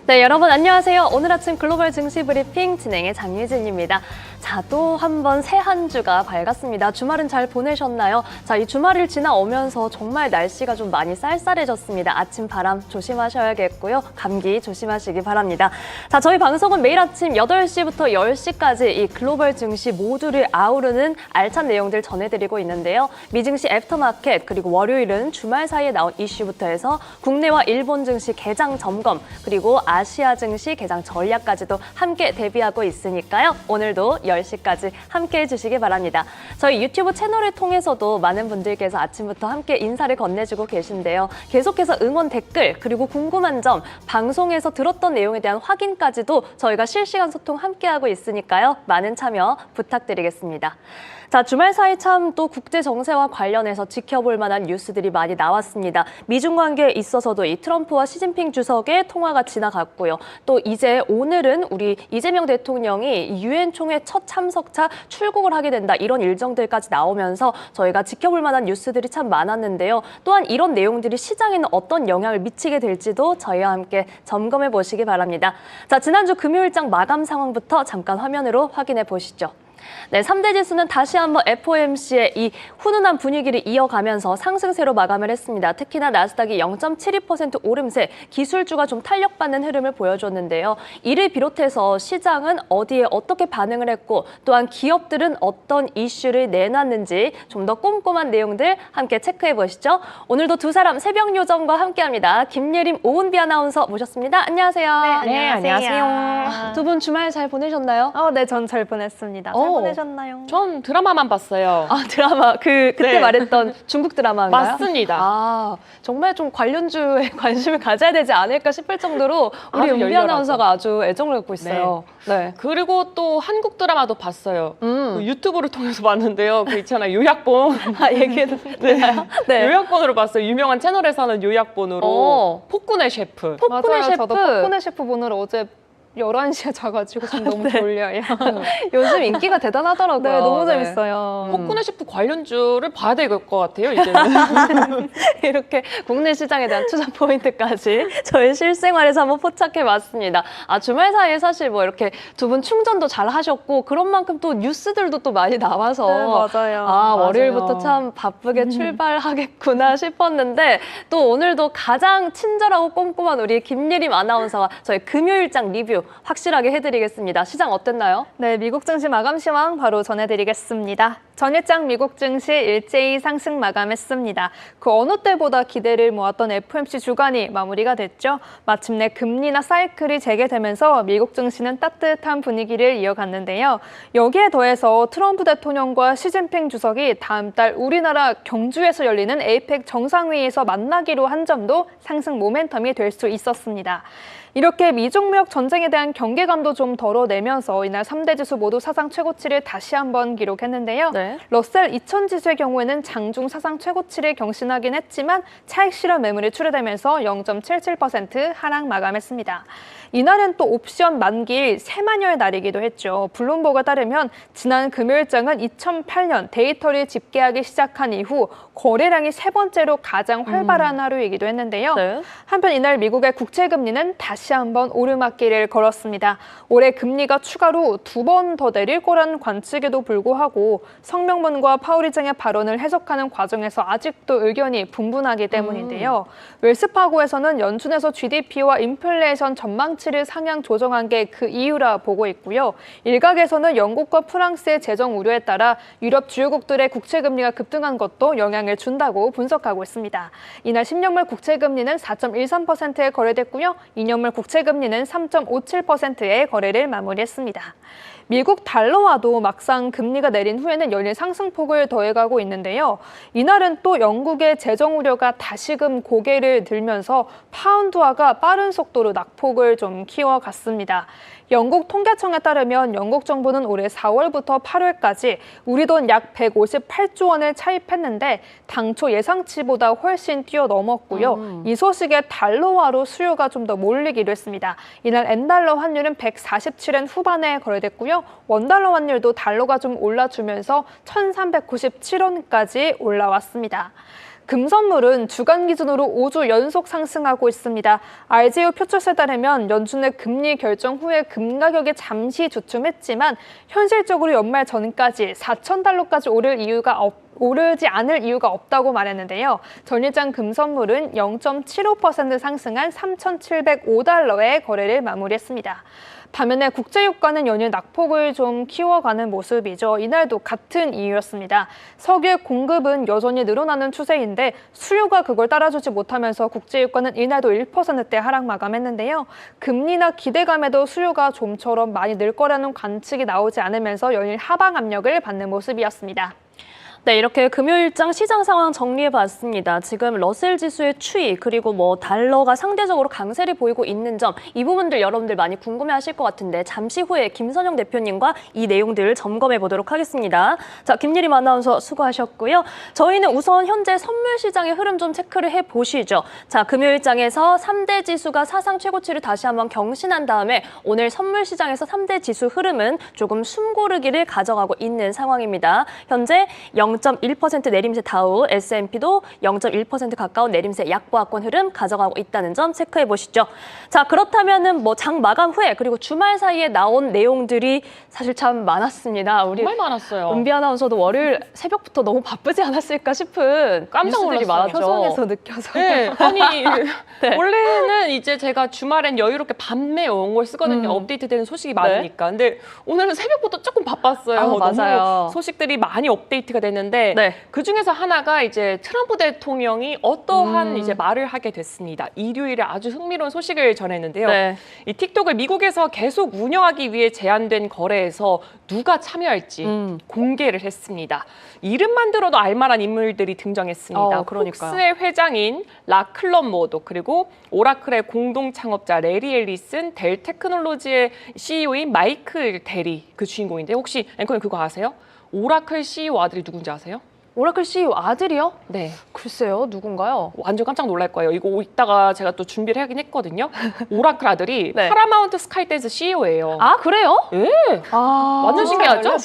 네, 여러분 안녕하세요. 오늘 아침 글로벌 증시 브리핑 진행의 장유진입니다. 자, 또 한 번 새 한 주가 밝았습니다. 주말은 잘 보내셨나요? 자, 이 주말을 지나오면서 정말 날씨가 좀 많이 쌀쌀해졌습니다. 아침 바람 조심하셔야겠고요. 감기 조심하시기 바랍니다. 자, 저희 방송은 매일 아침 8시부터 10시까지 이 글로벌 증시 모두를 아우르는 알찬 내용들 전해드리고 있는데요. 미증시 애프터마켓 그리고 월요일은 주말 사이에 나온 이슈부터 해서 국내와 일본 증시 개장 점검 그리고 아시아 증시 개장 전략까지도 함께 대비하고 있으니까요. 오늘도 10시까지 함께해 주시기 바랍니다. 저희 유튜브 채널을 통해서도 많은 분들께서 아침부터 함께 인사를 건네주고 계신데요. 계속해서 응원 댓글 그리고 궁금한 점, 방송에서 들었던 내용에 대한 확인까지도 저희가 실시간 소통 함께하고 있으니까요. 많은 참여 부탁드리겠습니다. 자, 주말 사이 참 또 국제 정세와 관련해서 지켜볼 만한 뉴스들이 많이 나왔습니다. 미중 관계에 있어서도 이 트럼프와 시진핑 주석의 통화가 지나갔고요. 또 이제 오늘은 우리 이재명 대통령이 유엔 총회 첫 참석차 출국을 하게 된다. 이런 일정들까지 나오면서 저희가 지켜볼 만한 뉴스들이 참 많았는데요. 또한 이런 내용들이 시장에는 어떤 영향을 미치게 될지도 저희와 함께 점검해 보시기 바랍니다. 자, 지난주 금요일장 마감 상황부터 잠깐 화면으로 확인해 보시죠. 네, 3대 지수는 다시 한번 FOMC의 이 훈훈한 분위기를 이어가면서 상승세로 마감을 했습니다. 특히나 나스닥이 0.72% 오름세, 기술주가 좀 탄력받는 흐름을 보여줬는데요. 이를 비롯해서 시장은 어디에 어떻게 반응을 했고 또한 기업들은 어떤 이슈를 내놨는지 좀 더 꼼꼼한 내용들 함께 체크해 보시죠. 오늘도 두 사람 새벽 요정과 함께합니다. 김예림, 오은비 아나운서 모셨습니다. 안녕하세요. 네, 안녕하세요. 두 분 주말 잘 보내셨나요? 네, 전 잘 보냈습니다. 잘 보내셨나요? 전 드라마만 봤어요. 아, 드라마. 그때 네. 말했던 중국 드라마인가요? 맞습니다. 아, 정말 좀 관련주에 관심을 가져야 되지 않을까 싶을 정도로 우리 아주 은비 열렬하죠. 아나운서가 아주 애정을 갖고 있어요. 네. 그리고 또 한국 드라마도 봤어요. 그 유튜브를 통해서 봤는데요. 그 있잖아요. 요약본. 아, 얘기해도 되나요? 네. 요약본으로 봤어요. 유명한 채널에서 하는 요약본으로. 폭군의 셰프. 폭군의 셰프. 저도 폭군의 셰프 보느라 어제 11시에 자가지고 지금 너무 졸려요. 요즘 인기가 대단하더라고요. 네, 너무 재밌어요. 폭군의 셰프 관련주를 봐야 될 것 같아요, 이제는. 이렇게 국내 시장에 대한 투자 포인트까지 저희 실생활에서 한번 포착해봤습니다. 아, 주말 사이에 사실 뭐 이렇게 두 분 충전도 잘 하셨고 그런 만큼 또 뉴스들도 또 많이 나와서 네, 맞아요. 아, 맞아요. 월요일부터 참 바쁘게 출발하겠구나 싶었는데 또 오늘도 가장 친절하고 꼼꼼한 우리 김예림 아나운서와 저희 금요일장 리뷰 확실하게 해드리겠습니다. 시장 어땠나요? 네, 미국 증시 마감 시황 바로 전해드리겠습니다. 전일장 미국 증시 일제히 상승 마감했습니다. 그 어느 때보다 기대를 모았던 FOMC 주간이 마무리가 됐죠. 마침내 금리나 사이클이 재개되면서 미국 증시는 따뜻한 분위기를 이어갔는데요. 여기에 더해서 트럼프 대통령과 시진핑 주석이 다음 달 우리나라 경주에서 열리는 에이펙 정상회의에서 만나기로 한 점도 상승 모멘텀이 될 수 있었습니다. 이렇게 미중 무역 전쟁에 대한 경계감도 좀 덜어내면서 이날 3대 지수 모두 사상 최고치를 다시 한번 기록했는데요. 네. 러셀 2000 지수의 경우에는 장중 사상 최고치를 경신하긴 했지만 차익 실현 매물이 출회되면서 0.77% 하락 마감했습니다. 이날은 또 옵션 만기일 새마녀의 날이기도 했죠. 블룸버그에 따르면 지난 금요일장은 2008년 데이터를 집계하기 시작한 이후 거래량이 세 번째로 가장 활발한 하루이기도 했는데요. 네. 한편 이날 미국의 국채금리는 다시 한번 오르막길을 걸었습니다. 올해 금리가 추가로 2번 더 내릴 거라는 관측에도 불구하고 성명문과 파월 의장의 발언을 해석하는 과정에서 아직도 의견이 분분하기 때문인데요. 웰스파고에서는 연준에서 GDP와 인플레이션 전망치를 상향 조정한 게 그 이유라 보고 있고요. 일각에서는 영국과 프랑스의 재정 우려에 따라 유럽 주요국들의 국채금리가 급등한 것도 영향을 준다고 분석하고 있습니다. 이날 10년물 국채금리는 4.13%에 거래됐고요. 2년물 국채금리는 3.57%의 거래를 마무리했습니다. 미국 달러화도 막상 금리가 내린 후에는 연일 상승폭을 더해가고 있는데요. 이날은 또 영국의 재정 우려가 다시금 고개를 들면서 파운드화가 빠른 속도로 낙폭을 좀 키워갔습니다. 영국 통계청에 따르면 영국 정부는 올해 4월부터 8월까지 우리 돈 약 158조 원을 차입했는데 당초 예상치보다 훨씬 뛰어넘었고요. 이 소식에 달러화로 수요가 좀 더 몰리기도 했습니다. 이날 N달러 환율은 147엔 후반에 거래됐고요. 원달러 환율도 달러가 좀 올라주면서 1,397원까지 올라왔습니다. 금선물은 주간 기준으로 5주 연속 상승하고 있습니다. RGU 표출세 따르면 연준의 금리 결정 후에 금 가격이 잠시 주춤했지만 현실적으로 연말 전까지 4,000달러까지 오르지 않을 이유가 없다고 말했는데요. 전일장 금선물은 0.75% 상승한 3,705달러에 거래를 마무리했습니다. 반면에 국제유가는 연일 낙폭을 좀 키워가는 모습이죠. 이날도 같은 이유였습니다. 석유의 공급은 여전히 늘어나는 추세인데 수요가 그걸 따라주지 못하면서 국제유가는 이날도 1%대 하락 마감했는데요. 금리나 기대감에도 수요가 좀처럼 많이 늘 거라는 관측이 나오지 않으면서 연일 하방 압력을 받는 모습이었습니다. 네, 이렇게 금요일장 시장 상황 정리해봤습니다. 지금 러셀 지수의 추이 그리고 달러가 상대적으로 강세를 보이고 있는 점 이 부분들 여러분들 많이 궁금해하실 것 같은데 잠시 후에 김선영 대표님과 이 내용들 점검해 보도록 하겠습니다. 자, 김예림 아나운서 수고하셨고요. 저희는 우선 현재 선물 시장의 흐름 좀 체크를 해보시죠. 자, 금요일장에서 3대 지수가 사상 최고치를 다시 한번 경신한 다음에 오늘 선물 시장에서 3대 지수 흐름은 조금 숨고르기를 가져가고 있는 상황입니다. 현재 0.1% 내림세 다우, S&P도 0.1% 가까운 내림세 약보합권 흐름 가져가고 있다는 점 체크해 보시죠. 자, 그렇다면은 장 마감 후에 그리고 주말 사이에 나온 내용들이 사실 참 많았습니다. 우리 정말 많았어요. 은비 아나운서도 월요일 새벽부터 너무 바쁘지 않았을까 싶은 깜짝 뉴스들이 놀랐어요. 많았죠. 표정에서 느껴서. 네, 아니 네. 원래는 이제 제가 주말엔 여유롭게 밤에 온 걸 쓰거든요. 업데이트되는 소식이 많으니까. 근데 오늘은 새벽부터 조금 바빴어요. 아, 맞아요. 너무 소식들이 많이 업데이트가 됐는데 네. 그 중에서 하나가 이제 트럼프 대통령이 어떠한 이제 말을 하게 됐습니다. 일요일에 아주 흥미로운 소식을 전했는데요. 네. 이 틱톡을 미국에서 계속 운영하기 위해 제안된 거래에서 누가 참여할지 공개를 했습니다. 이름만 들어도 알만한 인물들이 등장했습니다. 그러니까요. 폭스의 회장인 라클럽 모도 그리고 오라클의 공동 창업자 레리 앨리슨, 델 테크놀로지의 CEO인 마이클 대리 그 주인공인데 혹시 앵커님 그거 아세요? 오라클 CEO 아들이 누군지 아세요? 오라클 CEO 아들이요? 네. 글쎄요, 누군가요? 완전 깜짝 놀랄 거예요. 이거 이따가 제가 또 준비를 하긴 했거든요. 오라클 아들이 네. 파라마운트 스카이댄스 CEO예요. 아, 그래요? 예. 아, 완전 신기하죠?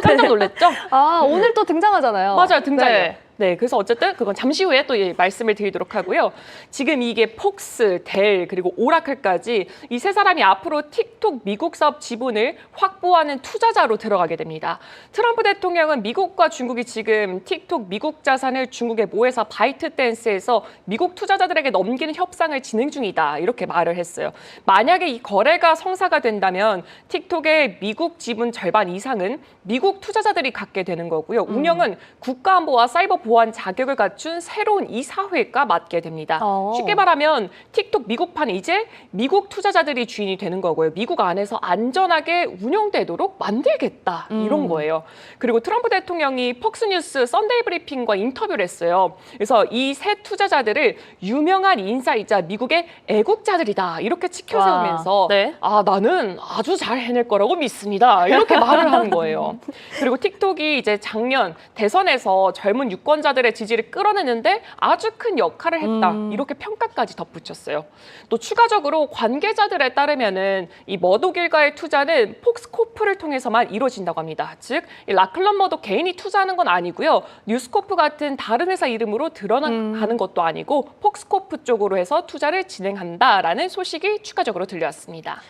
깜짝 놀랐죠? 아, 오늘 또 등장하잖아요. 맞아요, 등장해요. 네. 네, 그래서 어쨌든 그건 잠시 후에 또 말씀을 드리도록 하고요. 지금 이게 폭스, 델, 그리고 오라클까지 이 세 사람이 앞으로 틱톡 미국 사업 지분을 확보하는 투자자로 들어가게 됩니다. 트럼프 대통령은 미국과 중국이 지금 틱톡 미국 자산을 중국의 모회사 바이트댄스에서 미국 투자자들에게 넘기는 협상을 진행 중이다. 이렇게 말을 했어요. 만약에 이 거래가 성사가 된다면 틱톡의 미국 지분 절반 이상은 미국 투자자들이 갖게 되는 거고요. 운영은 국가안보와 사이버 보안 자격을 갖춘 새로운 이사회가 맡게 됩니다. 쉽게 말하면 틱톡 미국판은 이제 미국 투자자들이 주인이 되는 거고요. 미국 안에서 안전하게 운영되도록 만들겠다 이런 거예요. 그리고 트럼프 대통령이 폭스뉴스 썬데이 브리핑과 인터뷰를 했어요. 그래서 이 새 투자자들을 유명한 인사이자 미국의 애국자들이다 이렇게 치켜 세우면서 네. 아 나는 아주 잘 해낼 거라고 믿습니다 이렇게 말을 하는 거예요. 그리고 틱톡이 이제 작년 대선에서 젊은 유권자들의 지지를 끌어내는데 아주 큰 역할을 했다. 이렇게 평가까지 덧붙였어요. 또 추가적으로 관계자들에 따르면은 이 머독 일가의 투자는 폭스코프를 통해서만 이루어진다고 합니다. 즉, 이 라클럽 머독 개인이 투자하는 건 아니고요. 뉴스코프 같은 다른 회사 이름으로 드러나가는 것도 아니고 폭스코프 쪽으로 해서 투자를 진행한다라는 소식이 추가적으로 들려왔습니다.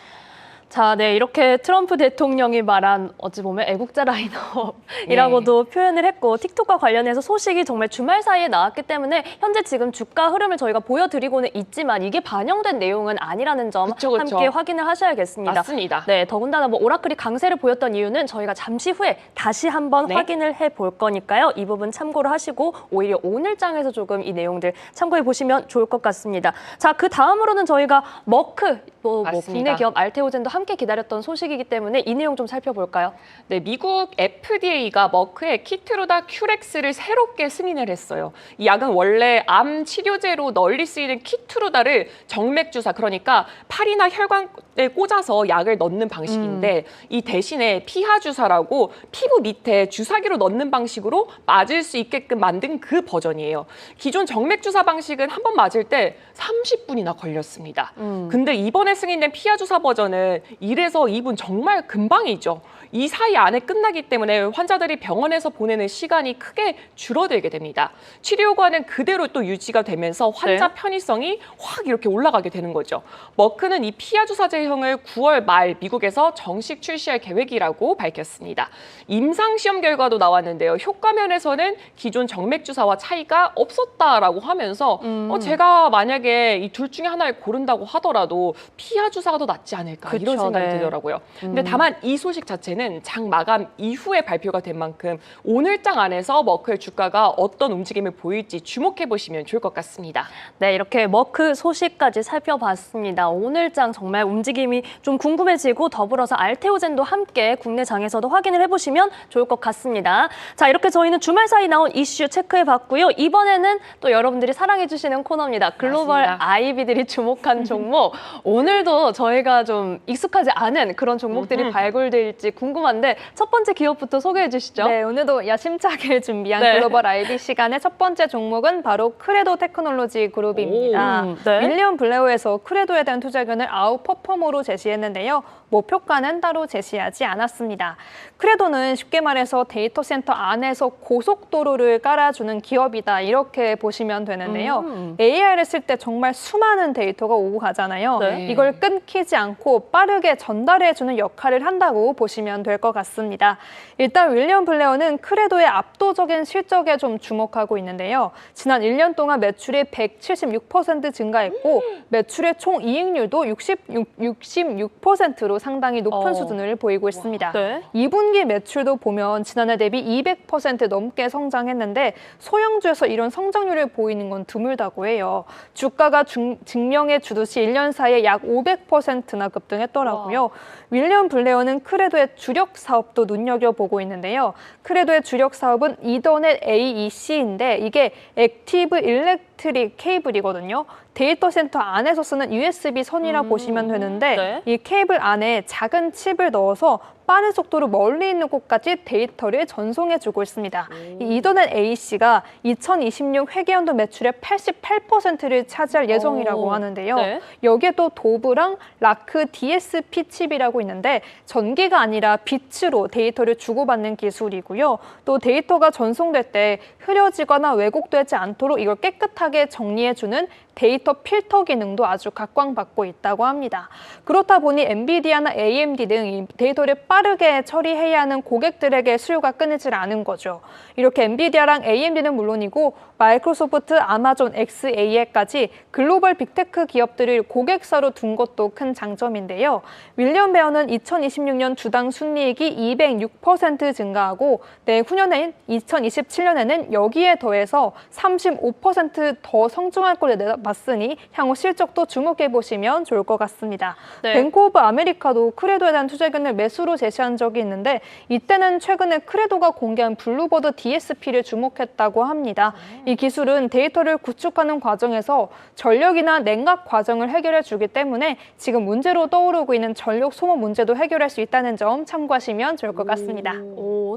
자, 네, 이렇게 트럼프 대통령이 말한 어찌 보면 애국자 라인업이라고도 표현을 했고 틱톡과 관련해서 소식이 정말 주말 사이에 나왔기 때문에 현재 지금 주가 흐름을 저희가 보여드리고는 있지만 이게 반영된 내용은 아니라는 점 그쵸. 함께 확인을 하셔야겠습니다. 맞습니다. 네, 더군다나 오라클이 강세를 보였던 이유는 저희가 잠시 후에 다시 한번 확인을 해볼 거니까요. 이 부분 참고를 하시고 오히려 오늘 장에서 조금 이 내용들 참고해 보시면 좋을 것 같습니다. 자, 그 다음으로는 저희가 머크, 뭐 국내 기업 알테오젠도 함께 기다렸던 소식이기 때문에 이 내용 좀 살펴볼까요? 네, 미국 FDA가 머크의 키트루다 큐렉스를 새롭게 승인을 했어요. 이 약은 원래 암 치료제로 널리 쓰이는 키트루다를 정맥 주사, 그러니까 팔이나 혈관에 꽂아서 약을 넣는 방식인데 이 대신에 피하 주사라고 피부 밑에 주사기로 넣는 방식으로 맞을 수 있게끔 만든 그 버전이에요. 기존 정맥 주사 방식은 한 번 맞을 때 30분이나 걸렸습니다. 근데 이번에 승인된 피하 주사 버전은 1에서 2분 정말 금방이죠. 이 사이 안에 끝나기 때문에 환자들이 병원에서 보내는 시간이 크게 줄어들게 됩니다. 치료 효과는 그대로 또 유지가 되면서 환자 편의성이 확 이렇게 올라가게 되는 거죠. 머크는 이 피하 주사제형을 9월 말 미국에서 정식 출시할 계획이라고 밝혔습니다. 임상 시험 결과도 나왔는데요. 효과 면에서는 기존 정맥 주사와 차이가 없었다라고 하면서 제가 만약에 이 둘 중에 하나를 고른다고 하더라도 피하 주사가 더 낫지 않을까 이런 그쵸, 생각이 네. 들더라고요. 근데 다만 이 소식 자체는 장 마감 이후에 발표가 된 만큼 오늘장 안에서 머크의 주가가 어떤 움직임을 보일지 주목해 보시면 좋을 것 같습니다. 네, 이렇게 머크 소식까지 살펴봤습니다. 오늘장 정말 움직임이 좀 궁금해지고 더불어서 알테오젠도 함께 국내 장에서도 확인을 해보시면 좋을 것 같습니다. 자, 이렇게 저희는 주말 사이 나온 이슈 체크해봤고요. 이번에는 또 여러분들이 사랑해주시는 코너입니다. 글로벌 맞습니다. 아이비들이 주목한 종목. 오늘도 저희가 좀 익숙하지 않은 그런 종목들이 발굴될지 궁금한데 첫 번째 기업부터 소개해 주시죠. 네, 오늘도 야심차게 준비한 네. 글로벌 IB 시간의 첫 번째 종목은 바로 크레도 테크놀로지 그룹입니다. 네. 윌리엄 블레어에서 크레도에 대한 투자 의견을 아웃퍼폼으로 제시했는데요. 목표가는 따로 제시하지 않았습니다. 크레도는 쉽게 말해서 데이터 센터 안에서 고속도로를 깔아주는 기업이다 이렇게 보시면 되는데요. AI를 쓸 때 정말 수많은 데이터가 오고 가잖아요. 네. 이걸 끊기지 않고 빠르게 전달해주는 역할을 한다고 보시면 될 것 같습니다. 일단 윌리엄 블레어는 크레도의 압도적인 실적에 좀 주목하고 있는데요. 지난 1년 동안 매출이 176% 증가했고 매출의 총 이익률도 66%로 상당히 높은 수준을 보이고 있습니다. 네. 2분기 매출도 보면 지난해 대비 200% 넘게 성장했는데 소형주에서 이런 성장률을 보이는 건 드물다고 해요. 주가가 증명해 주듯이 1년 사이에 약 500%나 급등했더라고요. 윌리엄 블레어는 크레도의 주력 사업도 눈여겨보고 있는데요. 크레도의 주력 사업은 이더넷 AEC인데 이게 액티브 일렉트릭 케이블이거든요. 데이터 센터 안에서 쓰는 USB 선이라 보시면 되는데 네. 이 케이블 안에 작은 칩을 넣어서 빠른 속도로 멀리 있는 곳까지 데이터를 전송해주고 있습니다. 이 이더넷 AEC가 2026 회계연도 매출의 88%를 차지할 예정이라고 하는데요. 네. 여기에 또 도브랑 라크 DSP 칩이라고 있는데 전기가 아니라 빛으로 데이터를 주고받는 기술이고요. 또 데이터가 전송될 때 흐려지거나 왜곡되지 않도록 이걸 깨끗하게 정리해주는 데이터 필터 기능도 아주 각광받고 있다고 합니다. 그렇다 보니 엔비디아나 AMD 등 이 데이터를 빠르게 처리해야 하는 고객들에게 수요가 끊이질 않은 거죠. 이렇게 엔비디아랑 AMD는 물론이고 마이크로소프트, 아마존, XA에까지 글로벌 빅테크 기업들을 고객사로 둔 것도 큰 장점인데요. 윌리엄 베어는 2026년 주당 순이익이 206% 증가하고 내후년인 2027년에는 여기에 더해서 35% 성장할 것을 내다봤으니 향후 실적도 주목해보시면 좋을 것 같습니다. 네. 뱅크 오브 아메리카도 크레도에 대한 투자 의견을 매수로 제시한 적이 있는데 이때는 최근에 크레도가 공개한 블루버드 DSP를 주목했다고 합니다. 이 기술은 데이터를 구축하는 과정에서 전력이나 냉각 과정을 해결해 주기 때문에 지금 문제로 떠오르고 있는 전력 소모 문제도 해결할 수 있다는 점 참고하시면 좋을 것 같습니다.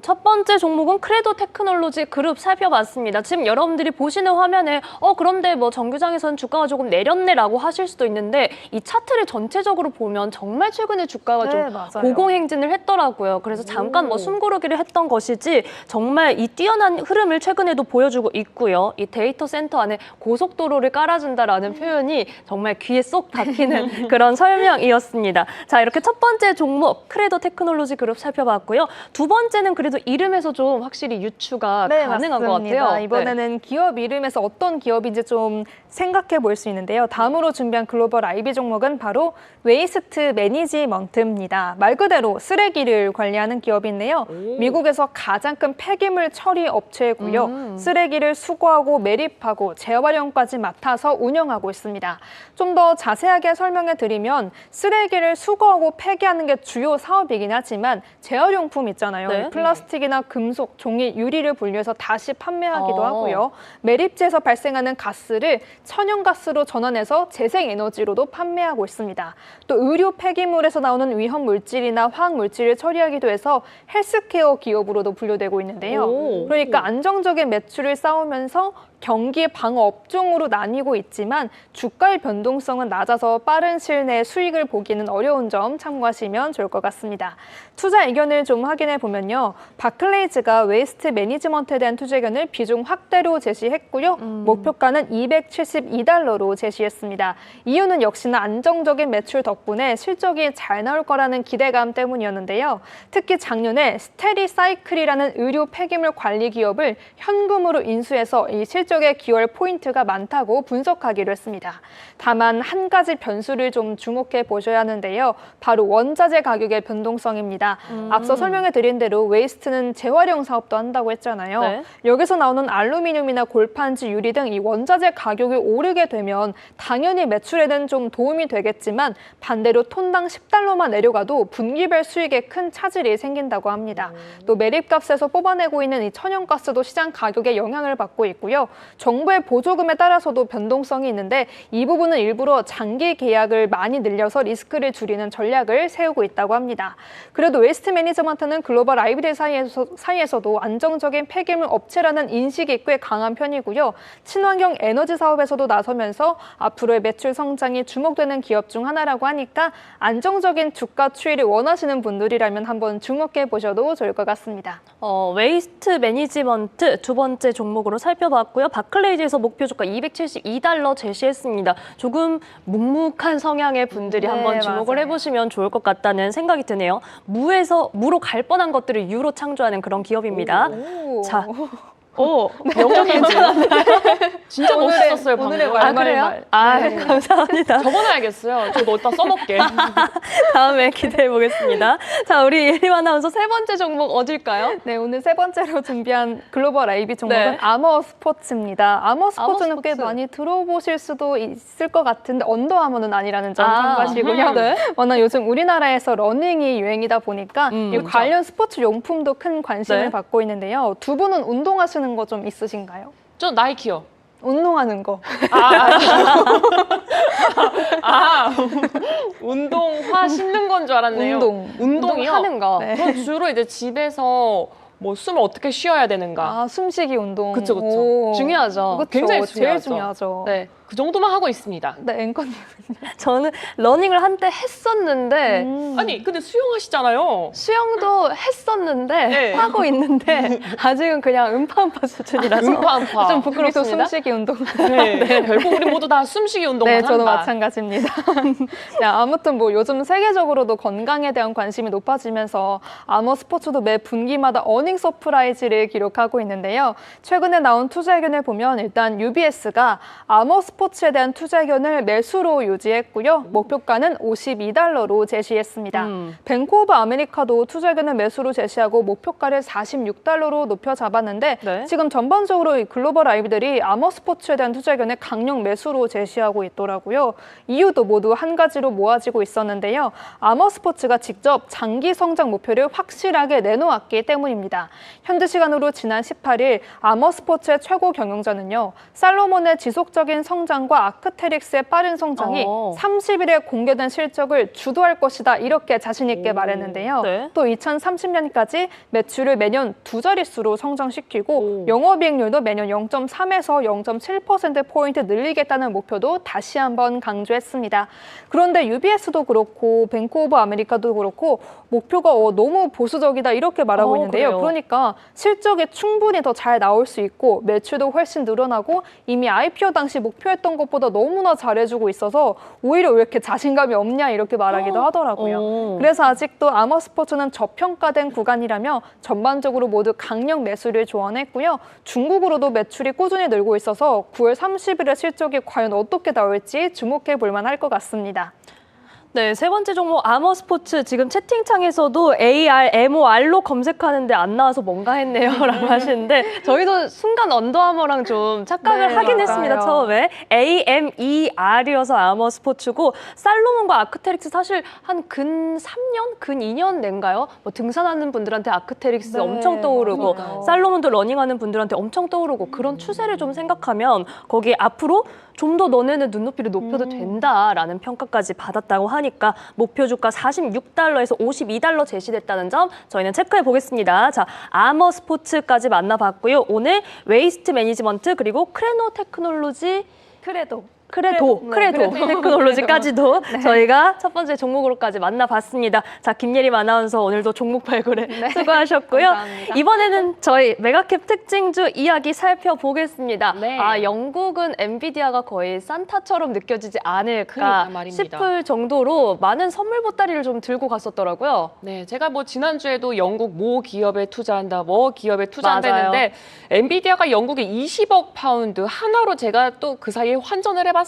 첫 번째 종목은 크레도 테크놀로지 그룹 살펴봤습니다. 지금 여러분들이 보시는 화면에 그런데 뭐 정규장에서는 주가가 조금 내렸네라고 하실 수도 있는데 이 차트를 전체적으로 보면 정말 최근에 주가가 네, 좀 맞아요. 고공행진을 했더라고요. 그래서 잠깐 뭐 숨고르기를 했던 것이지 정말 이 뛰어난 흐름을 최근에도 보여주고 있고요. 이 데이터 센터 안에 고속도로를 깔아준다라는 표현이 정말 귀에 쏙 박히는 그런 설명이었습니다. 자, 이렇게 첫 번째 종목 크레도 테크놀로지 그룹 살펴봤고요. 두 번째는 그래도 이름에서 좀 확실히 유추가 가능한 것 같아요. 네, 이번에는 기업 이름에서 어떤 기업인지 좀 생각해 볼 수 있는데요. 다음으로 준비한 글로벌 IB 종목은 바로 웨이스트 매니지먼트입니다. 말 그대로 쓰레기를 관리하는 기업인데요. 미국에서 가장 큰 폐기물 처리 업체고요. 쓰레기를 수거하고 매립하고 재활용까지 맡아서 운영하고 있습니다. 좀 더 자세하게 설명해 드리면 쓰레기를 수거하고 폐기하는 게 주요 사업이긴 하지만 재활용품 있잖아요. 네. 플라스틱이나 금속, 종이, 유리를 분리해서 다시 판매하기도 하고요. 매립지에서 발생하는 발생되는 가스를 천연가스로 전환해서 재생에너지로도 판매하고 있습니다. 또 의료 폐기물에서 나오는 위험 물질이나 화학 물질을 처리하기도 해서 헬스케어 기업으로도 분류되고 있는데요. 그러니까 안정적인 매출을 쌓으면서 경기 방어 업종으로 나뉘고 있지만 주가의 변동성은 낮아서 빠른 시일 내에 수익을 보기는 어려운 점 참고하시면 좋을 것 같습니다. 투자 의견을 좀 확인해 보면요. 바클레이즈가 웨이스트 매니지먼트에 대한 투자 의견을 비중 확대로 제시했고요. 목표가는 $272로 제시했습니다. 이유는 역시나 안정적인 매출 덕분에 실적이 잘 나올 거라는 기대감 때문이었는데요. 특히 작년에 스테리사이클이라는 의료 폐기물 관리 기업을 현금으로 인수해서 이 실적에 기여할 포인트가 많다고 분석하기로 했습니다. 다만 한 가지 변수를 좀 주목해 보셔야 하는데요. 바로 원자재 가격의 변동성입니다. 앞서 설명해 드린 대로 웨이스트는 재활용 사업도 한다고 했잖아요. 네. 여기서 나오는 알루미늄이나 골판지, 유리 등 이 원자재 가격이 오르게 되면 당연히 매출에는 좀 도움이 되겠지만 반대로 톤당 $10만 내려가도 분기별 수익에 큰 차질이 생긴다고 합니다. 또 매립값에서 뽑아내고 있는 이 천연가스도 시장 가격에 영향을 받고 있고요. 정부의 보조금에 따라서도 변동성이 있는데 이 부분은 일부러 장기 계약을 많이 늘려서 리스크를 줄이는 전략을 세우고 있다고 합니다. 그래도 웨스트 매니지먼트는 글로벌 IBD 사이에서도 안정적인 폐기물 업체라는 인식이 꽤 강한 편이고요. 친환경 에너지 사업에서도 나서면서 앞으로의 매출 성장이 주목되는 기업 중 하나라고 하니까 안정적인 주가 추이를 원하시는 분들이라면 한번 주목해 보셔도 좋을 것 같습니다. 웨이스트 매니지먼트 두 번째 종목으로 살펴봤고요. 바클레이즈에서 목표 주가 $272 제시했습니다. 조금 묵묵한 성향의 분들이 네, 한번 주목을 맞아요. 해보시면 좋을 것 같다는 생각이 드네요. 무로 갈 뻔한 것들을 유로 창조하는 그런 기업입니다. 오. 자, 명정인데요. 진짜 멋있었어요, 방금. 오늘의 아, 그래요? 감사합니다. 적어놔야겠어요. 저도 어디다 써놓을게. 다음에 기대해 보겠습니다. 자, 우리 예림 아나운서 세 번째 종목 어딜까요? 네, 오늘 세 번째로 준비한 글로벌 IB 종목은 네. 아머 스포츠입니다. 아머 스포츠는 꽤 스포츠. 많이 들어보실 수도 있을 것 같은데 언더아머는 아니라는 점 참고하시고요. 네. 워낙 요즘 우리나라에서 러닝이 유행이다 보니까 이 그렇죠. 관련 스포츠 용품도 큰 관심을 네. 받고 있는데요. 두 분은 운동하시는 거 좀 있으신가요? 저 나이키요. 운동하는 거. 운동화 신는 건 줄 알았네요. 운동이요? 하는 거. 네. 저 주로 이제 집에서 뭐 숨을 어떻게 쉬어야 되는가. 아, 숨쉬기 운동. 그쵸, 그쵸. 오. 중요하죠. 그쵸, 굉장히 제일 중요하죠. 중요하죠. 네. 그 정도만 하고 있습니다. 네, 앵커님. 저는 러닝을 한때 했었는데 아니 근데 수영하시잖아요. 수영도 했었는데 네. 하고 있는데 아직은 그냥 음파음파 수준이라서 음파음파. 좀 우리도 부끄럽습니다. 숨쉬기 운동. 네. 결국 우리 모두 다 숨쉬기 운동만 네, 한다. 저도 마찬가지입니다. 네, 아무튼 뭐 요즘 세계적으로도 건강에 대한 관심이 높아지면서 아머 스포츠도 매 분기마다 어닝 서프라이즈를 기록하고 있는데요. 최근에 나온 투자 의견을 보면 일단 UBS가 아머 스포츠에 대한 투자 의견을 매수로 유지했고요. 목표가는 $52로 제시했습니다. 뱅크 오브 아메리카도 투자 의견을 매수로 제시하고 목표가를 $46로 높여 잡았는데 네. 지금 전반적으로 이 글로벌 IB들이 아머 스포츠에 대한 투자 의견을 강력 매수로 제시하고 있더라고요. 이유도 모두 한 가지로 모아지고 있었는데요. 아머 스포츠가 직접 장기 성장 목표를 확실하게 내놓았기 때문입니다. 현지 시간으로 지난 18일 아머 스포츠의 최고 경영자는요. 살로몬의 지속적인 성장과 아크테릭스의 빠른 성장이 30일에 공개된 실적을 주도할 것이다. 이렇게 자신 있게 말했는데요. 네. 또 2030년까지 매출을 매년 두 자릿수로 성장시키고 영업이익률도 매년 0.3에서 0.7%포인트 늘리겠다는 목표도 다시 한번 강조했습니다. 그런데 UBS도 그렇고 뱅크 오브 아메리카도 그렇고 목표가 너무 보수적이다 이렇게 말하고 있는데요. 그래요? 그러니까 실적이 충분히 더 잘 나올 수 있고 매출도 훨씬 늘어나고 이미 IPO 당시 목표했던 것보다 너무나 잘해주고 있어서 오히려 왜 이렇게 자신감이 없냐 이렇게 말하기도 하더라고요. 그래서 아직도 아머 스포츠는 저평가된 구간이라며 전반적으로 모두 강력 매수를 조언했고요. 중국으로도 매출이 꾸준히 늘고 있어서 9월 30일의 실적이 과연 어떻게 나올지 주목해 볼 만할 것 같습니다. 네, 세 번째 종목 아머 스포츠 지금 채팅창에서도 AR, MOR로 검색하는데 안 나와서 뭔가 했네요 라고 하시는데 저희도 순간 언더아머랑 좀 착각을 네, 하긴 맞아요. 했습니다. 처음에 AMER이어서 아머 스포츠고 살로몬과 아크테릭스 사실 한 근 3년, 근 2년 된가요? 뭐 등산하는 분들한테 아크테릭스 네, 엄청 떠오르고 맞아요. 살로몬도 러닝하는 분들한테 엄청 떠오르고 그런 추세를 좀 생각하면 거기에 앞으로 좀 더 너네는 눈높이를 높여도 된다라는 평가까지 받았다고 하니까 목표 주가 46달러에서 52달러 제시됐다는 점 저희는 체크해 보겠습니다. 자, 아머 스포츠까지 만나봤고요. 오늘 웨이스트 매니지먼트 그리고 크레노 테크놀로지 크레도 테크놀로지까지도 저희가 첫 번째 종목으로까지 만나봤습니다. 자, 김예림 아나운서 오늘도 종목 발굴에 수고하셨고요. 감사합니다. 이번에는 저희 메가캡 특징주 이야기 살펴보겠습니다. 네. 아, 영국은 엔비디아가 거의 산타처럼 느껴지지 않을까 그러니까 말입니다. 싶을 정도로 많은 선물 보따리를 좀 들고 갔었더라고요. 네, 제가 뭐 지난주에도 영국 모 기업에 투자한다, 뭐 기업에 투자한다 맞아요. 했는데 엔비디아가 영국에 20억 파운드 하나로 제가 또 그 사이에 환전을 해봤어요.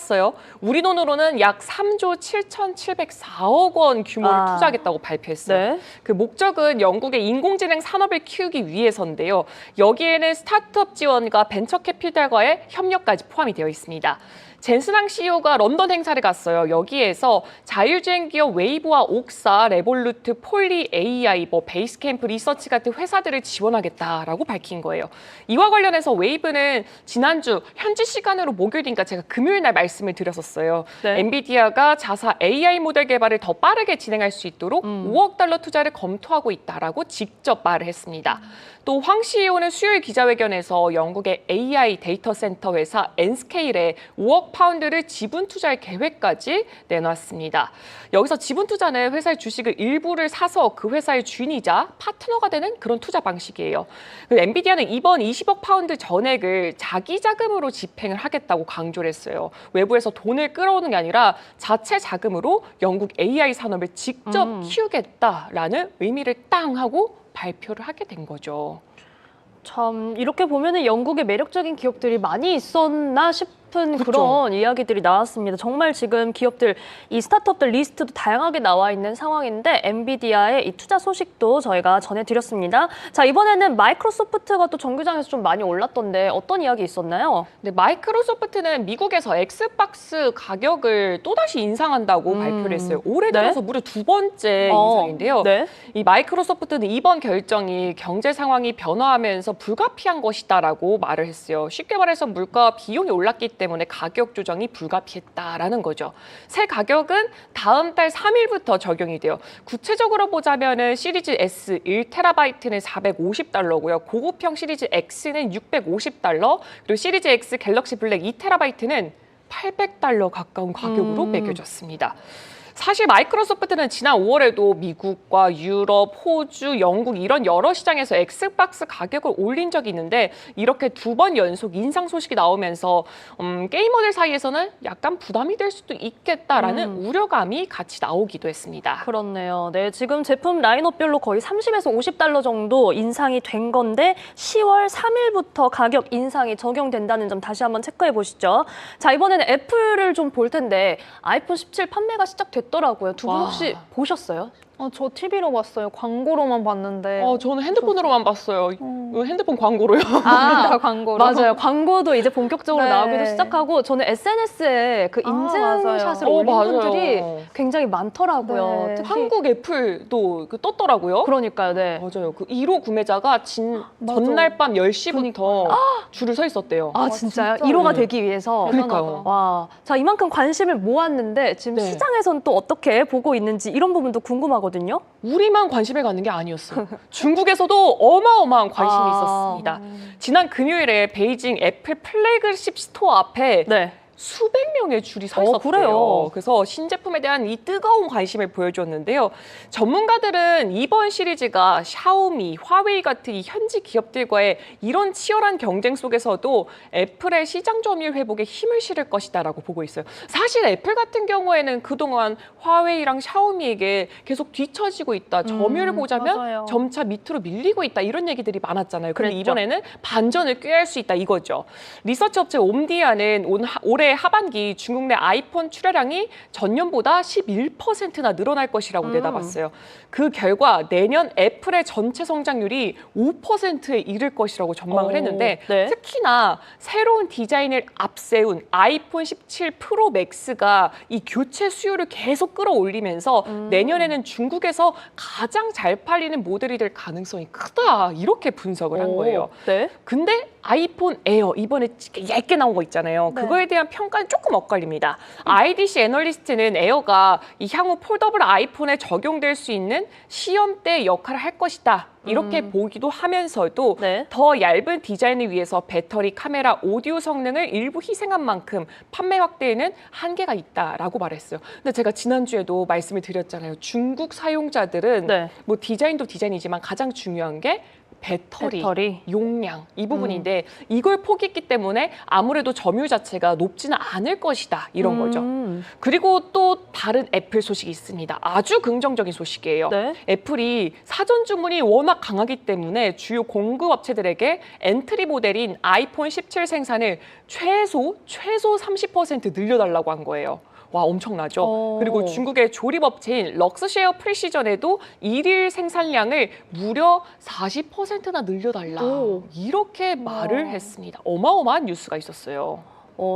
우리 돈으로는 약 3조 7,704억 원 규모를 아. 투자하겠다고 발표했어요. 네. 그 목적은 영국의 인공지능 산업을 키우기 위해서인데요. 여기에는 스타트업 지원과 벤처 캐피탈과의 협력까지 포함이 되어 있습니다. 젠슨항 CEO가 런던 행사를 갔어요. 여기에서 자율주행 기업 웨이브와 옥사, 레볼루트, 폴리 AI, 베이스캠프 리서치 같은 회사들을 지원하겠다라고 밝힌 거예요. 이와 관련해서 웨이브는 지난주 현지 시간으로 목요일이니까 제가 금요일 날 말씀을 드렸었어요. 네. 엔비디아가 자사 AI 모델 개발을 더 빠르게 진행할 수 있도록 5억 달러 투자를 검토하고 있다라고 직접 말을 했습니다. 또 황 CEO는 수요일 기자회견에서 영국의 AI 데이터 센터 회사 엔스케일에 5억 파운드를 지분 투자할 계획까지 내놨습니다. 여기서 지분 투자는 회사의 주식을 일부를 사서 그 회사의 주인이자 파트너가 되는 그런 투자 방식이에요. 엔비디아는 이번 20억 파운드 전액을 자기 자금으로 집행을 하겠다고 강조를 했어요. 외부에서 돈을 끌어오는 게 아니라 자체 자금으로 영국 AI 산업을 직접 키우겠다라는 의미를 땅 하고 발표를 하게 된 거죠. 참 이렇게 보면은 영국에 매력적인 기업들이 많이 있었나 싶은 그런 이야기들이 나왔습니다. 정말 지금 기업들, 이 스타트업들 리스트도 다양하게 나와 있는 상황인데 엔비디아의 이 투자 소식도 저희가 전해드렸습니다. 자, 이번에는 마이크로소프트가 또 정규장에서 좀 많이 올랐던데 어떤 이야기 있었나요? 네, 마이크로소프트는 미국에서 엑스박스 가격을 또다시 인상한다고 발표를 했어요. 올해 네? 들어서 무려 두 번째 인상인데요. 네. 이 마이크로소프트는 이번 결정이 경제 상황이 변화하면서 불가피한 것이다라고 말을 했어요. 쉽게 말해서 물가와 비용이 올랐기 때문에 가격 조정이 불가피했다라는 거죠. 새 가격은 다음 달 3일부터 적용이 돼요. 구체적으로 보자면은 시리즈 S 1TB는 450달러고요. 고급형 시리즈 X는 650달러, 그리고 시리즈 X 갤럭시 블랙 2TB는 800달러 가까운 가격으로 매겨졌습니다. 사실 마이크로소프트는 지난 5월에도 미국과 유럽, 호주, 영국 이런 여러 시장에서 엑스박스 가격을 올린 적이 있는데 이렇게 두 번 연속 인상 소식이 나오면서 게이머들 사이에서는 약간 부담이 될 수도 있겠다라는 우려감이 같이 나오기도 했습니다. 그렇네요. 네, 지금 제품 라인업별로 거의 30에서 50달러 정도 인상이 된 건데 10월 3일부터 가격 인상이 적용된다는 점 다시 한번 체크해 보시죠. 자, 이번에는 애플을 좀 볼 텐데 아이폰 17 판매가 시작됐더라고요. 두 분 와. 혹시 보셨어요? 저 TV로 봤어요. 광고로만 봤는데. 저는 핸드폰으로만 봤어요. 이거 핸드폰 광고로요. 아, 광고로. 맞아요. 광고도 이제 본격적으로 네. 나오기도 시작하고 저는 SNS에 그 인증샷을 맞아요. 올린 맞아요. 분들이 굉장히 많더라고요. 네. 특히 한국 애플도 떴더라고요. 그러니까요. 네. 맞아요. 그 1호 구매자가 맞아. 전날 밤 10시부터 줄을 서 있었대요. 아, 진짜요? 진짜요? 1호가 네. 되기 위해서. 그러니까요. 와, 자, 이만큼 관심을 모았는데 지금 네. 시장에선 또 어떻게 보고 있는지 이런 부분도 궁금하거든요. 우리만 관심을 갖는 게 아니었어요. 중국에서도 어마어마한 관심이 아. 있었습니다. 지난 금요일에 베이징 애플 플래그십 스토어 앞에 네. 수백 명의 줄이 서 있었대요. 그래요? 그래서 신제품에 대한 이 뜨거운 관심을 보여줬는데요. 전문가들은 이번 시리즈가 샤오미, 화웨이 같은 이 현지 기업들과의 이런 치열한 경쟁 속에서도 애플의 시장 점유율 회복에 힘을 실을 것이다라고 보고 있어요. 사실 애플 같은 경우에는 그동안 화웨이랑 샤오미에게 계속 뒤처지고 있다. 점유율을 보자면 맞아요. 점차 밑으로 밀리고 있다. 이런 얘기들이 많았잖아요. 그런데 그랬죠. 이번에는 반전을 꾀할 수 있다 이거죠. 리서치 업체 옴디아는 올해 올해 하반기 중국 내 아이폰 출하량이 전년보다 11%나 늘어날 것이라고 내다봤어요. 그 결과 내년 애플의 전체 성장률이 5%에 이를 것이라고 전망을 했는데 네. 특히나 새로운 디자인을 앞세운 아이폰 17 프로 맥스가 이 교체 수요를 계속 끌어올리면서 내년에는 중국에서 가장 잘 팔리는 모델이 될 가능성이 크다 이렇게 분석을 한 거예요. 네. 근데 아이폰 에어 이번에 얇게 나온 거 있잖아요. 네. 그거에 대한 평가는 조금 엇갈립니다. IDC 애널리스트는 에어가 이 향후 폴더블 아이폰에 적용될 수 있는 시험대 역할을 할 것이다. 이렇게 보기도 하면서도 네. 더 얇은 디자인을 위해서 배터리, 카메라, 오디오 성능을 일부 희생한 만큼 판매 확대에는 한계가 있다라고 말했어요. 근데 제가 지난주에도 말씀을 드렸잖아요. 중국 사용자들은 네. 뭐 디자인도 디자인이지만 가장 중요한 게 배터리, 용량 이 부분인데 이걸 포기했기 때문에 아무래도 점유율 자체가 높지는 않을 것이다 이런 거죠. 그리고 또 다른 애플 소식이 있습니다. 아주 긍정적인 소식이에요. 네. 애플이 사전 주문이 워낙 강하기 때문에 주요 공급 업체들에게 엔트리 모델인 아이폰 17 생산을 최소 30% 늘려달라고 한 거예요. 와, 엄청나죠? 그리고 중국의 조립업체인 럭스쉐어 프리시전에도 일일 생산량을 무려 40%나 늘려달라. 이렇게 말을 했습니다. 어마어마한 뉴스가 있었어요.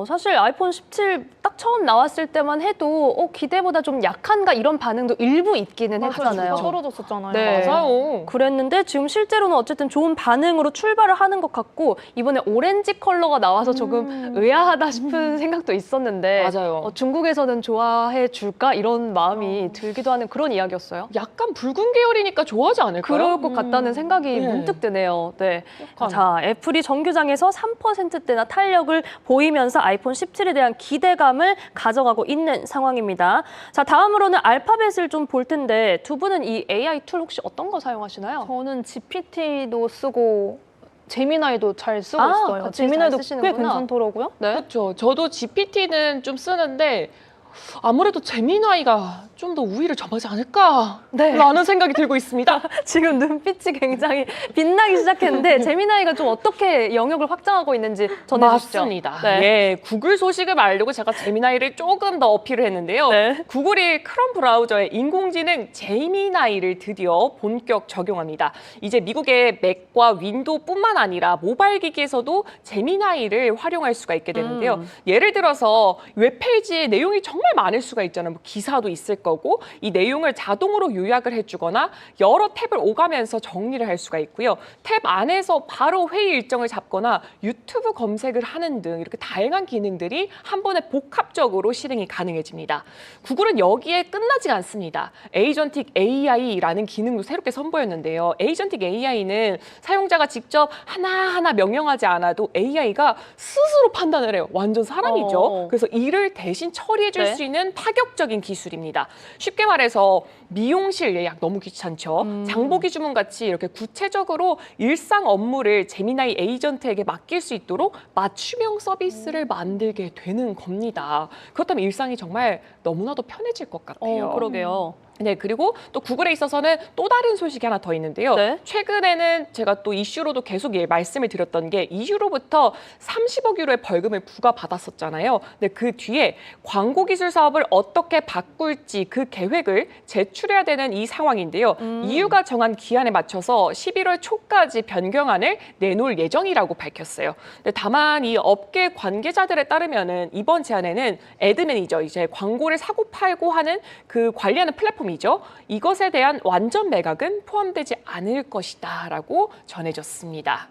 사실 아이폰 17 딱 처음 나왔을 때만 해도 기대보다 좀 약한가 이런 반응도 일부 있기는 했잖아요. 떨어졌었잖아요. 네. 맞아요. 그랬는데 지금 실제로는 어쨌든 좋은 반응으로 출발을 하는 것 같고 이번에 오렌지 컬러가 나와서 조금 의아하다 싶은 생각도 있었는데 맞아요. 중국에서는 좋아해 줄까 이런 마음이 들기도 하는 그런 이야기였어요. 약간 붉은 계열이니까 좋아하지 않을까요? 그럴 것 같다는 생각이 네. 문득 드네요. 네. 약간. 자, 애플이 정규장에서 3%대나 탄력을 보이면서 아이폰 17에 대한 기대감을 가져가고 있는 상황입니다. 자, 다음으로는 알파벳을 좀 볼 텐데 두 분은 이 AI 툴 혹시 어떤 거 사용하시나요? 저는 GPT도 쓰고 제미나이도 잘 쓰고 아, 있어요. 같이 제미나이도 잘 꽤 쓰시는구나. 괜찮더라고요. 네. 그렇죠. 저도 GPT는 좀 쓰는데 아무래도 제미나이가 좀 더 우위를 점하지 않을까? 네. 라는 생각이 들고 있습니다. 지금 눈빛이 굉장히 빛나기 시작했는데 제미나이가 좀 어떻게 영역을 확장하고 있는지 전해주시죠. 맞습니다. 네. 예, 구글 소식을 알려고 제가 제미나이를 조금 더 어필을 했는데요. 네. 구글이 크롬 브라우저에 인공지능 제미나이를 드디어 본격 적용합니다. 이제 미국의 맥과 윈도우뿐만 아니라 모바일 기기에서도 제미나이를 활용할 수가 있게 되는데요. 예를 들어서 웹페이지에 내용이 정말 많을 수가 있잖아요. 뭐 기사도 있을 거고 이 내용을 자동으로 요약을 해주거나 여러 탭을 오가면서 정리를 할 수가 있고요. 탭 안에서 바로 회의 일정을 잡거나 유튜브 검색을 하는 등 이렇게 다양한 기능들이 한 번에 복합적으로 실행이 가능해집니다. 구글은 여기에 끝나지 않습니다. 에이전틱 AI라는 기능도 새롭게 선보였는데요. 에이전틱 AI는 사용자가 직접 하나하나 명령하지 않아도 AI가 스스로 판단을 해요. 완전 사람이죠. 그래서 일을 대신 처리해 줄 수 있는 파격적인 기술입니다. 쉽게 말해서 미용실 예약 너무 귀찮죠. 장보기 주문 같이 이렇게 구체적으로 일상 업무를 제미나이 에이전트에게 맡길 수 있도록 맞춤형 서비스를 만들게 되는 겁니다. 그렇다면 일상이 정말 너무나도 편해질 것 같아요. 그러게요. 네, 그리고 또 구글에 있어서는 또 다른 소식이 하나 더 있는데요. 네. 최근에는 제가 또 이슈로도 계속 말씀을 드렸던 게 이후로부터 30억 유로의 벌금을 부과받았었잖아요. 근데 그 뒤에 광고 기술 사업을 어떻게 바꿀지 그 계획을 제출해야 되는 이 상황인데요. EU가 정한 기한에 맞춰서 11월 초까지 변경안을 내놓을 예정이라고 밝혔어요. 근데 다만 이 업계 관계자들에 따르면은 이번 제안에는 애드매니저 이제 광고를 사고 팔고 하는 그 관리하는 플랫폼 이죠. 이것에 대한 완전 매각은 포함되지 않을 것이다라고 전해졌습니다.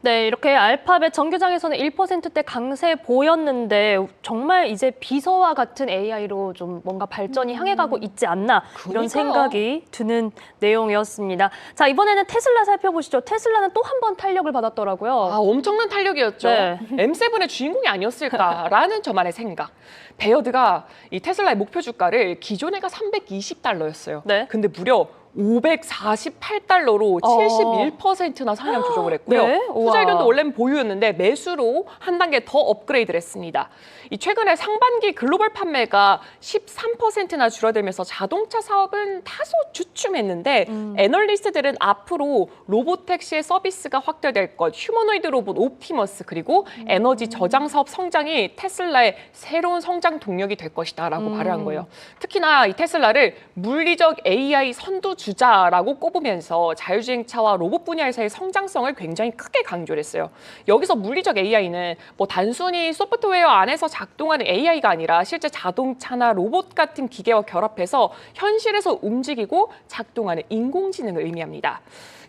네, 이렇게 알파벳 정규장에서는 1%대 강세 보였는데 정말 이제 비서와 같은 AI로 좀 뭔가 발전이 향해 가고 있지 않나 이런 그러니까요. 생각이 드는 내용이었습니다. 자, 이번에는 테슬라 살펴보시죠. 테슬라는 또 한 번 탄력을 받았더라고요. 아, 엄청난 탄력이었죠. 네. M7의 주인공이 아니었을까라는 저만의 생각. 베어드가 이 테슬라의 목표 주가를 기존에가 $320였어요. 네. 근데 무려 548달러로 71%나 상향 조정을 했고요. 네? 투자 의견도 우와. 원래는 보유였는데 매수로 한 단계 더 업그레이드를 했습니다. 이 최근에 상반기 글로벌 판매가 13%나 줄어들면서 자동차 사업은 다소 주춤했는데 애널리스트들은 앞으로 로보택시의 서비스가 확대될 것, 휴머노이드 로봇 옵티머스 그리고 에너지 저장 사업 성장이 테슬라의 새로운 성장 동력이 될 것이다라고 발표한 거예요. 특히나 이 테슬라를 물리적 AI 선두주자라고 꼽으면서 자율주행차와 로봇 분야에서의 성장성을 굉장히 크게 강조를 했어요. 여기서 물리적 AI는 뭐 단순히 소프트웨어 안에서 작동하는 AI가 아니라 실제 자동차나 로봇 같은 기계와 결합해서 현실에서 움직이고 작동하는 인공지능을 의미합니다.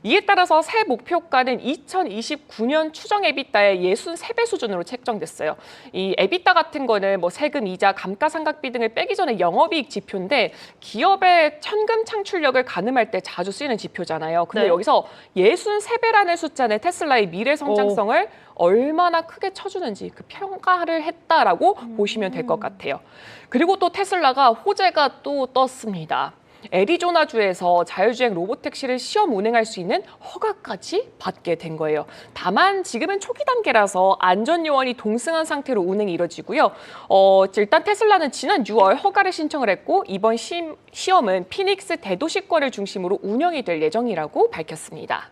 이에 따라서 새 목표가는 2029년 추정 에비타의 63배 수준으로 책정됐어요. 이 에비타 같은 거는 뭐 세금, 이자, 감가상각비 등을 빼기 전에 영업이익 지표인데 기업의 현금 창출력을 가늠할 때 자주 쓰이는 지표잖아요. 근데 네. 여기서 63배라는 숫자는 테슬라의 미래 성장성을 얼마나 크게 쳐주는지 그 평가를 했다라고 보시면 될 것 같아요. 그리고 또 테슬라가 호재가 또 떴습니다. 애리조나주에서 자율주행 로봇택시를 시험 운행할 수 있는 허가까지 받게 된 거예요. 다만 지금은 초기 단계라서 안전 요원이 동승한 상태로 운행이 이뤄지고요. 일단 테슬라는 지난 6월 허가를 신청을 했고 이번 시험은 피닉스 대도시권을 중심으로 운영이 될 예정이라고 밝혔습니다.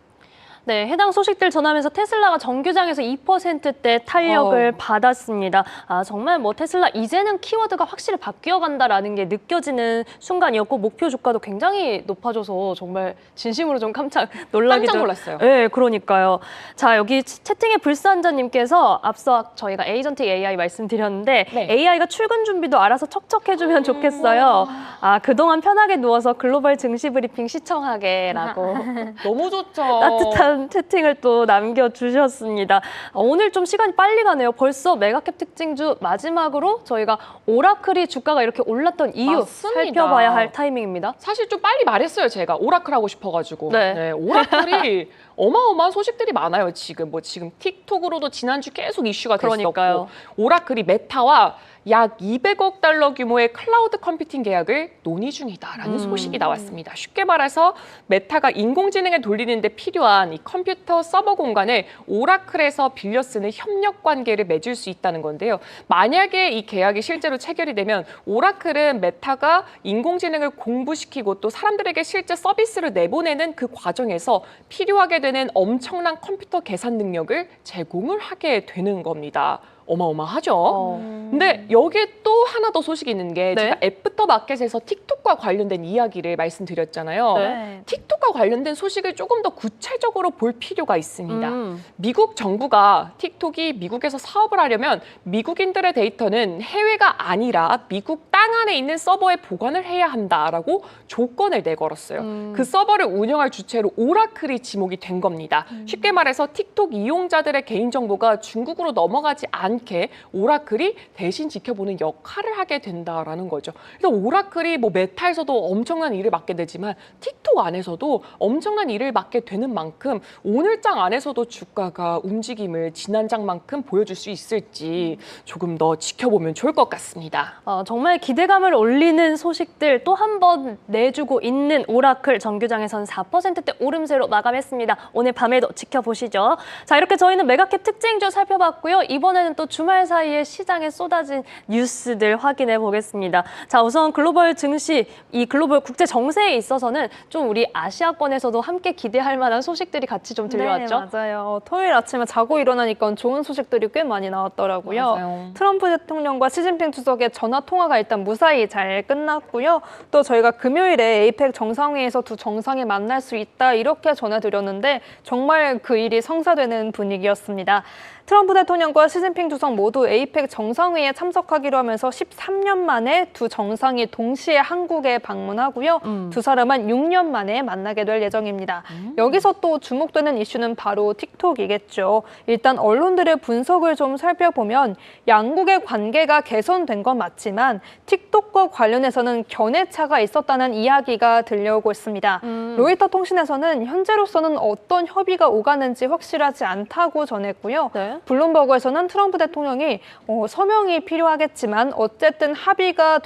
네, 해당 소식들 전하면서 테슬라가 정규장에서 2%대 탄력을 받았습니다. 아, 정말 뭐 테슬라 이제는 키워드가 확실히 바뀌어간다라는 게 느껴지는 순간이었고 목표 주가도 굉장히 높아져서 정말 진심으로 좀 깜짝 놀라기도. 깜짝 놀랐어요. 네, 그러니까요. 자, 여기 채팅에 불사한자님께서 앞서 저희가 에이전틱 AI 말씀드렸는데 네. AI가 출근 준비도 알아서 척척해주면 좋겠어요. 아, 그동안 편하게 누워서 글로벌 증시 브리핑 시청하게라고. 너무 좋죠. 따뜻한 채팅을 또 남겨주셨습니다. 오늘 좀 시간이 빨리 가네요. 벌써 메가캡 특징주 마지막으로 저희가 오라클이 주가가 이렇게 올랐던 이유 맞습니다. 살펴봐야 할 타이밍입니다. 사실 좀 빨리 말했어요. 제가 오라클 하고 싶어가지고. 네. 오라클이 어마어마한 소식들이 많아요. 지금 틱톡으로도 지난주 계속 이슈가 그러니까요. 됐었고 오라클이 메타와 약 200억 달러 규모의 클라우드 컴퓨팅 계약을 논의 중이다라는 소식이 나왔습니다. 쉽게 말해서 메타가 인공지능에 돌리는 데 필요한 이 컴퓨터 서버 공간을 오라클에서 빌려 쓰는 협력 관계를 맺을 수 있다는 건데요. 만약에 이 계약이 실제로 체결이 되면 오라클은 메타가 인공지능을 공부시키고 또 사람들에게 실제 서비스를 내보내는 그 과정에서 필요하게 되는 엄청난 컴퓨터 계산 능력을 제공을 하게 되는 겁니다. 어마어마하죠. 근데 여기에 또 하나 더 소식이 있는 게 네. 제가 애프터마켓에서 틱톡과 관련된 이야기를 말씀드렸잖아요. 네. 틱톡과 관련된 소식을 조금 더 구체적으로 볼 필요가 있습니다. 미국 정부가 틱톡이 미국에서 사업을 하려면 미국인들의 데이터는 해외가 아니라 미국 땅 안에 있는 서버에 보관을 해야 한다라고 조건을 내걸었어요. 그 서버를 운영할 주체로 오라클이 지목이 된 겁니다. 쉽게 말해서 틱톡 이용자들의 개인정보가 중국으로 넘어가지 않게 오라클이 대신 지켜보는 역할을 하게 된다라는 거죠. 그래서 오라클이 뭐 메타에서도 엄청난 일을 맡게 되지만 틱톡 안에서도 엄청난 일을 맡게 되는 만큼 오늘장 안에서도 주가가 움직임을 지난장만큼 보여줄 수 있을지 조금 더 지켜보면 좋을 것 같습니다. 정말 기대감을 올리는 소식들 또 한 번 내주고 있는 오라클 정규장에서는 4%대 오름세로 마감했습니다. 오늘 밤에도 지켜보시죠. 자, 이렇게 저희는 메가캡 특징주 살펴봤고요. 이번에는 또 주말 사이에 시장에 쏟아진 뉴스들 확인해 보겠습니다. 자, 우선 글로벌 증시, 이 글로벌 국제 정세에 있어서는 좀 우리 아시아권에서도 함께 기대할 만한 소식들이 같이 좀 들려왔죠. 네, 맞아요. 토요일 아침에 자고 일어나니까 좋은 소식들이 꽤 많이 나왔더라고요. 맞아요. 트럼프 대통령과 시진핑 주석의 전화 통화가 일단 무사히 잘 끝났고요. 또 저희가 금요일에 에이펙 정상회의에서 두 정상이 만날 수 있다 이렇게 전해드렸는데 정말 그 일이 성사되는 분위기였습니다. 트럼프 대통령과 시진핑 주석 모두 에이펙 정상회의에 참석하기로 하면서 13년 만에 두 정상이 동시에 한국에 방문하고요. 두 사람은 6년 만에 만나게 될 예정입니다. 여기서 또 주목되는 이슈는 바로 틱톡이겠죠. 일단 언론들의 분석을 좀 살펴보면 양국의 관계가 개선된 건 맞지만 틱톡과 관련해서는 견해차가 있었다는 이야기가 들려오고 있습니다. 로이터 통신에서는 현재로서는 어떤 협의가 오가는지 확실하지 않다고 전했고요. 네. 블룸버그에서는 트럼프 대통령이 서명이 필요하겠지만 어쨌든 합의가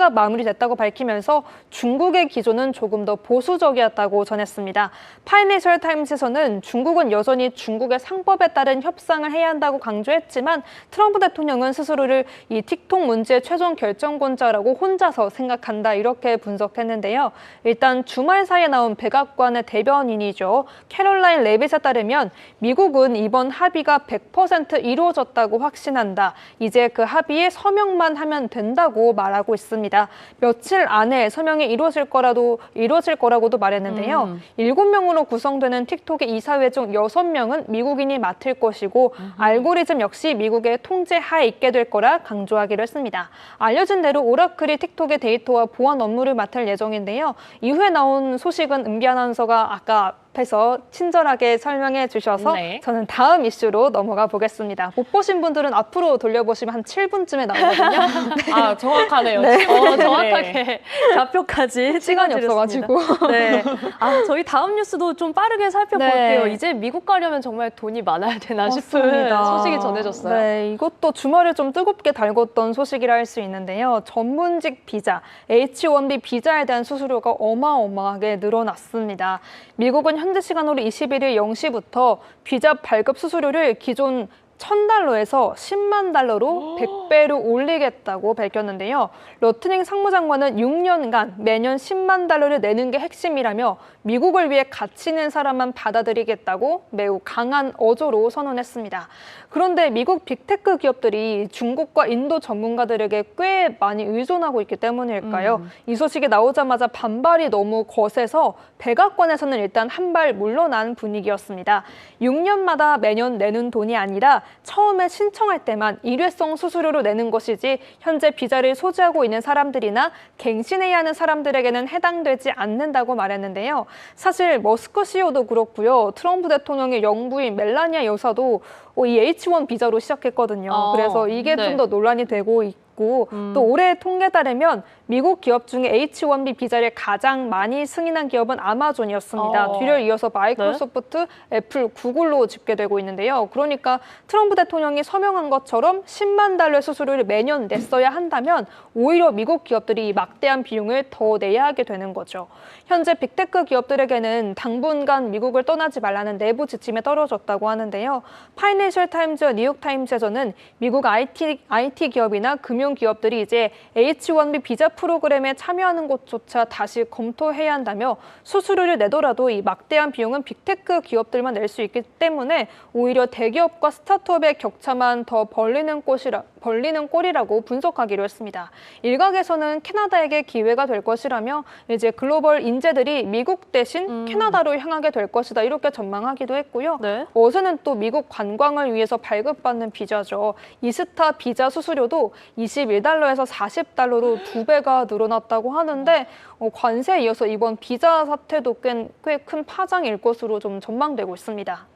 마무리됐다고 밝히면서 중국의 기조는 조금 더 보수적이었다고 전했습니다. 파이낸셜 타임스에서는 중국은 여전히 중국의 상법에 따른 협상을 해야 한다고 강조했지만 트럼프 대통령은 스스로를 이 틱톡 문제의 최종 결정권자라고 혼자서 생각한다 이렇게 분석했는데요. 일단 주말 사이에 나온 백악관의 대변인이죠. 캐롤라인 레빗에 따르면 미국은 이번 합의가 100% 이루어졌다고 확신한다. 이제 그 합의에 서명만 하면 된다고 말하고 있습니다. 며칠 안에 서명이 이루어질 거라고도 말했는데요. 7명으로 구성되는 틱톡의 이사회 중 6명은 미국인이 맡을 것이고 알고리즘 역시 미국의 통제 하에 있게 될 거라 강조하기로 했습니다. 알려진 대로 오라클이 틱톡의 데이터와 보안 업무를 맡을 예정인데요. 이후에 나온 소식은 은비 아나운서가 아까 앞에서 친절하게 설명해 주셔서 네. 저는 다음 이슈로 넘어가 보겠습니다. 못 보신 분들은 앞으로 돌려보시면 한 7분쯤에 나오거든요. 아, 정확하네요. 네. 정확하게 좌표까지 시간이 찍어드렸습니다. 없어가지고. 네. 저희 다음 뉴스도 좀 빠르게 살펴볼게요. 네. 이제 미국 가려면 정말 돈이 많아야 되나 싶은 맞습니다. 소식이 전해졌어요. 네, 이것도 주말을 좀 뜨겁게 달궜던 소식이라 할 수 있는데요. 전문직 비자, H-1B 비자에 대한 수수료가 어마어마하게 늘어났습니다. 미국은 현재 시간으로 21일 0시부터 비자 발급 수수료를 기존 $1,000에서 $10만 100배로 올리겠다고 밝혔는데요. 러트닝 상무장관은 6년간 매년 $10만 를 내는 게 핵심이라며 미국을 위해 가치 있는 사람만 받아들이겠다고 매우 강한 어조로 선언했습니다. 그런데 미국 빅테크 기업들이 중국과 인도 전문가들에게 꽤 많이 의존하고 있기 때문일까요? 이 소식이 나오자마자 반발이 너무 거세서 백악관에서는 일단 한 발 물러난 분위기였습니다. 6년마다 매년 내는 돈이 아니라 처음에 신청할 때만 일회성 수수료로 내는 것이지 현재 비자를 소지하고 있는 사람들이나 갱신해야 하는 사람들에게는 해당되지 않는다고 말했는데요. 사실 머스크 CEO도 그렇고요. 트럼프 대통령의 영부인 멜라니아 여사도 이 H1 비자로 시작했거든요. 그래서 이게 네. 좀 더 논란이 되고 있고 또 올해 통계에 따르면 미국 기업 중에 H-1B 비자를 가장 많이 승인한 기업은 아마존이었습니다. 뒤를 이어서 마이크로소프트, 애플, 구글로 집계되고 있는데요. 그러니까 트럼프 대통령이 서명한 것처럼 $10만 수수료를 매년 냈어야 한다면 오히려 미국 기업들이 이 막대한 비용을 더 내야 하게 되는 거죠. 현재 빅테크 기업들에게는 당분간 미국을 떠나지 말라는 내부 지침에 떨어졌다고 하는데요. 파이낸셜 타임즈와 뉴욕타임즈에서는 미국 IT 기업이나 금융 기업들이 이제 H-1B 비자 프로그램에 참여하는 것조차 다시 검토해야 한다며 수수료를 내더라도 이 막대한 비용은 빅테크 기업들만 낼 수 있기 때문에 오히려 대기업과 스타트업의 격차만 더 벌리는 꼴이라고 분석하기로 했습니다. 일각에서는 캐나다에게 기회가 될 것이라며 이제 글로벌 인재들이 미국 대신 캐나다로 향하게 될 것이다 이렇게 전망하기도 했고요. 네. 어제는 또 미국 관광을 위해서 발급받는 비자죠. 이스타 비자 수수료도 $21에서 $40로 2배가 늘어났다고 하는데 관세에 이어서 이번 비자 사태도 꽤 큰 파장일 것으로 좀 전망되고 있습니다.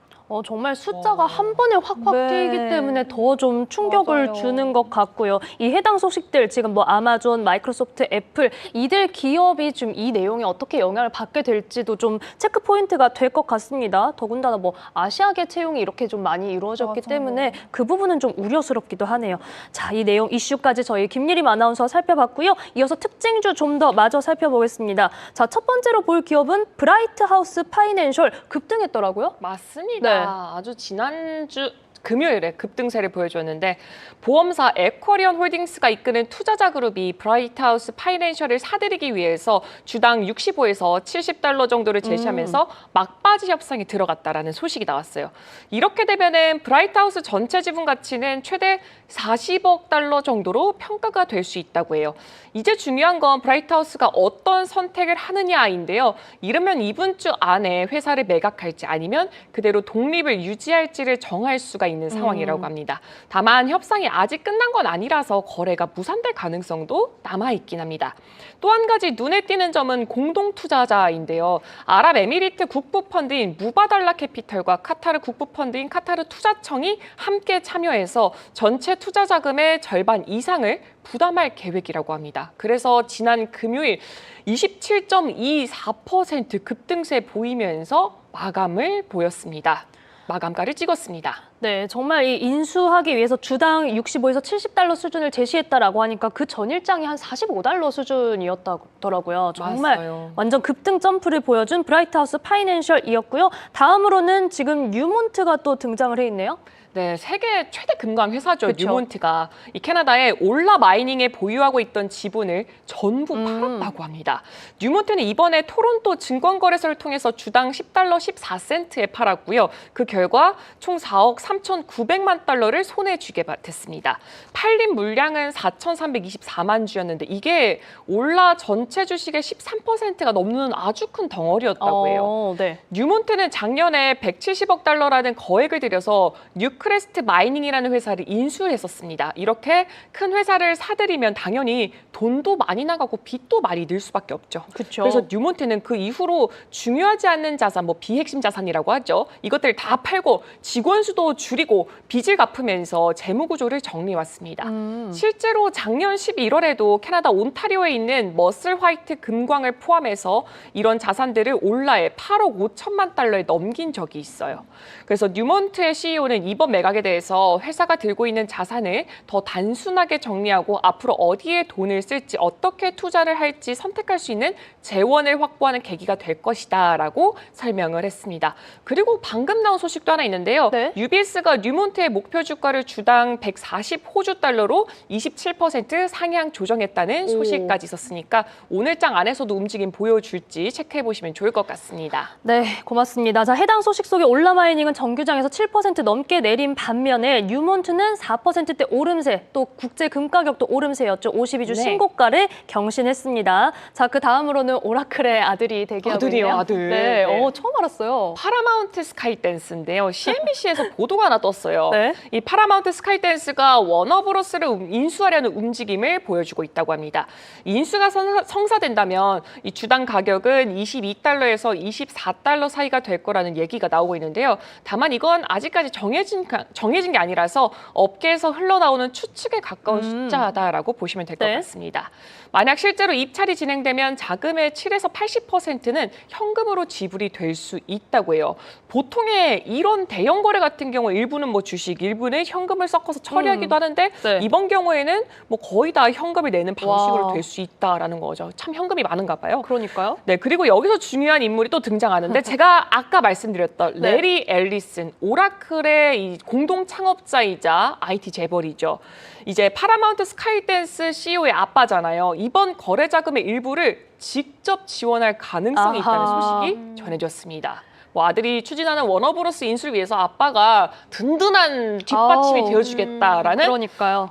정말 숫자가 한 번에 확확 네. 뛰기 때문에 더 좀 충격을 맞아요. 주는 것 같고요. 이 해당 소식들 지금 뭐 아마존, 마이크로소프트, 애플 이들 기업이 좀 이 내용에 어떻게 영향을 받게 될지도 좀 체크 포인트가 될 것 같습니다. 더군다나 뭐 아시아계 채용이 이렇게 좀 많이 이루어졌기 맞아요. 때문에 그 부분은 좀 우려스럽기도 하네요. 자, 이 내용 이슈까지 저희 김예림 아나운서 살펴봤고요. 이어서 특징주 좀 더 마저 살펴보겠습니다. 자, 첫 번째로 볼 기업은 브라이트 하우스 파이낸셜 급등했더라고요. 맞습니다. 네. 아주 지난주 금요일에 급등세를 보여줬는데 보험사 에쿼리언 홀딩스가 이끄는 투자자 그룹이 브라이트하우스 파이낸셜을 사들이기 위해서 주당 65에서 $70 정도를 제시하면서 막바지 협상에 들어갔다라는 소식이 나왔어요. 이렇게 되면은 브라이트하우스 전체 지분 가치는 최대 $40억 정도로 평가가 될 수 있다고 해요. 이제 중요한 건 브라이트하우스가 어떤 선택을 하느냐인데요. 이르면 이번 주 안에 회사를 매각할지 아니면 그대로 독립을 유지할지를 정할 수가 있는 상황이라고 합니다. 다만 협상이 아직 끝난 건 아니라서 거래가 무산될 가능성도 남아있긴 합니다. 또 한 가지 눈에 띄는 점은 공동 투자자인데요. 아랍에미리트 국부펀드인 무바달라 캐피털과 카타르 국부펀드인 카타르 투자청이 함께 참여해서 전체 투자 자금의 절반 이상을 부담할 계획이라고 합니다. 그래서 지난 금요일 27.24% 급등세 보이면서 마감을 보였습니다. 마감가를 찍었습니다. 네, 정말 이 인수하기 위해서 주당 65에서 70달러 수준을 제시했다라고 하니까 그 전일장이 한 45달러 수준이었더라고요. 정말 맞아요. 완전 급등 점프를 보여준 브라이트하우스 파이낸셜이었고요. 다음으로는 지금 뉴몬트가 또 등장을 해 있네요. 네, 세계 최대 금광 회사죠. 그쵸. 뉴몬트가 이 캐나다의 올라 마이닝에 보유하고 있던 지분을 전부 팔았다고 합니다. 뉴몬트는 이번에 토론토 증권거래소를 통해서 주당 10달러 14센트에 팔았고요. 그 결과 총 4억 3,900만 달러를 손에 쥐게 됐습니다. 팔린 물량은 4,324만 주였는데 이게 올라 전체 주식의 13%가 넘는 아주 큰 덩어리였다고 해요. 네. 뉴몬트는 작년에 170억 달러라는 거액을 들여서 뉴크레스트 마이닝이라는 회사를 인수를 했었습니다. 이렇게 큰 회사를 사들이면 당연히 돈도 많이 나가고 빚도 많이 늘 수밖에 없죠. 그쵸. 그래서 뉴몬트는 그 이후로 중요하지 않는 자산, 뭐 비핵심 자산이라고 하죠. 이것들 다 팔고 직원 수도 줄이고 빚을 갚으면서 재무 구조를 정리해 왔습니다. 실제로 작년 11월에도 캐나다 온타리오에 있는 머슬 화이트 금광을 포함해서 이런 자산들을 올라에 8억 5천만 달러에 넘긴 적이 있어요. 그래서 뉴몬트의 CEO는 이번 매각에 대해서 회사가 들고 있는 자산을 더 단순하게 정리하고 앞으로 어디에 돈을 쓸지 어떻게 투자를 할지 선택할 수 있는 재원을 확보하는 계기가 될 것이다라고 설명을 했습니다. 그리고 방금 나온 소식도 하나 있는데요. 네. UBS가 뉴몬트의 목표 주가를 주당 140호주 달러로 27% 상향 조정했다는 소식까지 있었으니까 오늘 장 안에서도 움직임 보여줄지 체크해 보시면 좋을 것 같습니다. 네, 고맙습니다. 자, 해당 소식 속에 올라마이닝은 정규장에서 7% 넘게 내린 반면에 뉴몬트는 4%대 오름세, 또 국제 금가격도 오름세였죠. 52주 네. 신고가를 경신했습니다. 자, 그 다음으로는 오라클의 아들이 대기하고 아들이요, 있네요. 아들. 네, 네. 처음 알았어요. 파라마운트 스카이댄스인데요. CNBC에서 보도가 하나 떴어요. 네. 이 파라마운트 스카이댄스가 워너브로스를 인수하려는 움직임을 보여주고 있다고 합니다. 인수가 성사된다면 이 주당 가격은 22달러에서 24달러 사이가 될 거라는 얘기가 나오고 있는데요. 다만 이건 아직까지 정해진 게 아니라서 업계에서 흘러나오는 추측에 가까운 숫자다라고 보시면 될 것 네. 같습니다. 만약 실제로 입찰이 진행되면 자금의 7에서 80%는 현금으로 지불이 될 수 있다고 해요. 보통의 이런 대형 거래 같은 경우 일부는 뭐 주식, 일부는 현금을 섞어서 처리하기도 하는데 네. 이번 경우에는 뭐 거의 다 현금을 내는 방식으로 와. 될 수 있다라는 거죠. 참 현금이 많은가 봐요. 그러니까요. 네, 그리고 여기서 중요한 인물이 또 등장하는데 제가 아까 말씀드렸던 네. 레리 앨리슨, 오라클의 이 공동 창업자이자 IT 재벌이죠. 이제 파라마운트 스카이댄스 CEO의 아빠잖아요. 이번 거래 자금의 일부를 직접 지원할 가능성이 있다는 아하. 소식이 전해졌습니다. 뭐 아들이 추진하는 워너브로스 인수를 위해서 아빠가 든든한 뒷받침이 아우, 되어주겠다라는 그러니까요.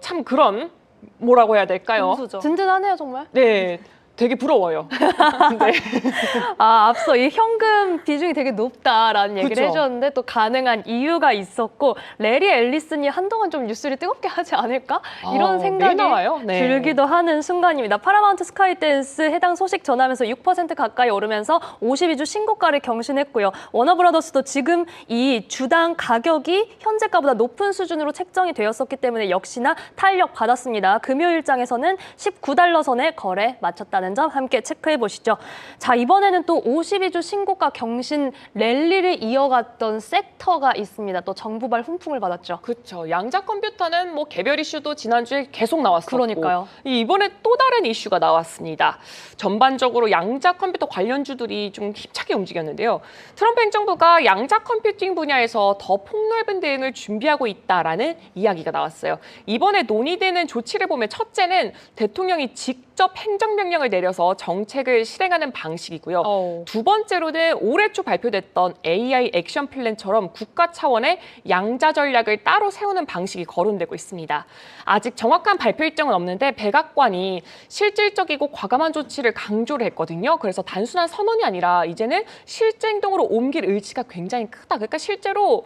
참 그런 뭐라고 해야 될까요? 든든하네요, 정말. 네, 되게 부러워요. 네. 앞서 이 현금 비중이 되게 높다라는 얘기를 그쵸. 해줬는데 또 가능한 이유가 있었고 레리 앨리슨이 한동안 좀 뉴스를 뜨겁게 하지 않을까? 이런 매일 생각이 나와요. 네. 들기도 하는 순간입니다. 파라마운트 스카이댄스 해당 소식 전하면서 6% 가까이 오르면서 52주 신고가를 경신했고요. 워너브라더스도 지금 이 주당 가격이 현재가보다 높은 수준으로 책정이 되었었기 때문에 역시나 탄력 받았습니다. 금요일장에서는 19달러 선에 거래 마쳤다는 점 함께 체크해 보시죠. 자, 이번에는 또 52주 신고가 경신 랠리를 이어갔던 섹터가 있습니다. 또 정부발 훈풍을 받았죠. 그렇죠. 양자 컴퓨터는 뭐 개별 이슈도 지난주에 계속 나왔었고 그러니까요. 이번에 또 다른 이슈가 나왔습니다. 전반적으로 양자 컴퓨터 관련주들이 좀 힘차게 움직였는데요. 트럼프 행정부가 양자 컴퓨팅 분야에서 더 폭넓은 대응을 준비하고 있다라는 이야기가 나왔어요. 이번에 논의되는 조치를 보면 첫째는 대통령이 직접 행정명령을 내려서 정책을 실행하는 방식이고요. 두 번째로는 올해 초 발표됐던 AI 액션 플랜처럼 국가 차원의 양자 전략을 따로 세우는 방식이 거론되고 있습니다. 아직 정확한 발표 일정은 없는데 백악관이 실질적이고 과감한 조치를 강조를 했거든요. 그래서 단순한 선언이 아니라 이제는 실제 행동으로 옮길 의지가 굉장히 크다. 그러니까 실제로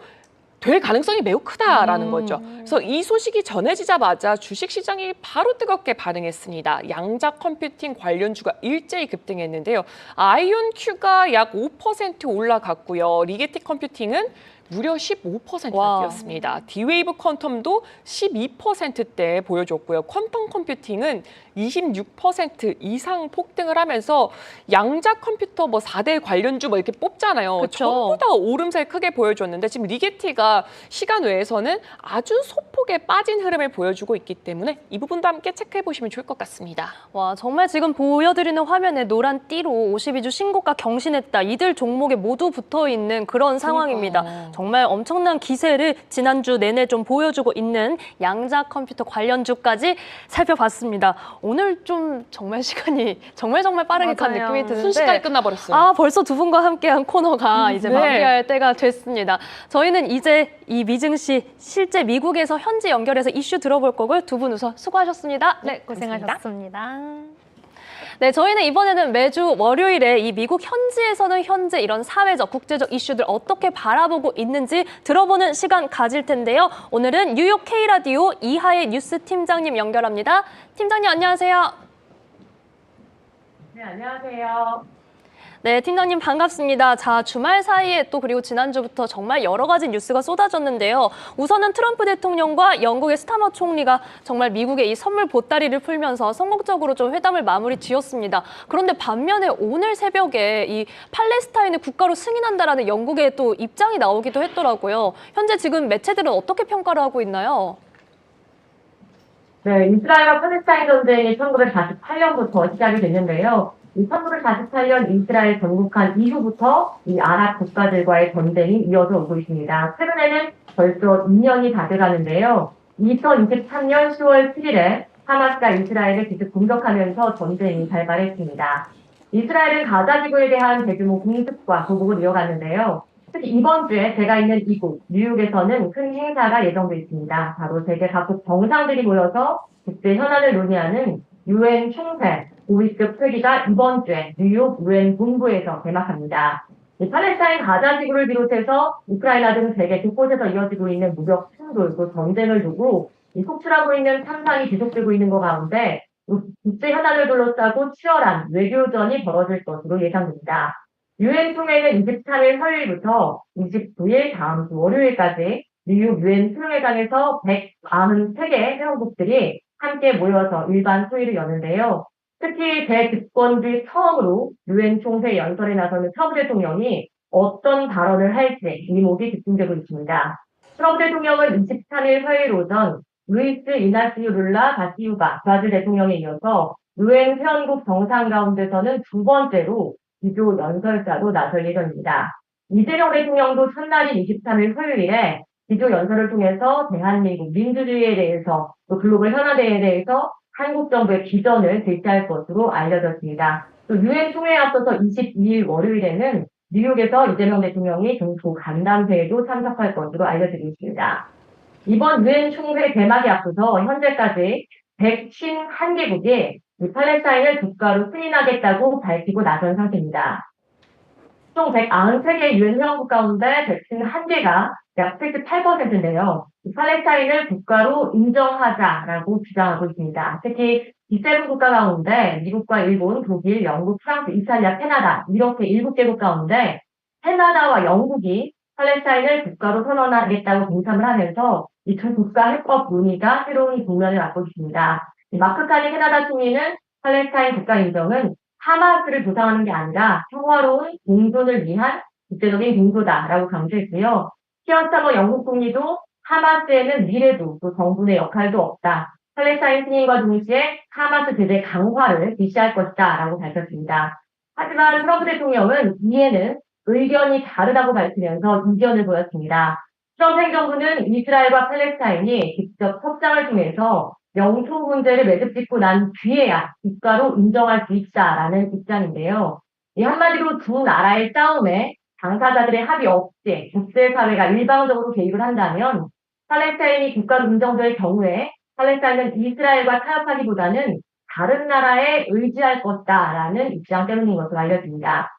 될 가능성이 매우 크다라는 거죠. 그래서 이 소식이 전해지자마자 주식시장이 바로 뜨겁게 반응했습니다. 양자 컴퓨팅 관련주가 일제히 급등했는데요. 아이온큐가 약 5% 올라갔고요. 리게티 컴퓨팅은 무려 15%나 뛰었습니다. D-Wave 퀀텀도 12%대 보여줬고요. 퀀텀 컴퓨팅은 26% 이상 폭등을 하면서 양자 컴퓨터 뭐 4대 관련주 뭐 이렇게 뽑잖아요. 그쵸. 전부 다 오름세 크게 보여줬는데 지금 리게티가 보니까 시간 외에서는 아주 소폭에 빠진 흐름을 보여주고 있기 때문에 이 부분도 함께 체크해 보시면 좋을 것 같습니다. 와, 정말 지금 보여드리는 화면에 노란 띠로 52주 신고가 경신했다. 이들 종목에 모두 붙어 있는 그런 상황입니다. 정말 엄청난 기세를 지난주 내내 좀 보여주고 있는 양자 컴퓨터 관련주까지 살펴봤습니다. 오늘 좀 정말 시간이 정말 빠르게 간 맞아요. 느낌이 드는데 순식간에 끝나버렸어요. 아, 벌써 두 분과 함께한 코너가 이제 네. 마무리할 때가 됐습니다. 저희는 이제 이 미증시 실제 미국에서 현지 연결해서 이슈 들어볼 거고요. 두 분 우선 수고하셨습니다. 네, 고생하셨습니다. 네, 저희는 이번에는 매주 월요일에 이 미국 현지에서는 현재 이런 사회적, 국제적 이슈들 어떻게 바라보고 있는지 들어보는 시간 가질 텐데요. 오늘은 뉴욕 K라디오 이하의 뉴스 팀장님 연결합니다. 팀장님 안녕하세요. 네, 안녕하세요. 네, 팀장님 반갑습니다. 자, 주말 사이에 또 그리고 지난주부터 정말 여러 가지 뉴스가 쏟아졌는데요. 우선은 트럼프 대통령과 영국의 스타머 총리가 정말 미국의 이 선물 보따리를 풀면서 성공적으로 좀 회담을 마무리 지었습니다. 그런데 반면에 오늘 새벽에 이 팔레스타인을 국가로 승인한다라는 영국의 또 입장이 나오기도 했더라고요. 현재 지금 매체들은 어떻게 평가를 하고 있나요? 네, 이스라엘과 팔레스타인 전쟁이 1948년부터 시작이 됐는데요. 이 1948년 이스라엘 건국한 이후부터 이 아랍 국가들과의 전쟁이 이어져 오고 있습니다. 최근에는 벌써 2년이 다 돼가는데요. 2023년 10월 7일에 하마스가 이스라엘을 계속 공격하면서 전쟁이 발발했습니다. 이스라엘은 가자 지구에 대한 대규모 공습과 보복을 이어갔는데요. 특히 이번 주에 제가 있는 이곳 뉴욕에서는 큰 행사가 예정돼 있습니다. 바로 세계 각국 정상들이 모여서 국제 현안을 논의하는 UN 총회 5위급 회기가 이번 주에 뉴욕 UN 본부에서 개막합니다. 팔레스타인 가자 지구를 비롯해서 우크라이나 등 세계 곳곳에서 이어지고 있는 무력 충돌, 또 전쟁을 두고 속출하고 있는 참상이 지속되고 있는 것 가운데 국제 현안을 둘러싸고 치열한 외교전이 벌어질 것으로 예상됩니다. UN 총회는 23일 화요일부터 29일 다음 주 월요일까지 뉴욕 UN 수영회장에서 193개의 회원국들이 함께 모여서 일반 소위를 여는데요. 특히 대집권주의 처음으로 UN 총회 연설에 나서는 트럼프 대통령이 어떤 발언을 할지 이목이 집중되고 있습니다. 트럼프 대통령은 23일 화요일 오전 루이스 이나시오 룰라 다시우바 브라질 대통령에 이어서 UN 회원국 정상 가운데서는 두 번째로 기조 연설자로 나설 예정입니다. 이재명 대통령도 첫날인 23일 화요일에 기조 연설을 통해서 대한민국 민주주의에 대해서 또 글로벌 현안에 대해서 한국 정부의 비전을 제시할 것으로 알려졌습니다. 또 유엔 총회에 앞서서 22일 월요일에는 뉴욕에서 이재명 대통령이 동포 간담회에도 참석할 것으로 알려지고 있습니다. 이번 유엔 총회 개막에 앞서서 현재까지 151개국이 팔레스타인을 국가로 승인하겠다고 밝히고 나선 상태입니다. 총 193개의 유엔 회원국 가운데 151개가 약 78%인데요. 팔레스타인을 국가로 인정하자라고 주장하고 있습니다. 특히 G7 국가 가운데 미국과 일본, 독일, 영국, 프랑스, 이탈리아, 캐나다 이렇게 7개국 가운데 캐나다와 영국이 팔레스타인을 국가로 선언하겠다고 동참을 하면서 이 두 국가 해법 논의가 새로운 국면을 맞고 있습니다. 마크 카니 캐나다 총리는 팔레스타인 국가 인정은 하마스를 보상하는 게 아니라 평화로운 공존을 위한 국제적인 공조다라고 강조했고요. 키어 스타머 영국 총리도 하마스에는 미래도 또 정부의 역할도 없다. 팔레스타인 승인과 동시에 하마스 제재 강화를 지시할 것이다라고 밝혔습니다. 하지만 트럼프 대통령은 이에는 의견이 다르다고 밝히면서 이견을 보였습니다. 트럼프 행정부는 이스라엘과 팔레스타인이 직접 협상을 통해서 영토 문제를 매듭짓고 난 뒤에야 국가로 인정할 수 있다라는 입장인데요. 이 한마디로 두 나라의 싸움에 당사자들의 합의 없이 국제사회가 일방적으로 개입을 한다면 팔레스타인이 국가로 인정될 경우에 팔레스타인은 이스라엘과 타협하기보다는 다른 나라에 의지할 것이다라는 입장 때문인 것으로 알려집니다.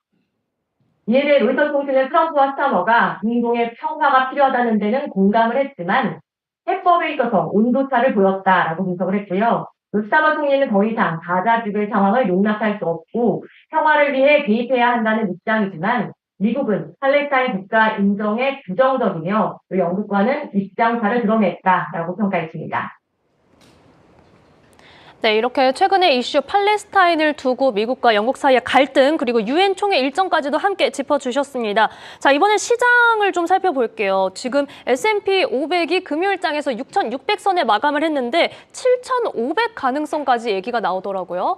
이에 대해 로이터 통신은 트럼프와 스타머가 중동의 평화가 필요하다는 데는 공감을 했지만 해법에 있어서 온도차를 보였다라고 분석을 했고요. 스타머 총리는 더 이상 가자 지구의 상황을 용납할 수 없고 평화를 위해 개입해야 한다는 입장이지만 미국은 팔레스타인 국가 인정에 부정적이며 또 영국과는 입장차를 드러냈다라고 평가했습니다. 네, 이렇게 최근의 이슈 팔레스타인을 두고 미국과 영국 사이의 갈등 그리고 유엔 총회 일정까지도 함께 짚어주셨습니다. 자, 이번엔 시장을 좀 살펴볼게요. 지금 S&P 500이 금요일장에서 6,600선에 마감을 했는데 7,500 가능성까지 얘기가 나오더라고요.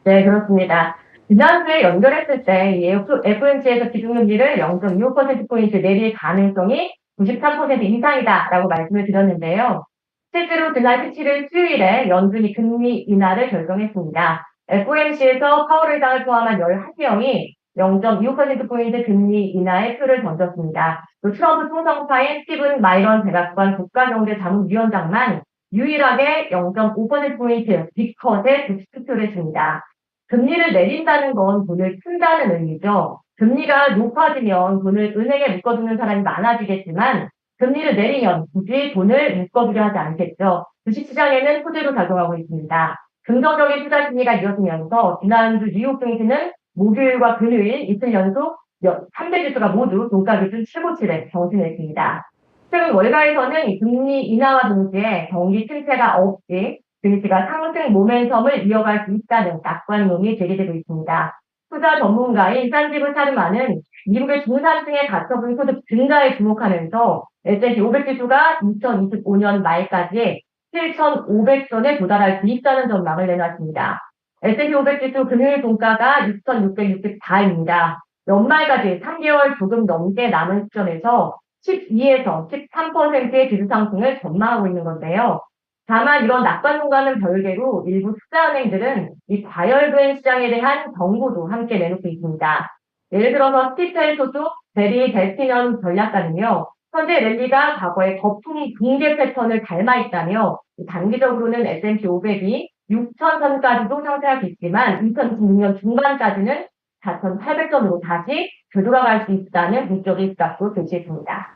네, 그렇습니다. 지난주에 연결했을 때 이 FOMC에서 기준금리를 0.25%포인트 내릴 가능성이 93% 이상이다라고 말씀을 드렸는데요. 실제로 지난 17일 수요일에 연준이 금리 인하를 결정했습니다. FOMC에서 파월 의장을 포함한 11명이 0.25%포인트 금리 인하의 표를 던졌습니다. 또 트럼프 총성파인 스티븐 마이런 백악관 국가경제자문위원장만 유일하게 0.5%포인트 빅컷의 투표를 줍니다. 금리를 내린다는 건 돈을 푼다는 의미죠. 금리가 높아지면 돈을 은행에 묶어두는 사람이 많아지겠지만 금리를 내리면 굳이 돈을 묶어두려 하지 않겠죠. 주식시장에는 토대로 작용하고 있습니다. 긍정적인 투자 심리가 이어지면서 지난주 뉴욕 증시는 목요일과 금요일 이틀 연속 3대 지수가 모두 종가 기준 최고치를 경신했습니다. 최근 월가에서는 금리 인하와 동시에 경기 침체가 없이 증시가 상승 모멘텀을 이어갈 수 있다는 낙관론이 제기되고 있습니다. 투자 전문가인 산지브 사르마는 미국의 중산층의 가처분 소득 증가에 주목하면서 S&P 500 지수가 2025년 말까지 7,500선에 도달할 수 있다는 전망을 내놨습니다. S&P 500 지수 금요일 종가가 6,664입니다. 연말까지 3개월 조금 넘게 남은 시점에서 12에서 13%의 지수 상승을 전망하고 있는 건데요. 다만 이런 낙관론과는 별개로 일부 투자은행들은 이 과열된 시장에 대한 경고도 함께 내놓고 있습니다. 예를 들어서 스티펠 소속 베리 델피넌 전략가는요. 현재 랠리가 과거의 거품 붕괴 패턴을 닮아 있다며 단기적으로는 S&P 500이 6,000선까지도 상승할 수 있지만 2026년 중반까지는 4,800선으로 다시 되돌아갈 수 있다는 물적인 시각도 제시했습니다.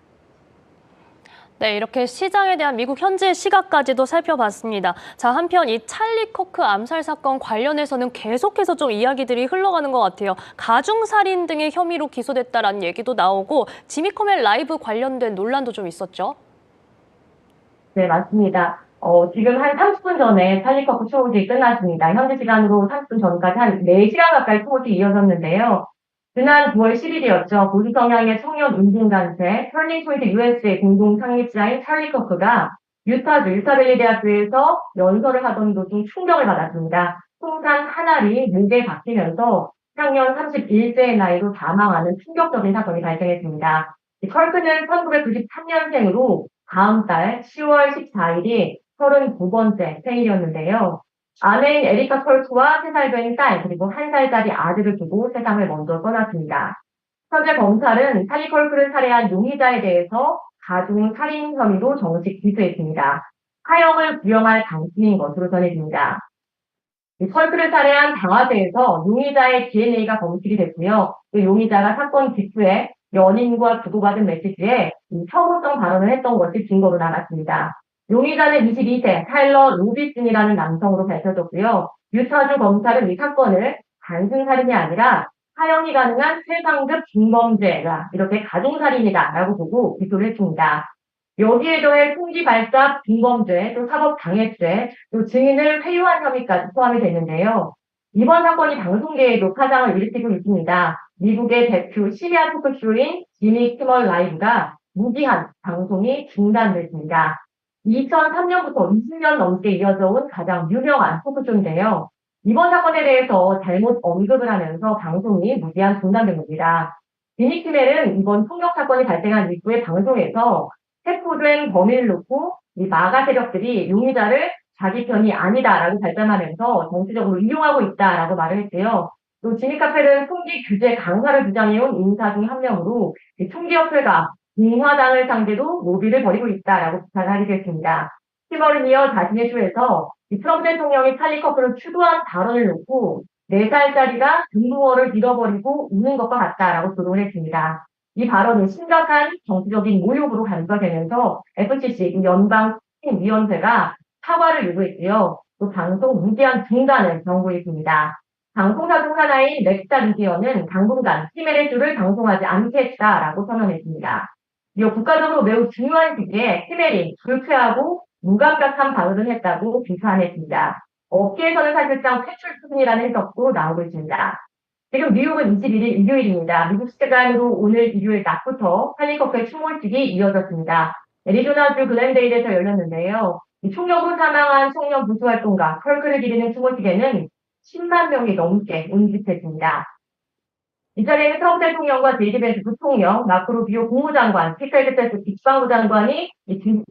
네, 이렇게 시장에 대한 미국 현재 시각까지도 살펴봤습니다. 자, 한편 이 찰리 커크 암살 사건 관련해서는 계속해서 좀 이야기들이 흘러가는 것 같아요. 가중살인 등의 혐의로 기소됐다라는 얘기도 나오고 지미 커멜 라이브 관련된 논란도 좀 있었죠. 네, 맞습니다. 지금 한 30분 전에 찰리 커크 추모식이 끝났습니다. 현지 시간으로 30분 전까지 한 4시간 가까이 추모식이 이어졌는데요. 지난 9월 10일이었죠. 보수 성향의 청년 운동단체 터닝 포인트 USA 공동 창립자인 찰리 커크가 유타주 유타밸리 대학교에서 연설을 하던 도중 충격을 받았습니다. 통상 한 알이 목에 박히면서 향년 31세의 나이로 사망하는 충격적인 사건이 발생했습니다. 커크는 1993년생으로 다음 달 10월 14일이 39번째 생일이었는데요. 아내인 에리카 컬크와 3살 된 딸 그리고 1살짜리 아들을 두고 세상을 먼저 떠났습니다. 현재 검찰은 찰리 컬크를 살해한 용의자에 대해서 가중 살인 혐의로 정식 기소했습니다. 사형을 부영할 방침인 것으로 전해집니다. 컬크를 살해한 방아쇠에서 용의자의 DNA가 검출이 됐고요. 용의자가 사건 직후에 연인과 주고받은 메시지에 혐오성 발언을 했던 것이 증거로 나왔습니다. 용의자는 22세 타일러 로비슨이라는 남성으로 밝혀졌고요. 유타주 검찰은 이 사건을 단순 살인이 아니라 사형이 가능한 최상급 중범죄가 이렇게 가중살인이다라고 보고 기소를 했습니다. 여기에 더해 총기 발사 중범죄, 또 사법장애죄, 또 증인을 회유한 혐의까지 포함이 됐는데요. 이번 사건이 방송계에도 파장을 일으키고 있습니다. 미국의 대표 시리아 토크쇼인 지미 키멀 라이브가 무기한 방송이 중단됐습니다. 2003년부터 20년 넘게 이어져 온 가장 유명한 토크쇼인데요. 이번 사건에 대해서 잘못 언급을 하면서 방송이 무기한 중단된 겁니다. 지미 키멜은 이번 폭력 사건이 발생한 이후에 방송에서 체포된 범인을 놓고 이 마가 세력들이 용의자를 자기 편이 아니다라고 발뺌하면서 정치적으로 이용하고 있다라고 말을 했고요. 또 지미 카펠은 총기 규제 강화를 주장해온 인사 중 한 명으로 총기협회가 공화당을 상대로 로비를 벌이고 있다라고 비판하기도 했습니다. 키멀은 이어 자신의 쇼에서 트럼프 대통령이 찰리 커크를 추도한 발언을 놓고 4살짜리가 등부어를 잃어버리고 우는 것과 같다라고 조롱을 했습니다. 이 발언은 심각한 정치적인 모욕으로 간주되면서 FCC 연방위원회가 사과를 요구했고요. 또 방송 무제한 중단을 경고했습니다. 방송사 중 하나인 넥스타 미디어는 당분간 키멜의 쇼를 방송하지 않겠다라고 선언했습니다. 이어 국가적으로 매우 중요한 시기에 키멜이 불쾌하고 무감각한 발언을 했다고 비판했습니다. 업계에서는 사실상 퇴출 수준이라는 해석도 나오고 있습니다. 지금 뉴욕은 21일 일요일입니다. 미국 시간으로 오늘 일요일 낮부터 찰리커크의 추모식이 이어졌습니다. 애리조나주 글렌데일에서 열렸는데요. 이 총력으로 사망한 청년 부수활동가 컬크를 기리는 추모식에는 10만 명이 넘게 응집했습니다. 이 자리에는 트럼프 대통령과 제이디 벤스 부통령, 마크 루비오 국무장관, 피터 헤그세스 국방부 장관이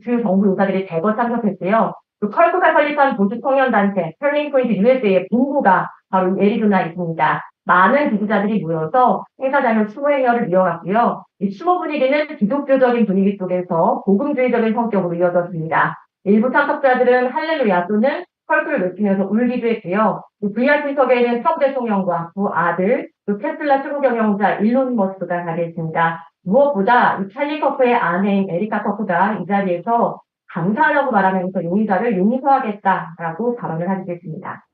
주요 정부 인사들이 대거 참석했고요. 또 컬크가 설립한 보수 청년단체 터닝 포인트 USA의 본부가 바로 애리조나에 있습니다. 많은 지지자들이 모여서 행사장에서 추모 행렬을 이어갔고요. 이 추모 분위기는 기독교적인 분위기 속에서 복음주의적인 성격으로 이어졌습니다. 일부 참석자들은 할렐루야 또는 컬크를 외치면서 울기도 했고요. VIP석에는 트럼프 대통령과 두 아들, 또 테슬라 최고 경영자 일론 머스크가 자리했습니다. 무엇보다 이 찰리 커크의 아내인 에리카 커크가 이 자리에서 감사하다고 말하면서 용의자를 용서하겠다라고 발언을 하기도 했습니다.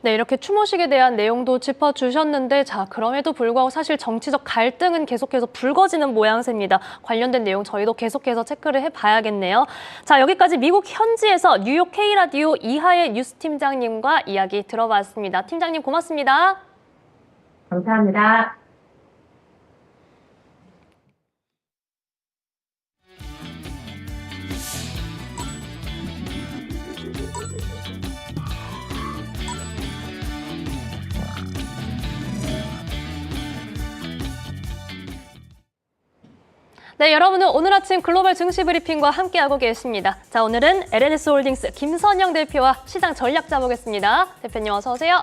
네, 이렇게 추모식에 대한 내용도 짚어주셨는데, 자, 그럼에도 불구하고 사실 정치적 갈등은 계속해서 불거지는 모양새입니다. 관련된 내용 저희도 계속해서 체크를 해봐야겠네요. 자, 여기까지 미국 현지에서 뉴욕 K라디오 이하의 뉴스팀장님과 이야기 들어봤습니다. 팀장님 고맙습니다. 감사합니다. 네, 여러분은 오늘 아침 글로벌 증시 브리핑과 함께하고 계십니다. 자, 오늘은 LNS 홀딩스 김선영 대표와 시장 전략자 보겠습니다. 대표님 어서 오세요.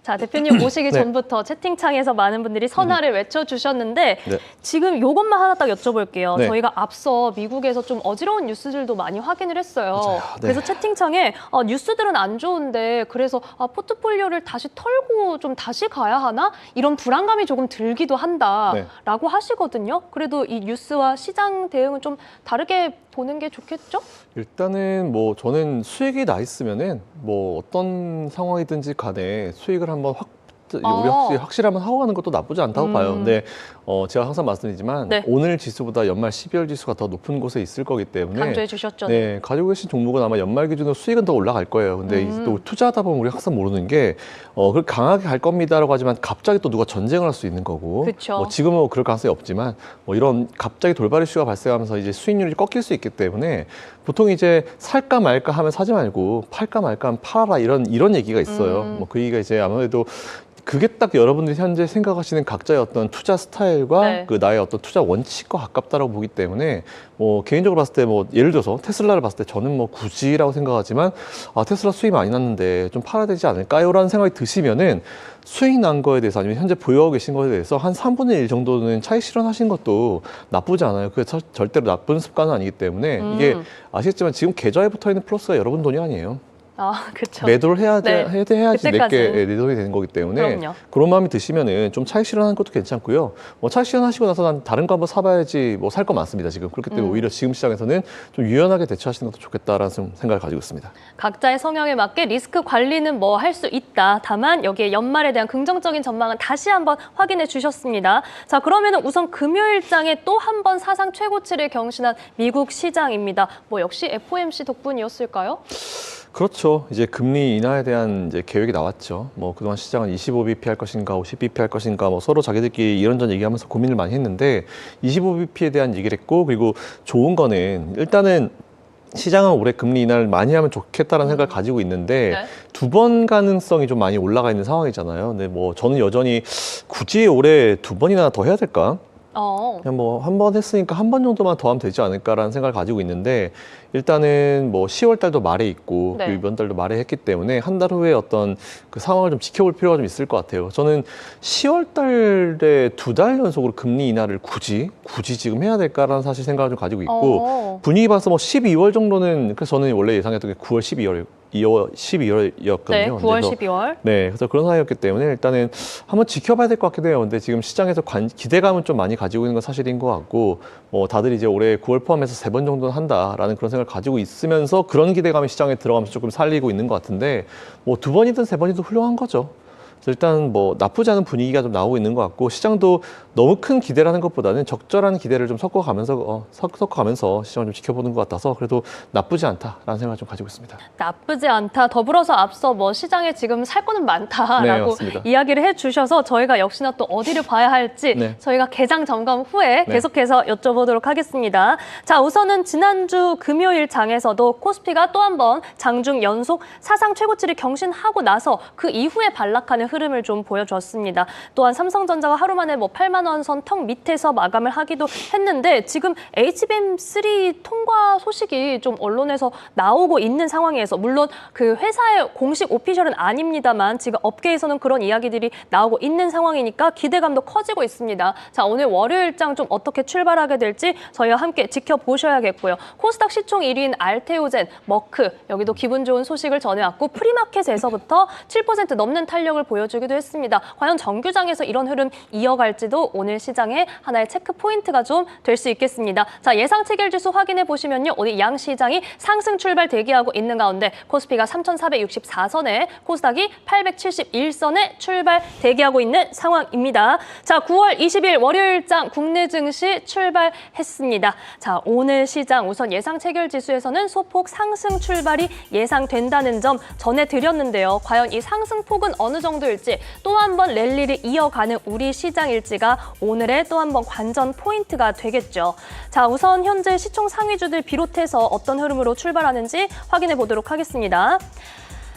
자, 대표님 오시기 네. 전부터 채팅창에서 많은 분들이 선화를 외쳐주셨는데 네. 지금 요것만 하나 딱 여쭤볼게요. 네. 저희가 앞서 미국에서 좀 어지러운 뉴스들도 많이 확인을 했어요. 맞아요. 네. 그래서 채팅창에 뉴스들은 안 좋은데 그래서 포트폴리오를 다시 털고 좀 다시 가야 하나? 이런 불안감이 조금 들기도 한다라고 하시거든요. 그래도 이 뉴스와 시장 대응은 좀 다르게 보는 게 좋겠죠? 일단은 뭐 저는 수익이 나 있으면은 뭐 어떤 상황이든지 간에 수익을 한번 우리 확실하면 하고 가는 것도 나쁘지 않다고 봐요. 근데 제가 항상 말씀드리지만 네. 오늘 지수보다 연말 12월 지수가 더 높은 곳에 있을 거기 때문에 강조해 주셨죠. 네, 가지고 계신 종목은 아마 연말 기준으로 수익은 더 올라갈 거예요. 근데 또 투자하다 보면 우리 항상 모르는 게 그렇게 강하게 갈 겁니다라고 하지만 갑자기 또 누가 전쟁을 할 수 있는 거고 그쵸. 뭐 지금은 뭐 그럴 가능성이 없지만 뭐 이런 갑자기 돌발 이슈가 발생하면서 이제 수익률이 꺾일 수 있기 때문에 보통 이제 살까 말까 하면 사지 말고 팔까 말까 하면 팔아라 이런 얘기가 있어요. 뭐 그 얘기가 이제 아무래도 그게 딱 여러분들이 현재 생각하시는 각자의 어떤 투자 스타일과 네. 그 나의 어떤 투자 원칙과 가깝다라고 보기 때문에 뭐 개인적으로 봤을 때 뭐 예를 들어서 테슬라를 봤을 때 저는 뭐 굳이라고 생각하지만 테슬라 수익 많이 났는데 좀 팔아야 되지 않을까요?라는 생각이 드시면은 수익 난 거에 대해서 아니면 현재 보유하고 계신 거에 대해서 한 3분의 1 정도는 차익 실현하신 것도 나쁘지 않아요. 그게 절대로 나쁜 습관은 아니기 때문에 이게 아시겠지만 지금 계좌에 붙어 있는 플러스가 여러분 돈이 아니에요. 그렇죠. 매도를 해야지 그때까지. 내게 내 돈이 되는 거기 때문에 그럼요. 그런 마음이 드시면은 좀 차익 실현하는 것도 괜찮고요. 뭐 차익 실현하시고 나서 난 다른 거 한번 사봐야지 뭐 살 거 많습니다 지금. 그렇기 때문에 오히려 지금 시장에서는 좀 유연하게 대처하시는 것도 좋겠다라는 생각을 가지고 있습니다. 각자의 성향에 맞게 리스크 관리는 뭐 할 수 있다. 다만 여기에 연말에 대한 긍정적인 전망은 다시 한번 확인해 주셨습니다. 자, 그러면 우선 금요일장에 또 한 번 사상 최고치를 경신한 미국 시장입니다. 뭐 역시 FOMC 덕분이었을까요? 그렇죠. 이제 금리 인하에 대한 이제 계획이 나왔죠. 뭐 그동안 시장은 25bp 할 것인가, 50bp 할 것인가, 뭐 서로 자기들끼리 이런저런 얘기하면서 고민을 많이 했는데 25bp에 대한 얘기를 했고, 그리고 좋은 거는 일단은 시장은 올해 금리 인하를 많이 하면 좋겠다는 생각을 가지고 있는데 네. 두 번 가능성이 좀 많이 올라가 있는 상황이잖아요. 근데 뭐 저는 여전히 굳이 올해 두 번이나 더 해야 될까? 그냥 뭐 한 번 했으니까 한 번 정도만 더 하면 되지 않을까라는 생각을 가지고 있는데 일단은 뭐 10월 달도 말에 있고 네. 그리고 이번 달도 말에 했기 때문에 한 달 후에 어떤 그 상황을 좀 지켜볼 필요가 좀 있을 것 같아요. 저는 10월 달에 2달 연속으로 금리 인하를 굳이 지금 해야 될까라는 사실 생각을 좀 가지고 있고 분위기 봐서 뭐 12월 정도는 그래서 저는 원래 예상했던 게 9월, 12월이었거든요. 네, 9월, 12월. 네, 그래서 그런 상황이었기 때문에 일단은 한번 지켜봐야 될 것 같기도 해요. 근데 지금 시장에서 기대감은 좀 많이 가지고 있는 건 사실인 것 같고, 뭐 다들 이제 올해 9월 포함해서 3번 정도는 한다라는 그런 생각을 가지고 있으면서 그런 기대감이 시장에 들어가면서 조금 살리고 있는 것 같은데, 뭐 2번이든 3번이든 훌륭한 거죠. 그래서 일단 뭐 나쁘지 않은 분위기가 좀 나오고 있는 것 같고 시장도 너무 큰 기대를 하는 것보다는 적절한 기대를 좀 섞어가면서 시장을 좀 지켜보는 것 같아서 그래도 나쁘지 않다라는 생각을 좀 가지고 있습니다. 나쁘지 않다. 더불어서 앞서 뭐 시장에 지금 살 거는 네, 많다라고 맞습니다. 이야기를 해주셔서 저희가 역시나 또 어디를 봐야 할지 네. 저희가 개장 점검 후에 네. 계속해서 여쭤보도록 하겠습니다. 자, 우선은 지난주 금요일 장에서도 코스피가 또 한 번 장중 연속 사상 최고치를 경신하고 나서 그 이후에 반락하는 흐름을 좀 보여줬습니다. 또한 삼성전자가 하루 만에 뭐 8만 원 선 턱 밑에서 마감을 하기도 했는데 지금 HBM3 통과 소식이 좀 언론에서 나오고 있는 상황에서 물론 그 회사의 공식 오피셜은 아닙니다만 지금 업계에서는 그런 이야기들이 나오고 있는 상황이니까 기대감도 커지고 있습니다. 자, 오늘 월요일장 좀 어떻게 출발하게 될지 저희와 함께 지켜보셔야겠고요. 코스닥 시총 1위인 알테오젠, 머크 여기도 기분 좋은 소식을 전해왔고 프리마켓에서부터 7% 넘는 탄력을 보여주기도 했습니다. 과연 정규장에서 이런 흐름 이어갈지도 오늘 시장의 하나의 체크 포인트가 좀 될 수 있겠습니다. 자, 예상 체결지수 확인해 보시면요. 오늘 양 시장이 상승 출발 대기하고 있는 가운데 코스피가 3,464선에 코스닥이 871선에 출발 대기하고 있는 상황입니다. 자, 9월 20일 월요일장 국내 증시 출발했습니다. 자, 오늘 시장 우선 예상 체결지수에서는 소폭 상승 출발이 예상된다는 점 전해드렸는데요. 과연 이 상승폭은 어느 정도일지 또 한 번 랠리를 이어가는 우리 시장일지가 오늘의 또 한 번 관전 포인트가 되겠죠. 자, 우선 현재 시총 상위주들 비롯해서 어떤 흐름으로 출발하는지 확인해 보도록 하겠습니다.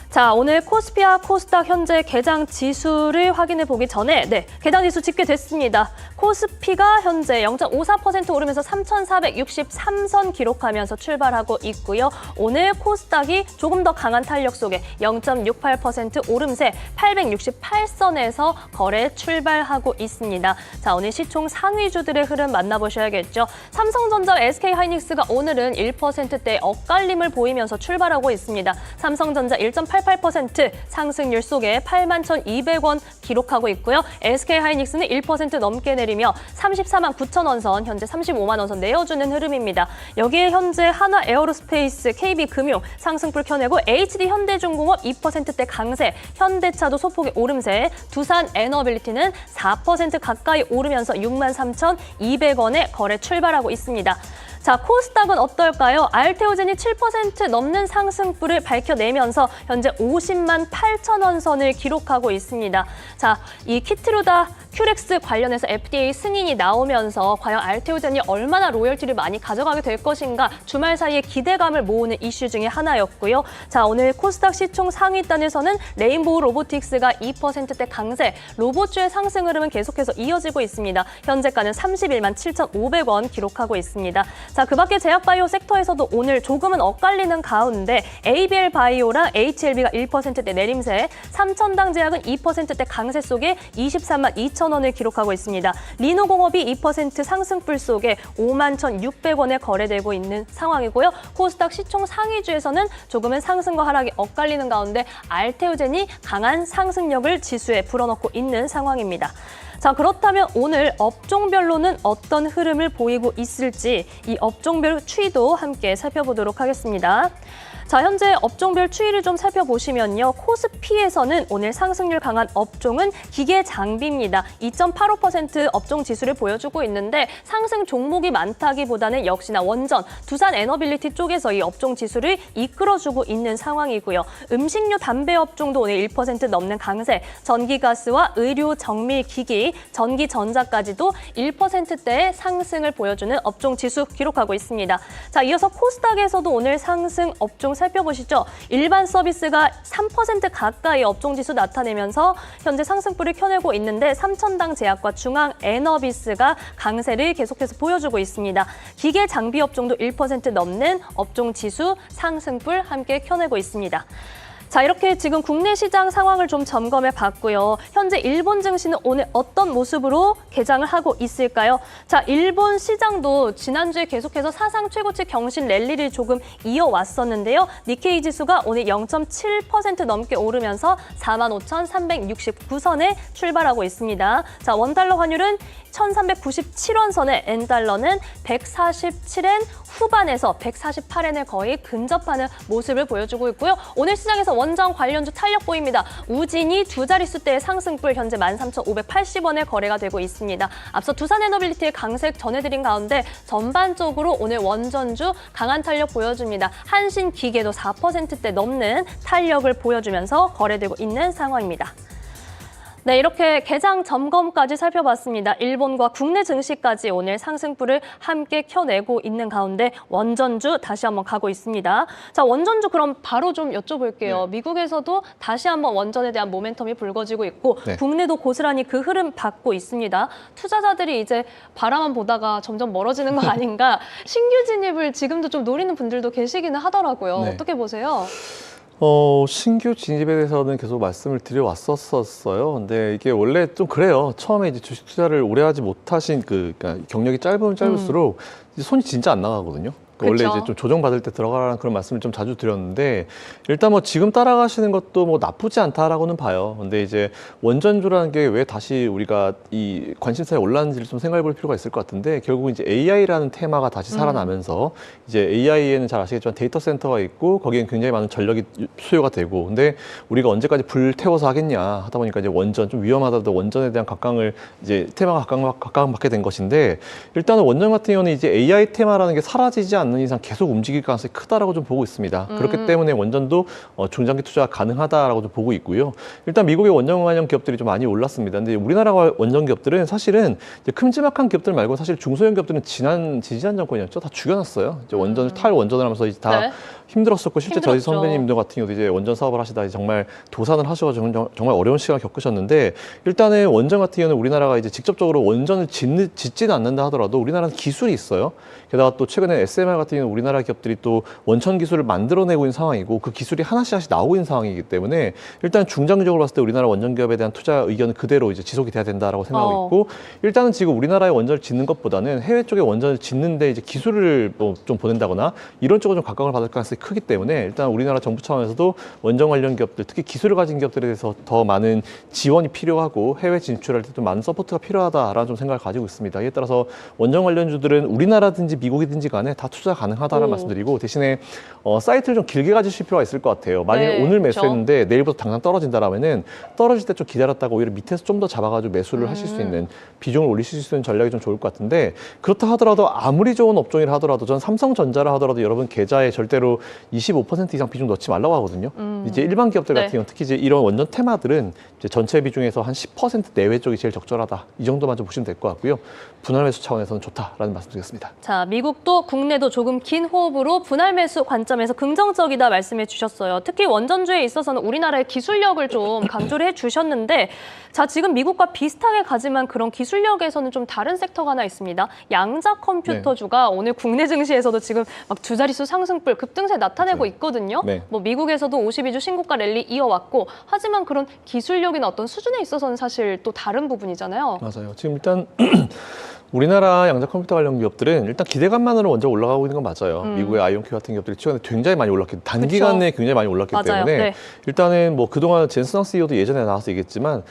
자, 오늘 코스피와 코스닥 현재 개장 지수를 확인해 보기 전에 개장 지수 집계됐습니다. 코스피가 현재 0.54% 오르면서 3,463선 기록하면서 출발하고 있고요. 오늘 코스닥이 조금 더 강한 탄력 속에 0.68% 오름세 868선에서 거래 출발하고 있습니다. 자, 오늘 시총 상위주들의 흐름 만나보셔야겠죠. 삼성전자와 SK하이닉스가 오늘은 1%대 엇갈림을 보이면서 출발하고 있습니다. 삼성전자 1.88% 상승률 속에 81,200원 기록하고 있고요. SK하이닉스는 1% 넘게 내리며 34만 9천 원 선, 현재 35만 원 선 내어주는 흐름입니다. 여기에 현재 하나 에어로스페이스, KB금융 상승불 켜내고 HD 현대중공업 2%대 강세, 현대차도 소폭의 오름세, 두산 에너빌리티는 4% 가까이 오르면서 63,200원에 거래 출발하고 있습니다. 자, 코스닥은 어떨까요? 알테오젠이 7% 넘는 상승불을 밝혀내면서 현재 50만 8천 원 선을 기록하고 있습니다. 자, 이 키트루다 큐렉스 관련해서 FDA 승인이 나오면서 과연 알테오젠이 얼마나 로열티를 많이 가져가게 될 것인가 주말 사이에 기대감을 모으는 이슈 중에 하나였고요. 자, 오늘 코스닥 시총 상위단에서는 레인보우 로보틱스가 2%대 강세, 로봇주의 상승 흐름은 계속해서 이어지고 있습니다. 현재가는 31만 7,500원 기록하고 있습니다. 자, 그 밖에 제약바이오 섹터에서도 오늘 조금은 엇갈리는 가운데 ABL 바이오랑 HLB가 1%대 내림세, 삼천당 제약은 2%대 강세 속에 23만 2천 원을 기록하고 있습니다. 리노공업이 2% 상승불 속에 5만 1,600원에 거래되고 있는 상황이고요. 코스닥 시총 상위주에서는 조금은 상승과 하락이 엇갈리는 가운데 알테오젠이 강한 상승력을 지수에 불어넣고 있는 상황입니다. 자, 그렇다면 오늘 업종별로는 어떤 흐름을 보이고 있을지 이 업종별 추이도 함께 살펴보도록 하겠습니다. 자, 현재 업종별 추이를 좀 살펴보시면요. 코스피에서는 오늘 상승률 강한 업종은 기계 장비입니다. 2.85% 업종 지수를 보여주고 있는데 상승 종목이 많다기보다는 역시나 원전, 두산 에너빌리티 쪽에서 이 업종 지수를 이끌어주고 있는 상황이고요. 음식료 담배 업종도 오늘 1% 넘는 강세, 전기가스와 의료 정밀 기기, 전기전자까지도 1%대의 상승을 보여주는 업종 지수 기록하고 있습니다. 자, 이어서 코스닥에서도 오늘 상승 업종 살펴보시죠. 일반 서비스가 3% 가까이 업종지수 나타내면서 현재 상승불을 켜내고 있는데 삼천당 제약과 중앙 에너비스가 강세를 계속해서 보여주고 있습니다. 기계 장비 업종도 1% 넘는 업종지수 상승불 함께 켜내고 있습니다. 자, 이렇게 지금 국내 시장 상황을 좀 점검해 봤고요. 현재 일본 증시는 오늘 어떤 모습으로 개장을 하고 있을까요? 자, 일본 시장도 지난주에 계속해서 사상 최고치 경신 랠리를 조금 이어왔었는데요. 니케이 지수가 오늘 0.7% 넘게 오르면서 45,369선에 출발하고 있습니다. 자, 원달러 환율은 1397원 선에 엔달러는 147엔 후반에서 148엔에 거의 근접하는 모습을 보여주고 있고요. 오늘 시장에서 원전 관련주 탄력 보입니다. 우진이 두 자릿수대의 상승불 현재 13,580원에 거래가 되고 있습니다. 앞서 두산에너빌리티의 강세익 전해드린 가운데 전반적으로 오늘 원전주 강한 탄력 보여줍니다. 한신기계도 4%대 넘는 탄력을 보여주면서 거래되고 있는 상황입니다. 네, 이렇게 개장 점검까지 살펴봤습니다. 일본과 국내 증시까지 오늘 상승불을 함께 켜내고 있는 가운데 원전주 다시 한번 가고 있습니다. 자, 원전주 그럼 바로 좀 여쭤볼게요. 네. 미국에서도 다시 한번 원전에 대한 모멘텀이 불거지고 있고 네. 국내도 고스란히 그 흐름 받고 있습니다. 투자자들이 이제 바라만 보다가 점점 멀어지는 거 아닌가. 신규 진입을 지금도 좀 노리는 분들도 계시기는 하더라고요. 네. 어떻게 보세요? 신규 진입에 대해서는 계속 말씀을 드려왔었어요. 근데 이게 원래 좀 그래요. 처음에 이제 주식 투자를 오래 하지 못하신 그러니까 경력이 짧으면 짧을수록 이제 손이 진짜 안 나가거든요. 원래 그쵸. 이제 좀 조정받을 때 들어가라는 그런 말씀을 좀 자주 드렸는데 일단 뭐 지금 따라가시는 것도 뭐 나쁘지 않다라고는 봐요. 근데 이제 원전주라는 게 왜 다시 우리가 이 관심사에 올랐는지를 좀 생각해 볼 필요가 있을 것 같은데 결국 이제 AI라는 테마가 다시 살아나면서 이제 AI에는 잘 아시겠지만 데이터 센터가 있고 거기엔 굉장히 많은 전력이 소요가 되고 근데 우리가 언제까지 불 태워서 하겠냐 하다 보니까 이제 원전 좀 위험하다도 원전에 대한 각광을 이제 테마가 각광받게 된 것인데 일단은 원전 같은 경우는 이제 AI 테마라는 게 사라지지 않는 이상 계속 움직일 가능성이 크다라고 좀 보고 있습니다. 그렇기 때문에 원전도 중장기 투자가 가능하다라고 좀 보고 있고요. 일단 미국의 원전 관련 기업들이 좀 많이 올랐습니다. 근데 우리나라 원전 기업들은 사실은 이제 큼지막한 기업들 말고 사실 중소형 기업들은 지지난 정권이었죠. 다 죽여놨어요. 이제 원전 탈원전을 하면서 이제 다 네. 힘들었었고 실제 저희 힘들었죠. 선배님들 같은 경우도 이제 원전 사업을 하시다 정말 도산을 하셔가지고 정말 어려운 시간을 겪으셨는데 일단은 원전 같은 경우는 우리나라가 이제 직접적으로 원전을 짓지는 않는다 하더라도 우리나라는 기술이 있어요. 게다가 또 최근에 SMR 같은 경우는 우리나라 기업들이 또 원천 기술을 만들어내고 있는 상황이고 그 기술이 하나씩 나오고 있는 상황이기 때문에 일단 중장기적으로 봤을 때 우리나라 원전 기업에 대한 투자 의견은 그대로 이제 지속이 돼야 된다라고 생각하고 있고 일단은 지금 우리나라의 원전을 짓는 것보다는 해외 쪽에 원전을 짓는데 이제 기술을 뭐 좀 보낸다거나 이런 쪽으로 좀 각광을 받을 가능성이 크기 때문에 일단 우리나라 정부 차원에서도 원전 관련 기업들 특히 기술을 가진 기업들에 대해서 더 많은 지원이 필요하고 해외 진출할 때 좀 많은 서포트가 필요하다라는 좀 생각을 가지고 있습니다. 이에 따라서 원전 관련주들은 우리나라든지 미국이든지 간에 다 투자 가능하다는 말씀드리고 대신에 사이트를 좀 길게 가지실 필요가 있을 것 같아요. 만약에 네, 오늘 그렇죠. 매수했는데 내일부터 당장 떨어진다라면은 떨어질 때 좀 기다렸다가 오히려 밑에서 좀 더 잡아가지고 매수를 하실 수 있는 비중을 올리실 수 있는 전략이 좀 좋을 것 같은데 그렇다 하더라도 아무리 좋은 업종이라 하더라도 전 삼성전자라 하더라도 여러분 계좌에 절대로 25% 이상 비중 넣지 말라고 하거든요. 이제 일반 기업들 네. 같은 경우 특히 이제 이런 원전 테마들은 이제 전체 비중에서 한 10% 내외 쪽이 제일 적절하다. 이 정도만 좀 보시면 될 것 같고요. 분할 매수 차원에서는 좋다라는 말씀드리겠습니다. 자, 미국도 국내도 조금 긴 호흡으로 분할 매수 관점에서 긍정적이다 말씀해 주셨어요. 특히 원전주에 있어서는 우리나라의 기술력을 좀 강조를 해 주셨는데 자, 지금 미국과 비슷하게 가지만 그런 기술력에서는 좀 다른 섹터가 하나 있습니다. 양자 컴퓨터주가 오늘 국내 증시에서도 지금 막 두 자릿수 상승불 급등세 나타내고 맞아요. 있거든요. 네. 뭐 미국에서도 52주 신고가 랠리 이어왔고 하지만 그런 기술력이나 어떤 수준에 있어서는 사실 또 다른 부분이잖아요. 맞아요. 지금 일단 우리나라 양자 컴퓨터 관련 기업들은 일단 기대감만으로 먼저 올라가고 있는 건 맞아요. 미국의 아이온큐 같은 기업들이 최근에 굉장히 많이 올랐기 단기간 그쵸. 내에 굉장히 많이 올랐기 맞아요. 때문에 네. 일단은 뭐 그동안 젠슨왕 CEO도 예전에 나와서 얘기했지만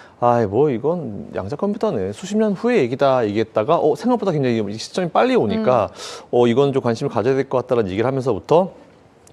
뭐 이건 양자 컴퓨터는 수십 년 후의 얘기다 얘기했다가 생각보다 굉장히 시점이 빨리 오니까 이건 좀 관심을 가져야 될 것 같다는 얘기를 하면서부터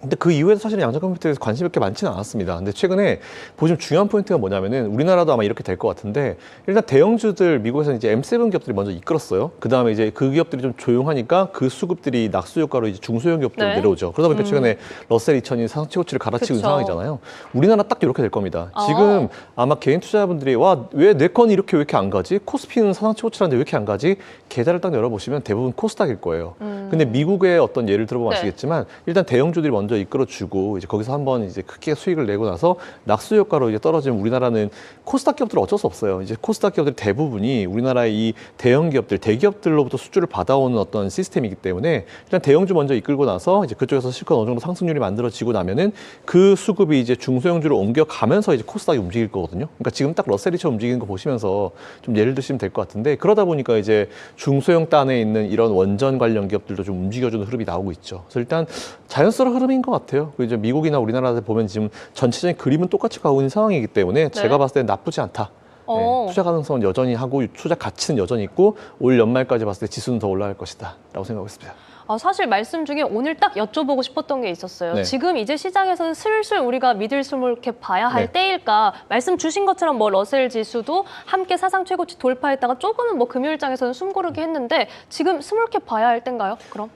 근데 그 이후에도 사실은 양자 컴퓨터에 관심이 그렇게 많지는 않았습니다. 근데 최근에 보시면 중요한 포인트가 뭐냐면은 우리나라도 아마 이렇게 될 것 같은데 일단 대형주들 미국에서는 이제 M7 기업들이 먼저 이끌었어요. 그 다음에 이제 그 기업들이 좀 조용하니까 그 수급들이 낙수 효과로 이제 중소형 기업들로 네. 내려오죠. 그러다 보니까 최근에 러셀 2000이 상승 최고치를 갈아치고 있는 그쵸. 상황이잖아요. 우리나라 딱 이렇게 될 겁니다. 지금 아마 개인 투자자분들이 왜 내 건 이렇게 왜 이렇게 안 가지? 코스피는 상승 최고치라는데 왜 이렇게 안 가지? 계좌를 딱 열어보시면 대부분 코스닥일 거예요. 근데 미국의 어떤 예를 들어보면 네. 아시겠지만 일단 대형주들이 먼저 이끌어주고 이제 거기서 한번 이제 크게 수익을 내고 나서 낙수 효과로 이제 떨어지면 우리나라는 코스닥 기업들은 어쩔 수 없어요. 이제 코스닥 기업들 대부분이 우리나라의 이 대형 기업들, 대기업들로부터 수주를 받아오는 어떤 시스템이기 때문에 일단 대형주 먼저 이끌고 나서 이제 그쪽에서 실컷 어느 정도 상승률이 만들어지고 나면은 그 수급이 이제 중소형주로 옮겨가면서 이제 코스닥이 움직일 거거든요. 그러니까 지금 딱 러셀이처럼 움직이는 거 보시면서 좀 예를 드시면 될 것 같은데 그러다 보니까 이제 중소형 단에 있는 이런 원전 관련 기업들도 좀 움직여주는 흐름이 나오고 있죠. 그래서 일단 자연스러운 흐름인 것 같아요. 그리고 이제 미국이나 우리나라에 보면 지금 전체적인 그림은 똑같이 가고 있는 상황이기 때문에 제가 봤을 때 나쁘지 않다. 어. 투자 가능성은 여전히 하고 투자 가치는 여전히 있고 올 연말까지 봤을 때 지수는 더 올라갈 것이다 라고 생각하고 있습니다. 사실 말씀 중에 오늘 딱 여쭤보고 싶었던 게 있었어요. 네. 지금 이제 시장에서는 슬슬 우리가 미들 스몰캡 봐야 할 네. 때일까? 말씀 주신 것처럼 뭐 러셀 지수도 함께 사상 최고치 돌파했다가 조금은 뭐 금요일장에서는 숨고르기 했는데 지금 스몰캡 봐야 할 때인가요? 그럼?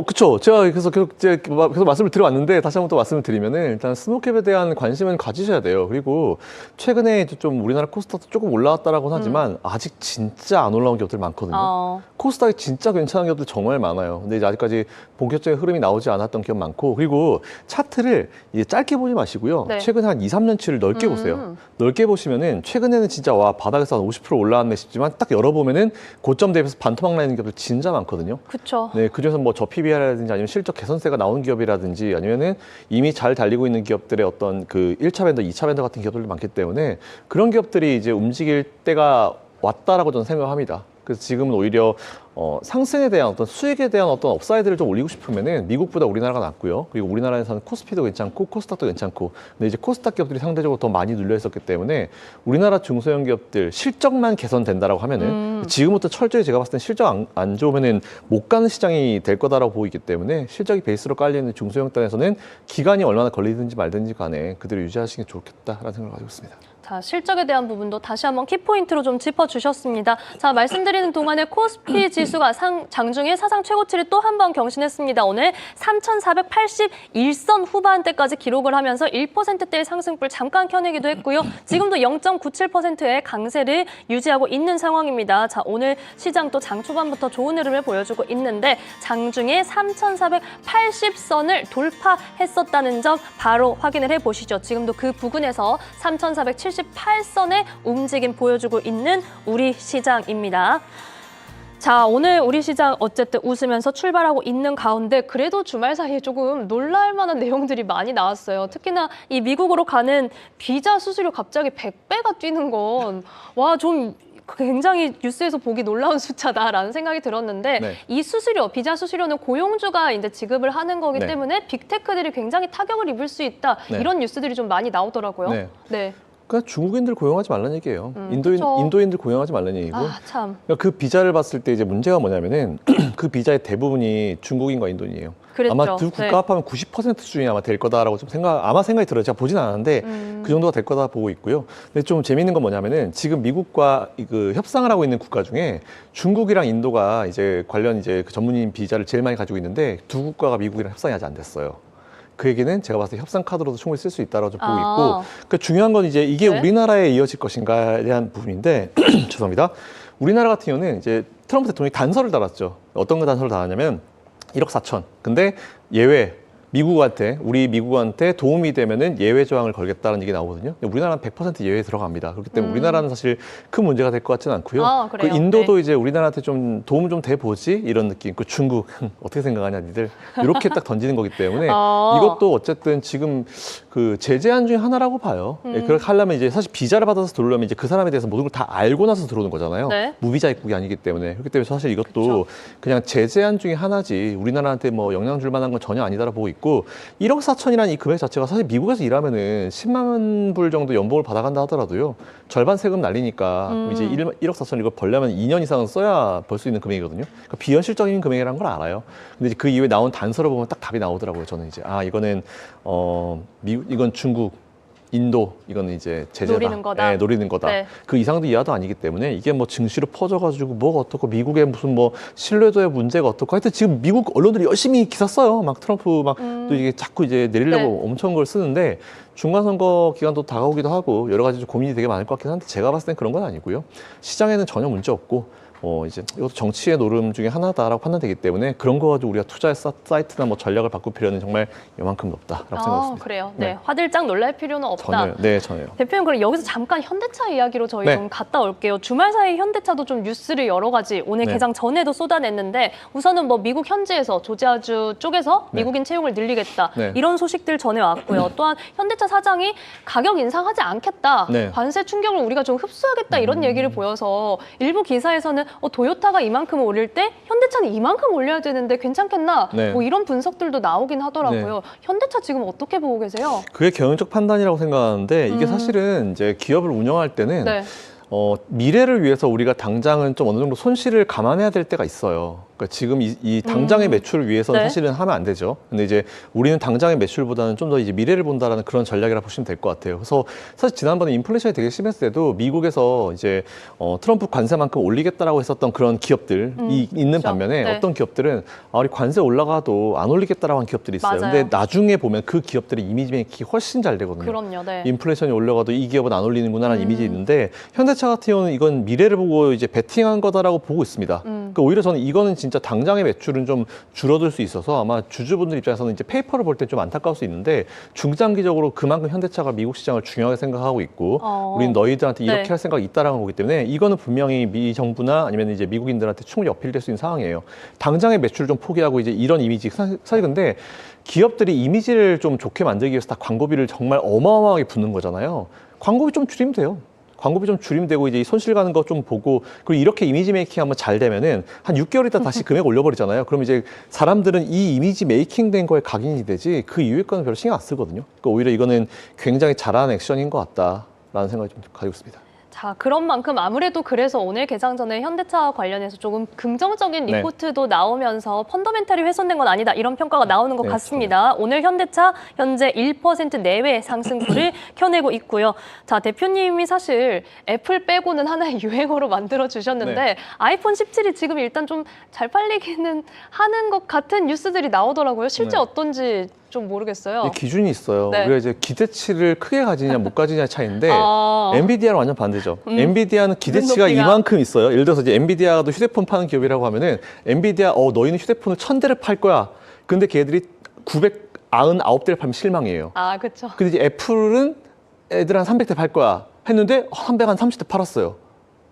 그쵸. 제가 계속 말씀을 드려왔는데 다시 한번 또 말씀을 드리면은 일단 스모캡에 대한 관심은 가지셔야 돼요. 그리고 최근에 이제 좀 우리나라 코스닥도 조금 올라왔다라고는 하지만 아직 진짜 안 올라온 기업들 많거든요. 코스닥이 진짜 괜찮은 기업들 정말 많아요. 근데 이제 아직까지 본격적인 흐름이 나오지 않았던 기업 많고 그리고 차트를 이제 짧게 보지 마시고요. 네. 최근 한 2, 3년치를 넓게 보세요. 넓게 보시면은 최근에는 진짜 와 바닥에서 한 50% 올라왔네 싶지만 딱 열어보면은 고점 대비해서 반토막 나 있는 기업들 진짜 많거든요. 그렇죠. 네, 그중에서 뭐 PBR이라든지 아니면 실적 개선세가 나온 기업이라든지 아니면은 이미 잘 달리고 있는 기업들의 어떤 그 1차 밴더, 2차 밴더 같은 기업들도 많기 때문에 그런 기업들이 이제 움직일 때가 왔다라고 저는 생각합니다. 그래서 지금은 오히려 상승에 대한 어떤 수익에 대한 어떤 업사이드를 좀 올리고 싶으면은 미국보다 우리나라가 낫고요. 그리고 우리나라에서는 코스피도 괜찮고 코스닥도 괜찮고 근데 이제 코스닥 기업들이 상대적으로 더 많이 눌려 있었기 때문에 우리나라 중소형 기업들 실적만 개선된다라고 하면은 지금부터 철저히 제가 봤을 땐 실적 안 좋으면은 못 가는 시장이 될 거다라고 보이기 때문에 실적이 베이스로 깔려 있는 중소형 단에서는 기간이 얼마나 걸리든지 말든지 간에 그대로 유지하시는 게 좋겠다라는 생각을 가지고 있습니다. 자, 실적에 대한 부분도 다시 한번 키포인트로 좀 짚어주셨습니다. 자, 말씀드리는 동안에 코스피 지수가 장중에 사상 최고치를 또 한 번 경신했습니다. 오늘 3,481선 후반대까지 기록을 하면서 1%대의 상승불 잠깐 켜내기도 했고요. 지금도 0.97%의 강세를 유지하고 있는 상황입니다. 자, 오늘 시장 또 장 초반부터 좋은 흐름을 보여주고 있는데 장중에 3,480선을 돌파했었다는 점 바로 확인을 해보시죠. 지금도 그 부근에서 3,478선의 움직임 보여주고 있는 우리 시장입니다. 자, 오늘 우리 시장 어쨌든 웃으면서 출발하고 있는 가운데 그래도 주말 사이에 조금 놀랄 만한 내용들이 많이 나왔어요. 특히나 이 미국으로 가는 비자 수수료 갑자기 100배가 뛰는 건 와, 좀 굉장히 뉴스에서 보기 놀라운 숫자다라는 생각이 들었는데 네. 이 수수료, 비자 수수료는 고용주가 이제 지급을 하는 거기 네. 때문에 빅테크들이 굉장히 타격을 입을 수 있다. 네. 이런 뉴스들이 좀 많이 나오더라고요. 네. 네. 그러니까 중국인들 고용하지 말라는 얘기예요. 그쵸. 인도인들 고용하지 말라는 얘기고. 아, 참. 그러니까 그 비자를 봤을 때 이제 문제가 뭐냐면은 그 비자의 대부분이 중국인과 인도인이에요. 그랬죠. 아마 두 국가 네. 합하면 90% 수준이 아마 될 거다라고 좀 생각이 들어요. 제가 보진 않았는데 그 정도가 될 거다 보고 있고요. 근데 좀 재미있는 건 뭐냐면은 지금 미국과 그 협상을 하고 있는 국가 중에 중국이랑 인도가 이제 관련 이제 그 전문인 비자를 제일 많이 가지고 있는데 두 국가가 미국이랑 협상이 아직 안 됐어요. 그 얘기는 제가 봤을 때 협상 카드로도 충분히 쓸 수 있다고 좀 보고 있고, 그 중요한 건 이제 이게 네. 우리나라에 이어질 것인가에 대한 부분인데 죄송합니다. 우리나라 같은 경우는 이제 트럼프 대통령이 단서를 달았죠. 어떤 거 단서를 달았냐면 1억 4천. 근데 예외. 우리 미국한테 도움이 되면은 예외 조항을 걸겠다는 얘기 나오거든요. 우리나라는 100% 예외에 들어갑니다. 그렇기 때문에 우리나라는 사실 큰 문제가 될 것 같지는 않고요. 아, 그 그래요? 인도도 네. 이제 우리나라한테 좀 도움 좀 돼보지 이런 느낌. 그 중국 어떻게 생각하냐 니들 이렇게 딱 던지는 거기 때문에 이것도 어쨌든 지금 그 제재안 중에 하나라고 봐요. 그렇게 하려면 이제 사실 비자를 받아서 들어오려면 이제 그 사람에 대해서 모든 걸 다 알고 나서 들어오는 거잖아요. 네. 무비자 입국이 아니기 때문에. 그렇기 때문에 사실 이것도 그쵸. 그냥 제재안 중에 하나지 우리나라한테 뭐 영향 줄 만한 건 전혀 아니다라고 보고 있고 1억 4천이라는 이 금액 자체가 사실 미국에서 일하면은 10만 불 정도 연봉을 받아간다 하더라도요. 절반 세금 날리니까 그럼 이제 1억 4천 이걸 벌려면 2년 이상은 써야 벌 수 있는 금액이거든요. 그러니까 비현실적인 금액이라는 걸 알아요. 근데 이제 그 이후에 나온 단서를 보면 딱 답이 나오더라고요. 저는 이제 이거는 미국, 이건 중국, 인도 이거는 이제 제재다. 노리는 거다. 네, 노리는 거다. 네. 그 이상도 이하도 아니기 때문에 이게 뭐 증시로 퍼져가지고 뭐가 어떻고 미국의 무슨 뭐 신뢰도의 문제가 어떻고 하여튼 지금 미국 언론들이 열심히 기사 써요. 막 트럼프 막 또 이게 자꾸 이제 내리려고 엄청 걸 쓰는데 중간 선거 기간도 다가오기도 하고 여러 가지 좀 고민이 되게 많을 것 같긴 한데 제가 봤을 땐 그런 건 아니고요. 시장에는 전혀 문제 없고. 이제 이것도 정치의 노름 중에 하나다라고 판단되기 때문에 그런 거 가지고 우리가 투자의 사이트나 뭐 전략을 바꿀 필요는 정말 요만큼 없다라고 생각했습니다. 그래요. 네. 화들짝 놀랄 필요는 없다. 전혀요. 네, 전혀요. 대표님, 그럼 여기서 잠깐 현대차 이야기로 저희 네. 좀 갔다 올게요. 주말 사이 현대차도 좀 뉴스를 여러 가지 오늘 네. 개장 전에도 쏟아냈는데 우선은 뭐 미국 현지에서 조지아주 쪽에서 네. 미국인 채용을 늘리겠다. 네. 이런 소식들 전해왔고요. 또한 현대차 사장이 가격 인상하지 않겠다. 네. 관세 충격을 우리가 좀 흡수하겠다. 이런 얘기를 보여서 일부 기사에서는 도요타가 이만큼 올릴 때 현대차는 이만큼 올려야 되는데 괜찮겠나? 네. 뭐 이런 분석들도 나오긴 하더라고요. 현대차 지금 어떻게 보고 계세요? 그게 경영적 판단이라고 생각하는데 이게 사실은 이제 기업을 운영할 때는 네. 미래를 위해서 우리가 당장은 좀 어느 정도 손실을 감안해야 될 때가 있어요. 그러니까 지금 이 당장의 매출을 위해서는 네. 사실은 하면 안 되죠. 근데 이제 우리는 당장의 매출보다는 좀 더 이제 미래를 본다라는 그런 전략이라 보시면 될 것 같아요. 그래서 사실 지난번에 인플레이션이 되게 심했을 때도 미국에서 이제 트럼프 관세만큼 올리겠다라고 했었던 그런 기업들이 있는 그렇죠. 반면에 네. 어떤 기업들은 우리 관세 올라가도 안 올리겠다라고 한 기업들이 있어요. 맞아요. 근데 나중에 보면 그 기업들의 이미지 메이킹이 훨씬 잘 되거든요. 그럼요. 네. 인플레이션이 올라가도 이 기업은 안 올리는구나라는 이미지 있는데 현대차 같은 경우는 이건 미래를 보고 이제 베팅한 거다라고 보고 있습니다. 그러니까 오히려 저는 이거는 진짜 당장의 매출은 좀 줄어들 수 있어서 아마 주주분들 입장에서는 이제 페이퍼를 볼 때 좀 안타까울 수 있는데 중장기적으로 그만큼 현대차가 미국 시장을 중요하게 생각하고 있고 우린 너희들한테 이렇게 네. 할 생각이 있다라는 거기 때문에 이거는 분명히 미 정부나 아니면 이제 미국인들한테 충분히 어필될 수 있는 상황이에요. 당장의 매출을 좀 포기하고 이제 이런 이미지 사실 근데 기업들이 이미지를 좀 좋게 만들기 위해서 다 광고비를 정말 어마어마하게 붓는 거잖아요. 광고비 좀 줄이면 돼요. 광고비 좀 줄이면 되고 이제 이 손실 가는 거 좀 보고 그리고 이렇게 이미지 메이킹 하면 잘 되면은 한 6개월 있다 다시 금액 올려버리잖아요. 그럼 이제 사람들은 이 이미지 메이킹 된 거에 각인이 되지 그 이후의 거는 별로 신경 안 쓰거든요. 그러니까 오히려 이거는 굉장히 잘한 액션인 것 같다라는 생각이 좀 가지고 있습니다. 자, 그런 만큼 아무래도 그래서 오늘 개장 전에 현대차 관련해서 조금 긍정적인 네. 리포트도 나오면서 펀더멘탈이 훼손된 건 아니다 이런 평가가 나오는 것 네, 같습니다. 오늘 현대차 현재 1% 내외 상승폭을 켜내고 있고요. 자, 대표님이 사실 애플 빼고는 하나의 유행어로 만들어 주셨는데 네. 아이폰 17이 지금 일단 좀 잘 팔리기는 하는 것 같은 뉴스들이 나오더라고요. 실제 네. 어떤지 좀 모르겠어요. 이 기준이 있어요. 네. 우리가 이제 기대치를 크게 가지냐 못 가지냐의 차이인데 아. 엔비디아는 완전 반대죠. 엔비디아는 기대치가 눈높이가. 이만큼 있어요. 예를 들어서 이제 엔비디아도 휴대폰 파는 기업이라고 하면은 엔비디아 너희는 휴대폰을 1000대를 팔 거야. 근데 걔들이 999대를 팔면 실망이에요. 아, 그렇죠. 근데 이제 애플은 애들 한 300대 팔 거야 했는데 330대 팔았어요.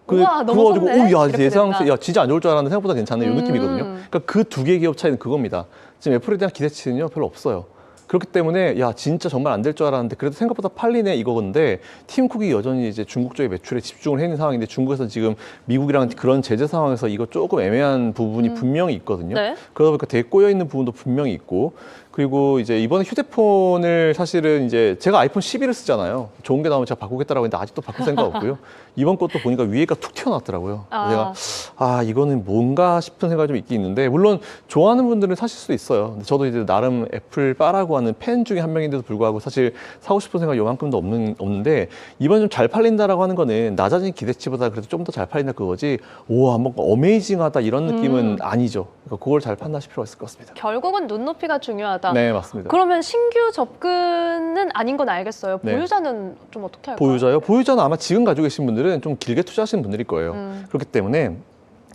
우와, 그거 넘어섰네. 가지고 이렇게 예상 된다. 야 진짜 안 좋을 줄 알았는데 생각보다 괜찮네 이 느낌이거든요. 그러니까 그 두 개의 기업 차이는 그겁니다. 지금 애플에 대한 기대치는요 별로 없어요. 그렇기 때문에 야 진짜 정말 안 될 줄 알았는데 그래도 생각보다 팔리네 이거건데 팀 쿡이 여전히 이제 중국 쪽의 매출에 집중을 해 있는 상황인데 중국에서 지금 미국이랑 그런 제재 상황에서 이거 조금 애매한 부분이 분명히 있거든요. 네. 그러다 보니까 되게 꼬여 있는 부분도 분명히 있고 그리고 이제 이번에 휴대폰을 사실은 이제 제가 아이폰 11을 쓰잖아요. 좋은 게 나오면 제가 바꾸겠다라고 했는데 아직도 바꿀 생각 없고요. 이번 것도 보니까 위에가 툭 튀어나왔더라고요. 아. 제가 이거는 뭔가 싶은 생각이 좀 있긴 있는데 물론 좋아하는 분들은 사실 수도 있어요. 근데 저도 이제 나름 애플 빠라고 하는 팬 중에 한 명인데도 불구하고 사실 사고 싶은 생각이 요만큼도 없는데 이번 좀 잘 팔린다라고 하는 거는 낮아진 기대치보다 그래도 좀 더 잘 팔린다 그거지 우와 뭔가 어메이징하다 이런 느낌은 아니죠. 그러니까 그걸 잘 판단하실 필요가 있을 것 같습니다. 결국은 눈높이가 중요하다. 네 맞습니다. 그러면 신규 접근은 아닌 건 알겠어요. 네. 보유자는 좀 어떻게 할까요? 보유자요? 보유자는 아마 지금 가지고 계신 분들은 좀 길게 투자하시는 분들일 거예요. 그렇기 때문에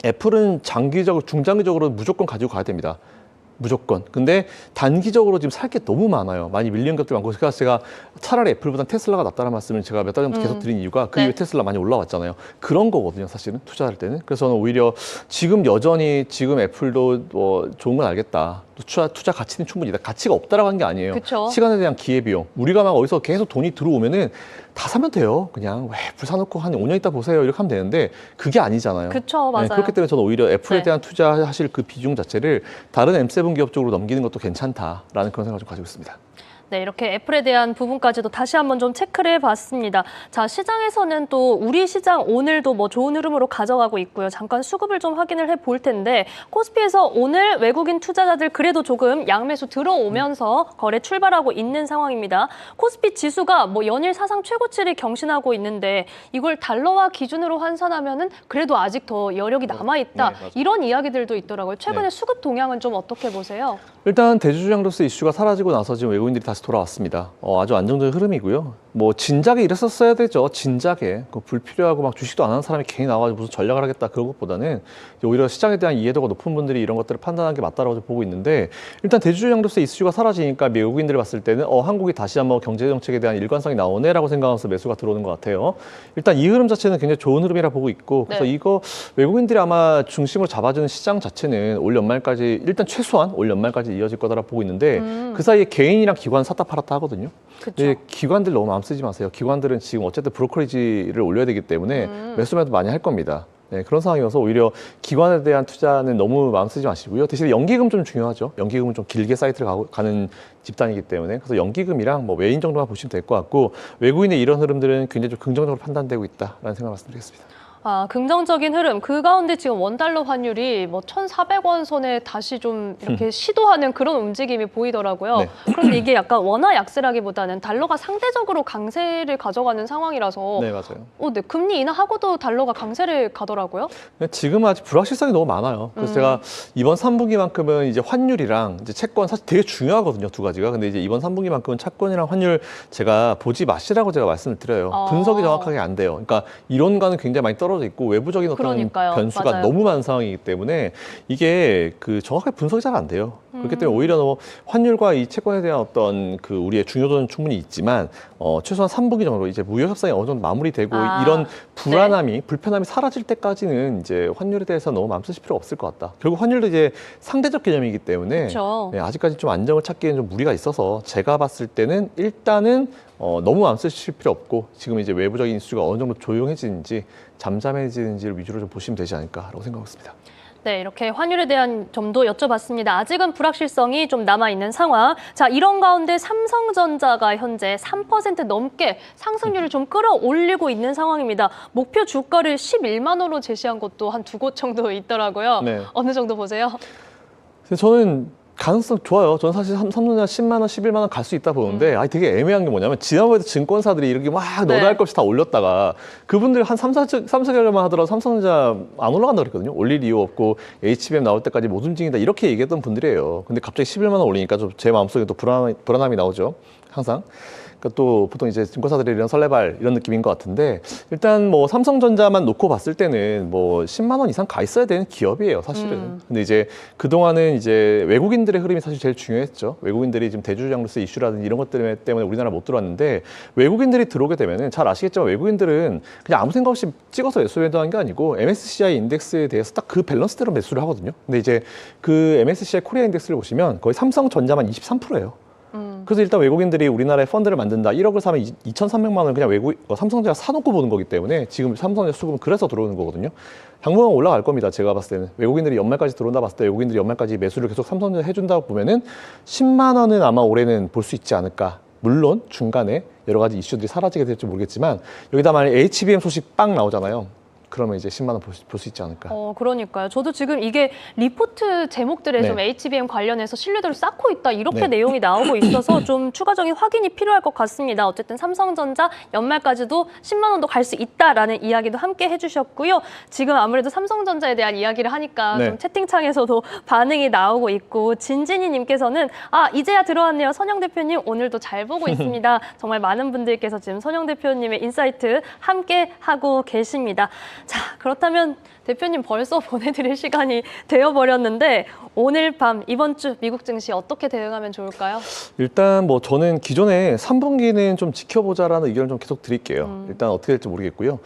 애플은 장기적으로, 중장기적으로 무조건 가지고 가야 됩니다. 무조건. 근데 단기적으로 지금 살 게 너무 많아요. 많이 밀리는 것도 많고. 그래서 제가 차라리 애플보다 테슬라가 낫다는 말씀을 제가 몇 달 전부터 계속 드린 이유가 그 네. 이후에 테슬라 많이 올라왔잖아요. 그런 거거든요, 사실은. 투자할 때는. 그래서 저는 오히려 지금 여전히 지금 애플도 뭐 좋은 건 알겠다. 또 투자 가치는 충분히 있다. 가치가 없다라고 하는 게 아니에요. 그쵸. 시간에 대한 기회비용. 우리가 막 어디서 계속 돈이 들어오면은 다 사면 돼요. 그냥 왜 애플 사놓고 한 5년 있다 보세요. 이렇게 하면 되는데 그게 아니잖아요. 그쵸, 맞아요. 그렇기 때문에 저는 오히려 애플에 네. 대한 투자하실 그 비중 자체를 다른 M7 기업 쪽으로 넘기는 것도 괜찮다라는 그런 생각을 좀 가지고 있습니다. 네, 이렇게 애플에 대한 부분까지도 다시 한번 좀 체크를 해봤습니다. 자, 시장에서는 또 우리 시장 오늘도 뭐 좋은 흐름으로 가져가고 있고요. 잠깐 수급을 좀 확인을 해볼 텐데 코스피에서 오늘 외국인 투자자들 그래도 조금 양매수 들어오면서 거래 출발하고 있는 상황입니다. 코스피 지수가 뭐 연일 사상 최고치를 경신하고 있는데 이걸 달러화 기준으로 환산하면은 그래도 아직 더 여력이 남아있다. 네, 맞아요. 이런 이야기들도 있더라고요. 최근에 네. 수급 동향은 좀 어떻게 보세요? 일단 대주주장로서 이슈가 사라지고 나서 지금 외국인들이 다시 돌아왔습니다. 아주 안정적인 흐름이고요. 뭐 진작에 이랬었어야 되죠. 진작에 그 불필요하고 막 주식도 안 하는 사람이 괜히 나와가지고 무슨 전략을 하겠다 그런 것보다는 오히려 시장에 대한 이해도가 높은 분들이 이런 것들을 판단하는 게 맞다라고 보고 있는데 일단 대주주장로서 이슈가 사라지니까 외국인들이 봤을 때는 한국이 다시 한번 경제 정책에 대한 일관성이 나오네라고 생각하면서 매수가 들어오는 것 같아요. 일단 이 흐름 자체는 굉장히 좋은 흐름이라 보고 있고 그래서 네. 이거 외국인들이 아마 중심으로 잡아주는 시장 자체는 올 연말까지 일단 최소한 올 연말까지 이어질 거다라 보고 있는데 그 사이에 개인이랑 기관 샀다 팔았다 하거든요. 그쵸. 근데 기관들 너무 마음 쓰지 마세요. 기관들은 지금 어쨌든 브로커리지를 올려야 되기 때문에 매수매도 많이 할 겁니다. 네, 그런 상황이어서 오히려 기관에 대한 투자는 너무 마음 쓰지 마시고요. 대신에 연기금 좀 중요하죠. 연기금은 좀 길게 사이트를 가는 집단이기 때문에 그래서 연기금이랑 뭐 외인 정도만 보시면 될 것 같고 외국인의 이런 흐름들은 굉장히 좀 긍정적으로 판단되고 있다라는 생각 말씀드리겠습니다. 아, 긍정적인 흐름. 그 가운데 지금 원달러 환율이 뭐 1,400원 선에 다시 좀 이렇게 시도하는 그런 움직임이 보이더라고요. 네. 그런데 이게 약간 원화 약세라기보다는 달러가 상대적으로 강세를 가져가는 상황이라서 네, 맞아요. 네, 금리 인하하고도 달러가 강세를 가더라고요. 근데 지금은 아직 불확실성이 너무 많아요. 그래서 제가 이번 3분기만큼은 이제 환율이랑 이제 채권 사실 되게 중요하거든요, 두 가지가. 근데 이제 이번 3분기만큼은 채권이랑 환율 제가 보지 마시라고 제가 말씀을 드려요. 분석이 정확하게 안 돼요. 그러니까 이론과는 굉장히 많이 떨어져 있고 외부적인 어떤 그러니까요. 변수가 맞아요. 너무 많은 상황이기 때문에 이게 그 정확하게 분석이 잘 안 돼요. 그렇기 때문에 오히려 뭐 환율과 이 채권에 대한 어떤 그 우리의 중요도는 충분히 있지만 최소한 3분기 정도 이제 무역 협상이 어느 정도 마무리되고 이런 불안함이 불편함이 사라질 때까지는 이제 환율에 대해서 너무 마음 쓰실 필요 없을 것 같다. 결국 환율도 이제 상대적 개념이기 때문에 그렇죠. 네, 아직까지 좀 안정을 찾기에는 좀 무리가 있어서 제가 봤을 때는 일단은 너무 마음 쓰실 필요 없고 지금 이제 외부적인 이슈가 어느 정도 조용해지는지 잠잠해지는지를 위주로 좀 보시면 되지 않을까라고 생각했습니다. 네, 이렇게 환율에 대한 점도 여쭤봤습니다. 아직은 불확실성이 좀 남아있는 상황. 자, 이런 가운데 삼성전자가 현재 3% 넘게 상승률을 좀 끌어올리고 있는 상황입니다. 목표 주가를 11만 원으로 제시한 곳도 한 두 곳 정도 있더라고요. 네. 어느 정도 보세요? 저는 가능성 좋아요. 저는 사실 삼성전자 10만 원, 11만 원 갈 수 있다 보는데 되게 애매한 게 뭐냐면 지난번에도 증권사들이 이렇게 막 너나 할 것 없이 다 올렸다가 그분들 한 3, 4개월만 하더라도 삼성전자 안 올라간다 그랬거든요. 올릴 이유 없고 HBM 나올 때까지 못 움직인다 이렇게 얘기했던 분들이에요. 근데 갑자기 11만 원 올리니까 좀 제 마음속에 또 불안함이 나오죠. 항상. 그러니까 또 보통 이제 증권사들이 이런 설레발 이런 느낌인 것 같은데 일단 뭐 삼성전자만 놓고 봤을 때는 뭐 10만 원 이상 가 있어야 되는 기업이에요, 사실은. 근데 이제 그동안은 이제 외국인들의 흐름이 사실 제일 중요했죠. 외국인들이 지금 대주주장로서 이슈라든지 이런 것들 때문에 우리나라 못 들어왔는데 외국인들이 들어오게 되면은 잘 아시겠지만 외국인들은 그냥 아무 생각 없이 찍어서 매수하는 게 아니고 MSCI 인덱스에 대해서 딱 그 밸런스대로 매수를 하거든요. 근데 이제 그 MSCI 코리아 인덱스를 보시면 거의 삼성전자만 23%예요. 그래서 일단 외국인들이 우리나라에 펀드를 만든다. 1억을 사면 2,300만 원을 그냥 삼성전자가 사놓고 보는 거기 때문에 지금 삼성전자 수급은 그래서 들어오는 거거든요. 당분간 올라갈 겁니다. 제가 봤을 때는. 외국인들이 연말까지 들어온다 봤을 때 외국인들이 연말까지 매수를 계속 삼성전자 해준다고 보면은 10만 원은 아마 올해는 볼 수 있지 않을까. 물론 중간에 여러 가지 이슈들이 사라지게 될지 모르겠지만 여기다 만약 HBM 소식 빵 나오잖아요. 그러면 이제 10만 원 볼 수 있지 않을까. 그러니까요. 저도 지금 이게 리포트 제목들에 네. 좀 HBM 관련해서 신뢰도를 쌓고 있다 이렇게 네. 내용이 나오고 있어서 좀 추가적인 확인이 필요할 것 같습니다. 어쨌든 삼성전자 연말까지도 10만 원도 갈 수 있다라는 이야기도 함께 해주셨고요. 지금 아무래도 삼성전자에 대한 이야기를 하니까 네. 좀 채팅창에서도 반응이 나오고 있고 진진이님께서는 이제야 들어왔네요. 선영 대표님 오늘도 잘 보고 있습니다. 정말 많은 분들께서 지금 선영 대표님의 인사이트 함께 하고 계십니다. 자, 그렇다면 대표님 벌써 보내드릴 시간이 되어버렸는데 오늘 밤 이번 주 미국 증시 어떻게 대응하면 좋을까요? 일단 뭐 저는 기존에 3분기는 좀 지켜보자라는 의견을 좀 계속 드릴게요. 일단 어떻게 될지 모르겠고요.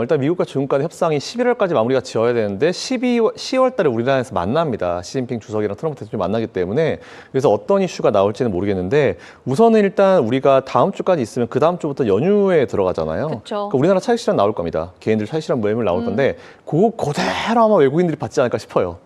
일단 미국과 중국 간의 협상이 11월까지 마무리가 지어야 되는데 10월 달에 우리나라에서 만납니다. 시진핑 주석이랑 트럼프 대통령이 만나기 때문에 그래서 어떤 이슈가 나올지는 모르겠는데 우선은 일단 우리가 다음 주까지 있으면 그 다음 주부터 연휴에 들어가잖아요. 그쵸. 그러니까 우리나라 차익 실현 나올 겁니다. 개인들 차익 실현 매물 나올 건데 그대로 아마 외국인들이 받지 않을까 싶어요.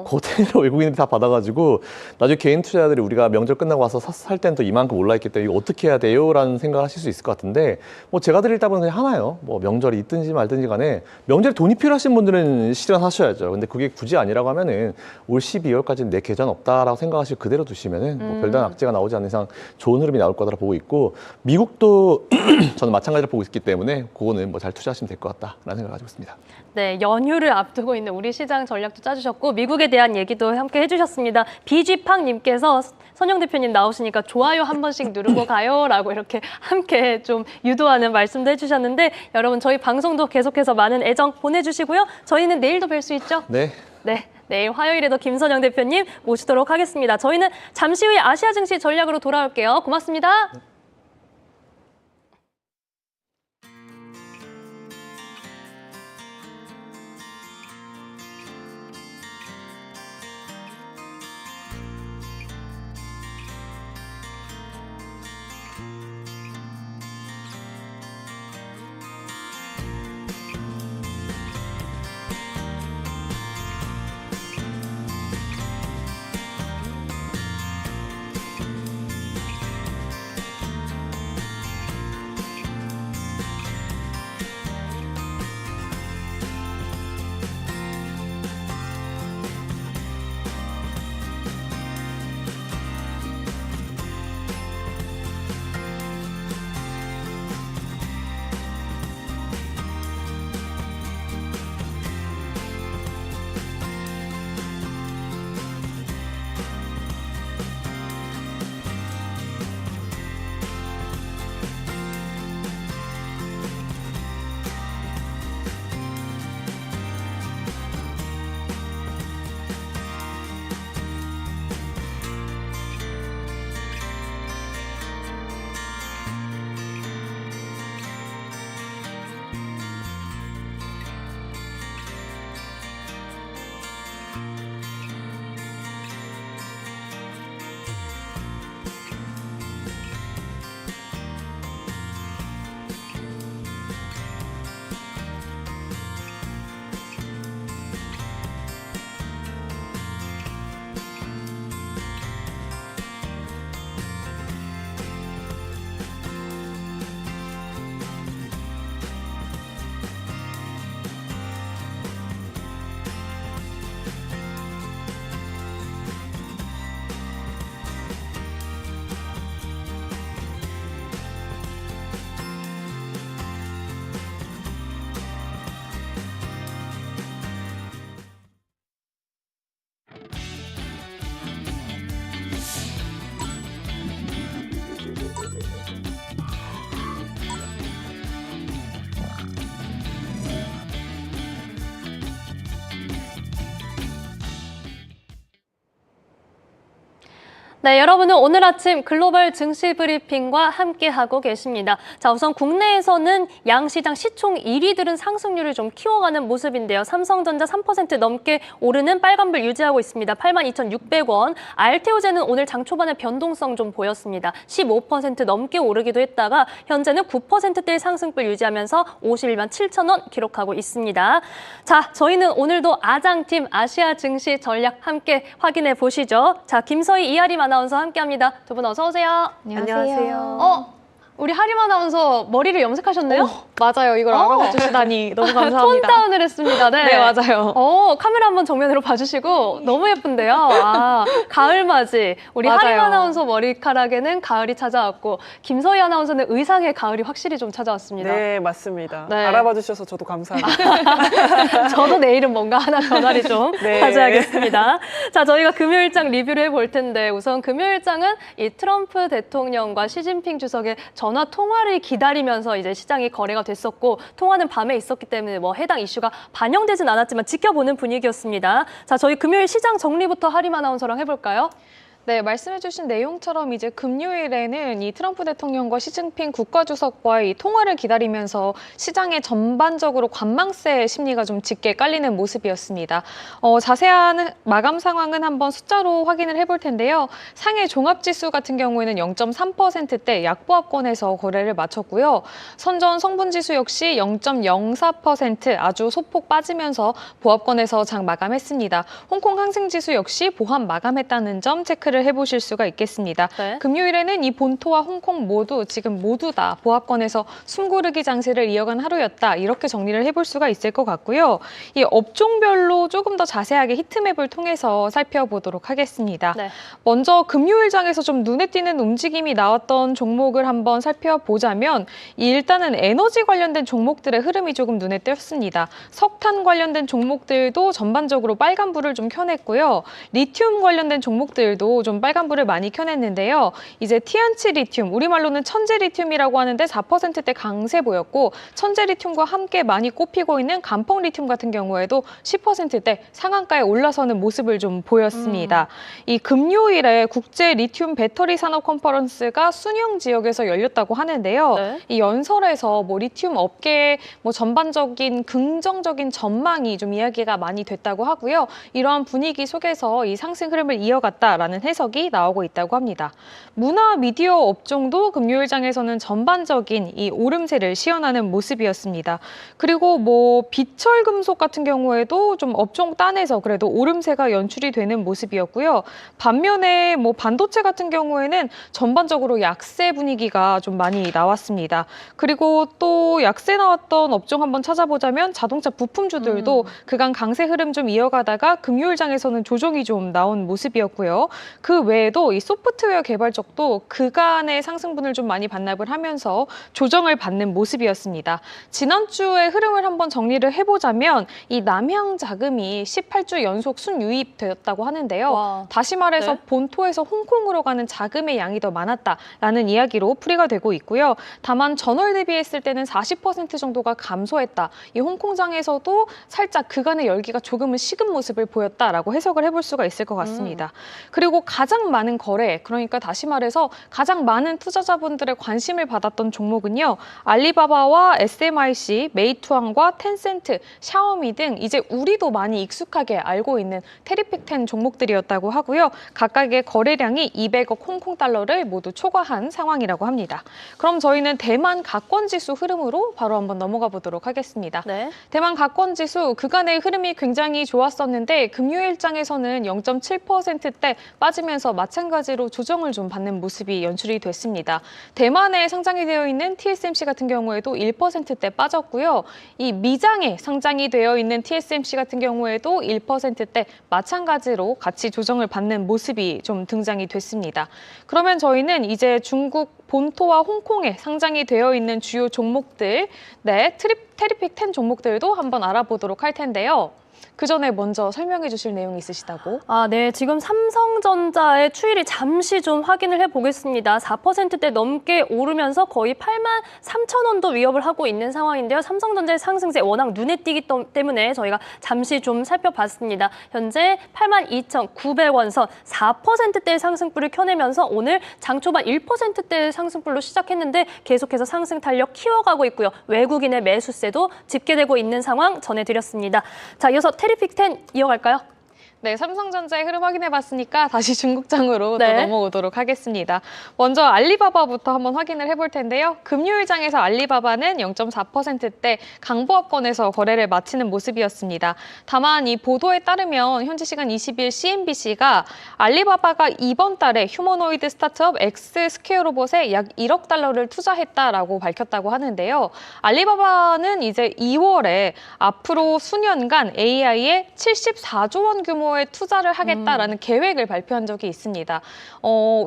그대로 외국인들이 다 받아가지고 나중에 개인 투자자들이 우리가 명절 끝나고 와서 살 때는 또 이만큼 올라있기 때문에 이거 어떻게 해야 돼요? 라는 생각을 하실 수 있을 것 같은데 뭐 제가 드릴 답은 그냥 하나요. 뭐 명절이 있든지 말든지 간에 명절에 돈이 필요하신 분들은 실현하셔야죠. 근데 그게 굳이 아니라고 하면은 올 12월까지는 내 계좌는 없다라고 생각하시고 그대로 두시면은 뭐 별다른 악재가 나오지 않는 이상 좋은 흐름이 나올 거라 보고 있고 미국도 저는 마찬가지로 보고 있기 때문에 그거는 뭐 잘 투자하시면 될 것 같다라는 생각을 가지고 있습니다. 네, 연휴를 앞두고 있는 우리 시장 전략도 짜주셨고 미국에 대한 얘기도 함께 해주셨습니다. 비쥐팡님께서 선영 대표님 나오시니까 좋아요 한 번씩 누르고 가요라고 이렇게 함께 좀 유도하는 말씀도 해주셨는데 여러분 저희 방송도 계속해서 많은 애정 보내주시고요. 저희는 내일도 뵐 수 있죠? 네. 네, 내일 화요일에도 김선영 대표님 모시도록 하겠습니다. 저희는 잠시 후에 아시아 증시 전략으로 돌아올게요. 고맙습니다. 네, 여러분은 오늘 아침 글로벌 증시 브리핑과 함께하고 계십니다. 자, 우선 국내에서는 양시장 시총 1위들은 상승률을 좀 키워가는 모습인데요. 삼성전자 3% 넘게 오르는 빨간불 유지하고 있습니다. 82,600원. 알테오제는 오늘 장 초반에 변동성 좀 보였습니다. 15% 넘게 오르기도 했다가 현재는 9%대의 상승불 유지하면서 51만 7천 기록하고 있습니다. 자, 저희는 오늘도 아장팀 아시아 증시 전략 함께 확인해 보시죠. 자, 김서희, 이하림 아나운서 함께합니다. 두 분 어서 오세요. 안녕하세요. 우리 하림 아나운서 머리를 염색하셨네요? 맞아요. 이걸 알아봐 주시다니 너무 감사합니다. 톤 다운을 했습니다. 네. 네, 맞아요. 카메라 한번 정면으로 봐주시고 너무 예쁜데요. 아, 가을맞이. 우리 맞아요. 하림 아나운서 머리카락에는 가을이 찾아왔고 김서희 아나운서는 의상에 가을이 확실히 좀 찾아왔습니다. 네, 맞습니다. 네. 알아봐 주셔서 저도 감사합니다. 저도 내일은 뭔가 하나 더 자리 좀 네. 가져야겠습니다. 자, 저희가 금요일장 리뷰를 해볼 텐데 우선 금요일장은 이 트럼프 대통령과 시진핑 주석의 전화 통화를 기다리면서 이제 시장이 거래가 됐었고 통화는 밤에 있었기 때문에 뭐 해당 이슈가 반영되진 않았지만 지켜보는 분위기였습니다. 자, 저희 금요일 시장 정리부터 하림 아나운서랑 해볼까요? 네, 말씀해주신 내용처럼 이제 금요일에는 이 트럼프 대통령과 시진핑 국가주석과의 이 통화를 기다리면서 시장에 전반적으로 관망세 심리가 좀 짙게 깔리는 모습이었습니다. 자세한 마감 상황은 한번 숫자로 확인을 해볼 텐데요. 상해 종합지수 같은 경우에는 0.3%대 약보합권에서 거래를 마쳤고요. 선전 성분지수 역시 0.04% 아주 소폭 빠지면서 보합권에서 장 마감했습니다. 홍콩 항생지수 역시 보합 마감했다는 점 체크를 해보실 수가 있겠습니다. 네. 금요일에는 이 본토와 홍콩 모두 다 보합권에서 숨고르기 장세를 이어간 하루였다. 이렇게 정리를 해볼 수가 있을 것 같고요. 이 업종별로 조금 더 자세하게 히트맵을 통해서 살펴보도록 하겠습니다. 네. 먼저 금요일장에서 좀 눈에 띄는 움직임이 나왔던 종목을 한번 살펴보자면 일단은 에너지 관련된 종목들의 흐름이 조금 눈에 띄었습니다. 석탄 관련된 종목들도 전반적으로 빨간불을 좀 켜냈고요. 리튬 관련된 종목들도 좀 빨간불을 많이 켜냈는데요. 이제 티안치 리튬, 우리말로는 천재 리튬이라고 하는데 4%대 강세 보였고 천재 리튬과 함께 많이 꼽히고 있는 감펑 리튬 같은 경우에도 10%대 상한가에 올라서는 모습을 좀 보였습니다. 이 금요일에 국제 리튬 배터리 산업 컨퍼런스가 순영 지역에서 열렸다고 하는데요. 네. 이 연설에서 뭐 리튬 업계의 뭐 전반적인 긍정적인 전망이 좀 이야기가 많이 됐다고 하고요. 이러한 분위기 속에서 이 상승 흐름을 이어갔다라는 해석이 나오고 있다고 합니다. 문화 미디어 업종도 금요일장에서는 전반적인 이 오름세를 시현하는 모습이었습니다. 그리고 뭐 비철 금속 같은 경우에도 좀 업종 딴에서 그래도 오름세가 연출이 되는 모습이었고요. 반면에 뭐 반도체 같은 경우에는 전반적으로 약세 분위기가 좀 많이 나왔습니다. 그리고 또 약세 나왔던 업종 한번 찾아보자면 자동차 부품주들도 그간 강세 흐름 좀 이어가다가 금요일장에서는 조정이 좀 나온 모습이었고요. 그 외에도 이 소프트웨어 개발 쪽도 그간의 상승분을 좀 많이 반납을 하면서 조정을 받는 모습이었습니다. 지난주의 흐름을 한번 정리를 해보자면 이 남향 자금이 18주 연속 순유입되었다고 하는데요. 와. 다시 말해서 네. 본토에서 홍콩으로 가는 자금의 양이 더 많았다라는 이야기로 풀이가 되고 있고요. 다만 전월 대비했을 때는 40% 정도가 감소했다. 이 홍콩장에서도 살짝 그간의 열기가 조금은 식은 모습을 보였다라고 해석을 해볼 수가 있을 것 같습니다. 그리고 가장 많은 거래, 그러니까 다시 말해서 가장 많은 투자자분들의 관심을 받았던 종목은요. 알리바바와 SMIC, 메이투항과 텐센트, 샤오미 등 이제 우리도 많이 익숙하게 알고 있는 테리픽10 종목들이었다고 하고요. 각각의 거래량이 200억 홍콩 달러를 모두 초과한 상황이라고 합니다. 그럼 저희는 대만 가권지수 흐름으로 바로 한번 넘어가 보도록 하겠습니다. 네. 대만 가권지수 그간의 흐름이 굉장히 좋았었는데 금요일장에서는 0.7%대 빠지면서 마찬가지로 조정을 좀 받는 모습이 연출이 됐습니다. 대만에 상장이 되어 있는 TSMC 같은 경우에도 1%대 빠졌고요. 이 미장에 상장이 되어 있는 TSMC 같은 경우에도 1%대 마찬가지로 같이 조정을 받는 모습이 좀 등장이 됐습니다. 그러면 저희는 이제 중국 본토와 홍콩에 상장이 되어 있는 주요 종목들, 테리픽10 종목들도 한번 알아보도록 할 텐데요. 그 전에 먼저 설명해 주실 내용이 있으시다고? 아, 네. 지금 삼성전자의 추이를 잠시 좀 확인을 해보겠습니다. 4%대 넘게 오르면서 거의 83,000원도 위협을 하고 있는 상황인데요. 삼성전자의 상승세 워낙 눈에 띄기 때문에 저희가 잠시 좀 살펴봤습니다. 현재 82,900원 선 4%대의 상승불을 켜내면서 오늘 장 초반 1%대의 상승불로 시작했는데 계속해서 상승 탄력 키워가고 있고요. 외국인의 매수세도 집계되고 있는 상황 전해드렸습니다. 자, 이어서 테리픽10 이어갈까요? 네, 삼성전자의 흐름 확인해봤으니까 다시 중국장으로 네. 또 넘어오도록 하겠습니다. 먼저 알리바바부터 한번 확인을 해볼 텐데요. 금요일장에서 알리바바는 0.4%대 강보합권에서 거래를 마치는 모습이었습니다. 다만 이 보도에 따르면 현지 시간 20일 CNBC가 알리바바가 이번 달에 휴머노이드 스타트업 엑스스퀘어 로봇에 약 1억 달러를 투자했다라고 밝혔다고 하는데요. 알리바바는 이제 2월에 앞으로 수년간 AI에 74조 원 규모의 투자를 하겠다라는 계획을 발표한 적이 있습니다.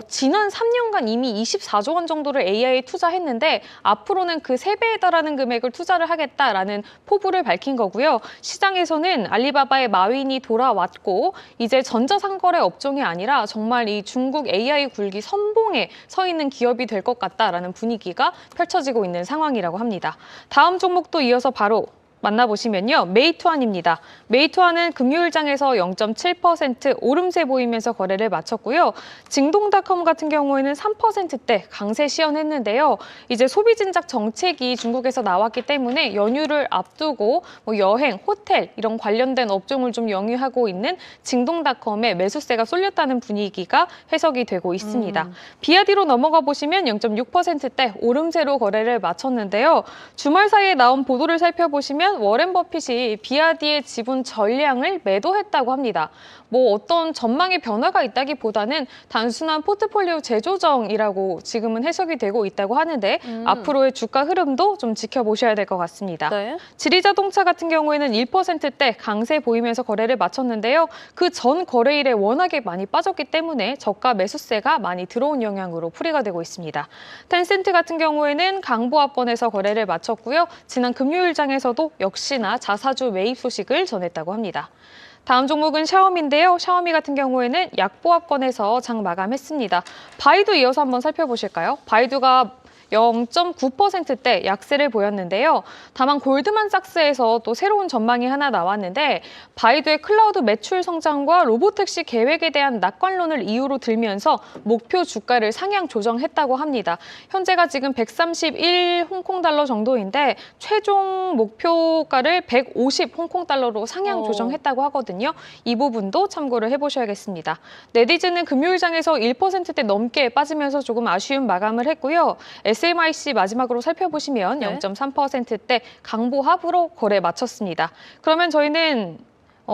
지난 3년간 이미 24조 원 정도를 AI에 투자했는데 앞으로는 그 3배에 달하는 금액을 투자를 하겠다라는 포부를 밝힌 거고요. 시장에서는 알리바바의 마윈이 돌아왔고 이제 전자상거래 업종이 아니라 정말 이 중국 AI 굴기 선봉에 서 있는 기업이 될 것 같다라는 분위기가 펼쳐지고 있는 상황이라고 합니다. 다음 종목도 이어서 바로 만나보시면요. 메이투안입니다. 메이투안은 금요일장에서 0.7% 오름세 보이면서 거래를 마쳤고요. 징동닷컴 같은 경우에는 3%대 강세 시연했는데요. 이제 소비 진작 정책이 중국에서 나왔기 때문에 연휴를 앞두고 뭐 여행, 호텔 이런 관련된 업종을 좀 영위하고 있는 징동닷컴에 매수세가 쏠렸다는 분위기가 해석이 되고 있습니다. 비아디로 넘어가 보시면 0.6%대 오름세로 거래를 마쳤는데요. 주말 사이에 나온 보도를 살펴보시면 워렌 버핏이 비아디의 지분 전량을 매도했다고 합니다. 뭐 어떤 전망의 변화가 있다기보다는 단순한 포트폴리오 재조정이라고 지금은 해석이 되고 있다고 하는데 앞으로의 주가 흐름도 좀 지켜보셔야 될 것 같습니다. 네. 지리자동차 같은 경우에는 1%대 강세 보이면서 거래를 마쳤는데요. 그 전 거래일에 워낙에 많이 빠졌기 때문에 저가 매수세가 많이 들어온 영향으로 풀이가 되고 있습니다. 텐센트 같은 경우에는 강보합권에서 거래를 마쳤고요. 지난 금요일장에서도 역시나 자사주 매입 소식을 전했다고 합니다. 다음 종목은 샤오미인데요. 샤오미 같은 경우에는 약보합권에서 장 마감했습니다. 바이두 이어서 한번 살펴보실까요? 바이두가 0.9%대 약세를 보였는데요. 다만 골드만삭스에서 또 새로운 전망이 하나 나왔는데 바이두의 클라우드 매출 성장과 로보택시 계획에 대한 낙관론을 이유로 들면서 목표 주가를 상향 조정했다고 합니다. 현재가 지금 131 홍콩달러 정도인데 최종 목표가를 150 홍콩달러로 상향 조정했다고 하거든요. 이 부분도 참고를 해보셔야겠습니다. 네디즈는 금요일장에서 1%대 넘게 빠지면서 조금 아쉬운 마감을 했고요. SMIC 마지막으로 살펴보시면 네. 0.3%대 강보합으로 거래 마쳤습니다. 그러면 저희는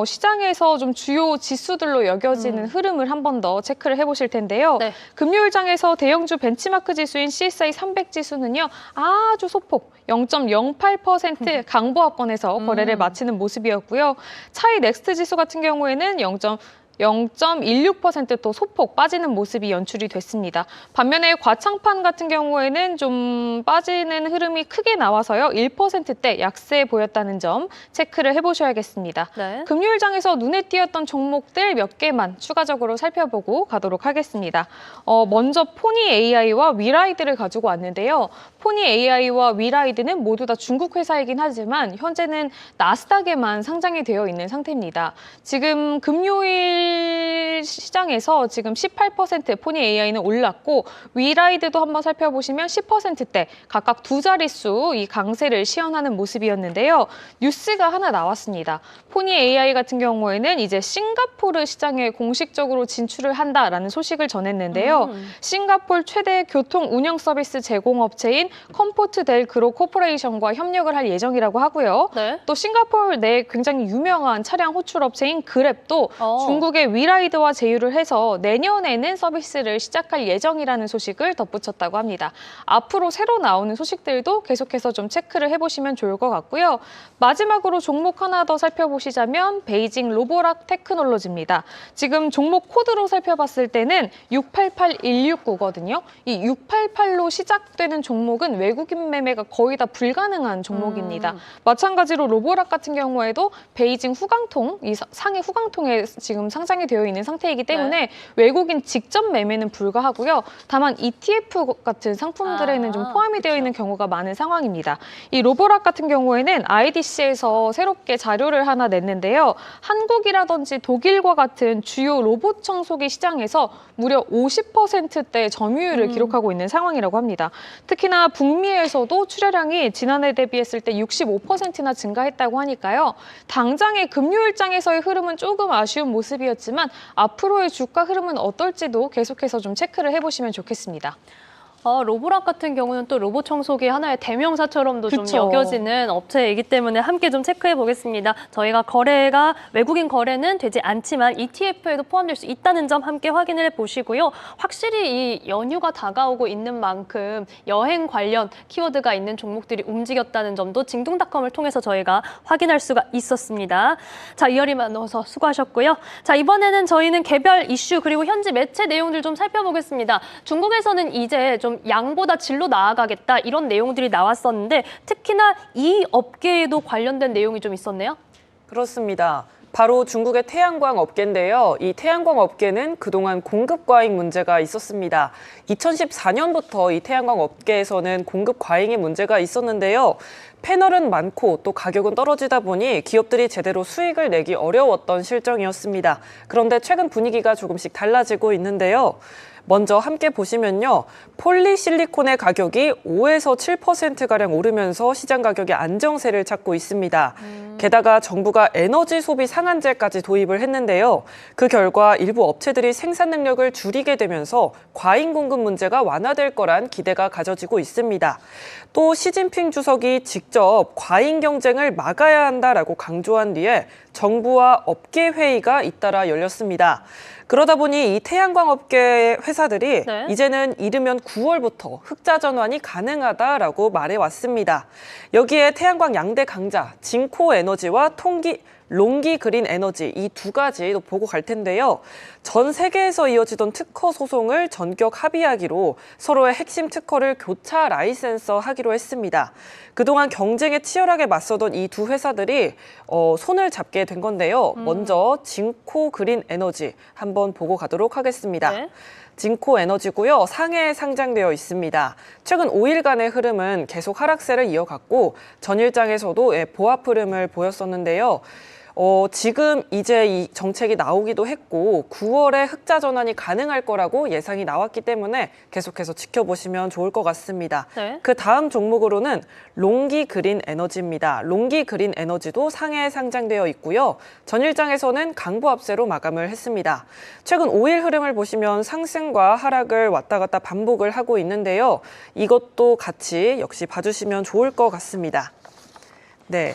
시장에서 좀 주요 지수들로 여겨지는 흐름을 한 번 더 체크를 해보실 텐데요. 네. 금요일장에서 대형주 벤치마크 지수인 CSI 300 지수는요. 아주 소폭 0.08% 강보합권에서 거래를 마치는 모습이었고요. 차이 넥스트 지수 같은 경우에는 0.16% 소폭 빠지는 모습이 연출이 됐습니다. 반면에 과창판 같은 경우에는 좀 빠지는 흐름이 크게 나와서요. 1%대 약세 보였다는 점 체크를 해보셔야겠습니다. 네. 금요일장에서 눈에 띄었던 종목들 몇 개만 추가적으로 살펴보고 가도록 하겠습니다. 먼저 포니 AI와 위라이드를 가지고 왔는데요. 포니 AI와 위라이드는 모두 다 중국 회사이긴 하지만 현재는 나스닥에만 상장이 되어 있는 상태입니다. 지금 금요일 시장에서 지금 18% 포니 AI는 올랐고 위라이드도 한번 살펴보시면 10%대 각각 두 자릿수 이 강세를 시현하는 모습이었는데요. 뉴스가 하나 나왔습니다. 포니 AI 같은 경우에는 이제 싱가포르 시장에 공식적으로 진출을 한다라는 소식을 전했는데요. 싱가포르 최대 교통 운영 서비스 제공업체인 컴포트 델 그로 코퍼레이션과 협력을 할 예정이라고 하고요. 네. 또 싱가포르 내 굉장히 유명한 차량 호출 업체인 그랩도 중국 중국의 위라이드와 제휴를 해서 내년에는 서비스를 시작할 예정이라는 소식을 덧붙였다고 합니다. 앞으로 새로 나오는 소식들도 계속해서 좀 체크를 해보시면 좋을 것 같고요. 마지막으로 종목 하나 더 살펴보시자면 베이징 로보락 테크놀로지입니다. 지금 종목 코드로 살펴봤을 때는 688169거든요. 이 688로 시작되는 종목은 외국인 매매가 거의 다 불가능한 종목입니다. 마찬가지로 로보락 같은 경우에도 베이징 후광통, 이 상해 후광통에 지금 상장이 되어 있는 상태이기 때문에 외국인 직접 매매는 불가하고요. 다만 ETF 같은 상품들에는 좀 포함이 되어 있는 경우가 많은 상황입니다. 이 로보락 같은 경우에는 IDC에서 새롭게 자료를 하나 냈는데요. 한국이라든지 독일과 같은 주요 로봇 청소기 시장에서 무려 50%대 점유율을 기록하고 있는 상황이라고 합니다. 특히나 북미에서도 출하량이 지난해 대비했을 때 65%나 증가했다고 하니까요. 당장의 금요일장에서의 흐름은 조금 아쉬운 모습이었지만 앞으로의 주가 흐름은 어떨지도 계속해서 좀 체크를 해보시면 좋겠습니다. 로보락 같은 경우는 또 로봇 청소기 하나의 대명사처럼도 좀 그쵸. 여겨지는 업체이기 때문에 함께 좀 체크해 보겠습니다. 저희가 외국인 거래는 되지 않지만 ETF에도 포함될 수 있다는 점 함께 확인을 보시고요. 확실히 이 연휴가 다가오고 있는 만큼 여행 관련 키워드가 있는 종목들이 움직였다는 점도 징동닷컴을 통해서 저희가 확인할 수가 있었습니다. 자, 이어리만 넣어서 수고하셨고요. 자, 이번에는 저희는 개별 이슈 그리고 현지 매체 내용들 좀 살펴보겠습니다. 중국에서는 이제 좀 양보다 질로 나아가겠다 이런 내용들이 나왔었는데 특히나 이 업계에도 관련된 내용이 좀 있었네요. 그렇습니다. 바로 중국의 태양광 업계인데요. 이 태양광 업계는 그동안 공급 과잉 문제가 있었습니다. 2014년부터 이 태양광 업계에서는 공급 과잉의 문제가 있었는데요. 패널은 많고 또 가격은 떨어지다 보니 기업들이 제대로 수익을 내기 어려웠던 실정이었습니다. 그런데 최근 분위기가 조금씩 달라지고 있는데요. 먼저 함께 보시면요. 폴리실리콘의 가격이 5에서 7%가량 오르면서 시장 가격이 안정세를 찾고 있습니다. 게다가 정부가 에너지 소비 상한제까지 도입을 했는데요. 그 결과 일부 업체들이 생산 능력을 줄이게 되면서 과잉 공급 문제가 완화될 거란 기대가 가져지고 있습니다. 또 시진핑 주석이 직접 과잉 경쟁을 막아야 한다라고 강조한 뒤에 정부와 업계 회의가 잇따라 열렸습니다. 그러다 보니 이 태양광 업계 회사들이 이제는 이르면 9월부터 흑자 전환이 가능하다라고 말해왔습니다. 여기에 태양광 양대 강자 징코 에너지와 롱기 그린 에너지 이 두 가지 보고 갈 텐데요. 전 세계에서 이어지던 특허 소송을 전격 합의하기로 서로의 핵심 특허를 교차 라이센서 하기로 했습니다. 그동안 경쟁에 치열하게 맞서던 이 두 회사들이 손을 잡게 된 건데요. 먼저 징코 그린 에너지 한번 보고 가도록 하겠습니다. 징코 에너지고요. 상해에 상장되어 있습니다. 최근 5일간의 흐름은 계속 하락세를 이어갔고 전일장에서도 보합 흐름을 보였었는데요. 지금 이제 이 정책이 나오기도 했고 9월에 흑자 전환이 가능할 거라고 예상이 나왔기 때문에 계속해서 지켜보시면 좋을 것 같습니다. 그 다음 종목으로는 롱기 그린 에너지입니다. 롱기 그린 에너지도 상해에 상장되어 있고요. 전일장에서는 강보합세로 마감을 했습니다. 최근 5일 흐름을 보시면 상승과 하락을 왔다 갔다 반복을 하고 있는데요. 이것도 같이 역시 봐주시면 좋을 것 같습니다. 네.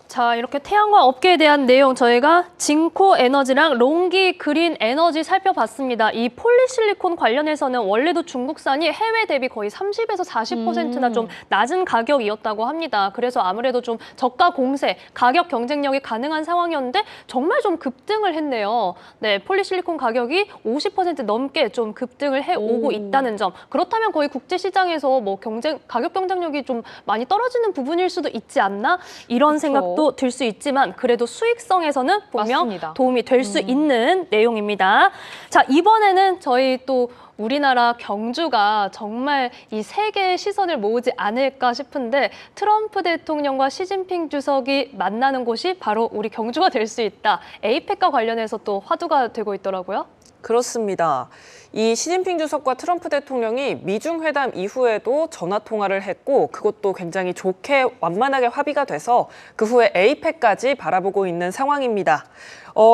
자, 이렇게 태양광 업계에 대한 내용 저희가 징코 에너지랑 롱기 그린 에너지 살펴봤습니다. 이 폴리실리콘 관련해서는 원래도 중국산이 해외 대비 거의 30에서 40%나 좀 낮은 가격이었다고 합니다. 그래서 아무래도 좀 저가 공세, 가격 경쟁력이 가능한 상황이었는데 정말 좀 급등을 했네요. 네, 폴리실리콘 가격이 50% 넘게 좀 급등을 해오고 있다는 점. 그렇다면 거의 국제시장에서 뭐 가격 경쟁력이 좀 많이 떨어지는 부분일 수도 있지 않나? 이런 생각도 들 수 있지만 그래도 수익성에서는 분명 맞습니다. 도움이 될 수 있는 내용입니다. 자, 이번에는 저희 또 우리나라 경주가 정말 이 세계의 시선을 모으지 않을까 싶은데 트럼프 대통령과 시진핑 주석이 만나는 곳이 바로 우리 경주가 될 수 있다. 에이펙과 관련해서 또 화두가 되고 있더라고요. 그렇습니다. 이 시진핑 주석과 트럼프 대통령이 미중 회담 이후에도 전화 통화를 했고 그것도 굉장히 좋게 완만하게 합의가 돼서 그 후에 에이펙까지 바라보고 있는 상황입니다.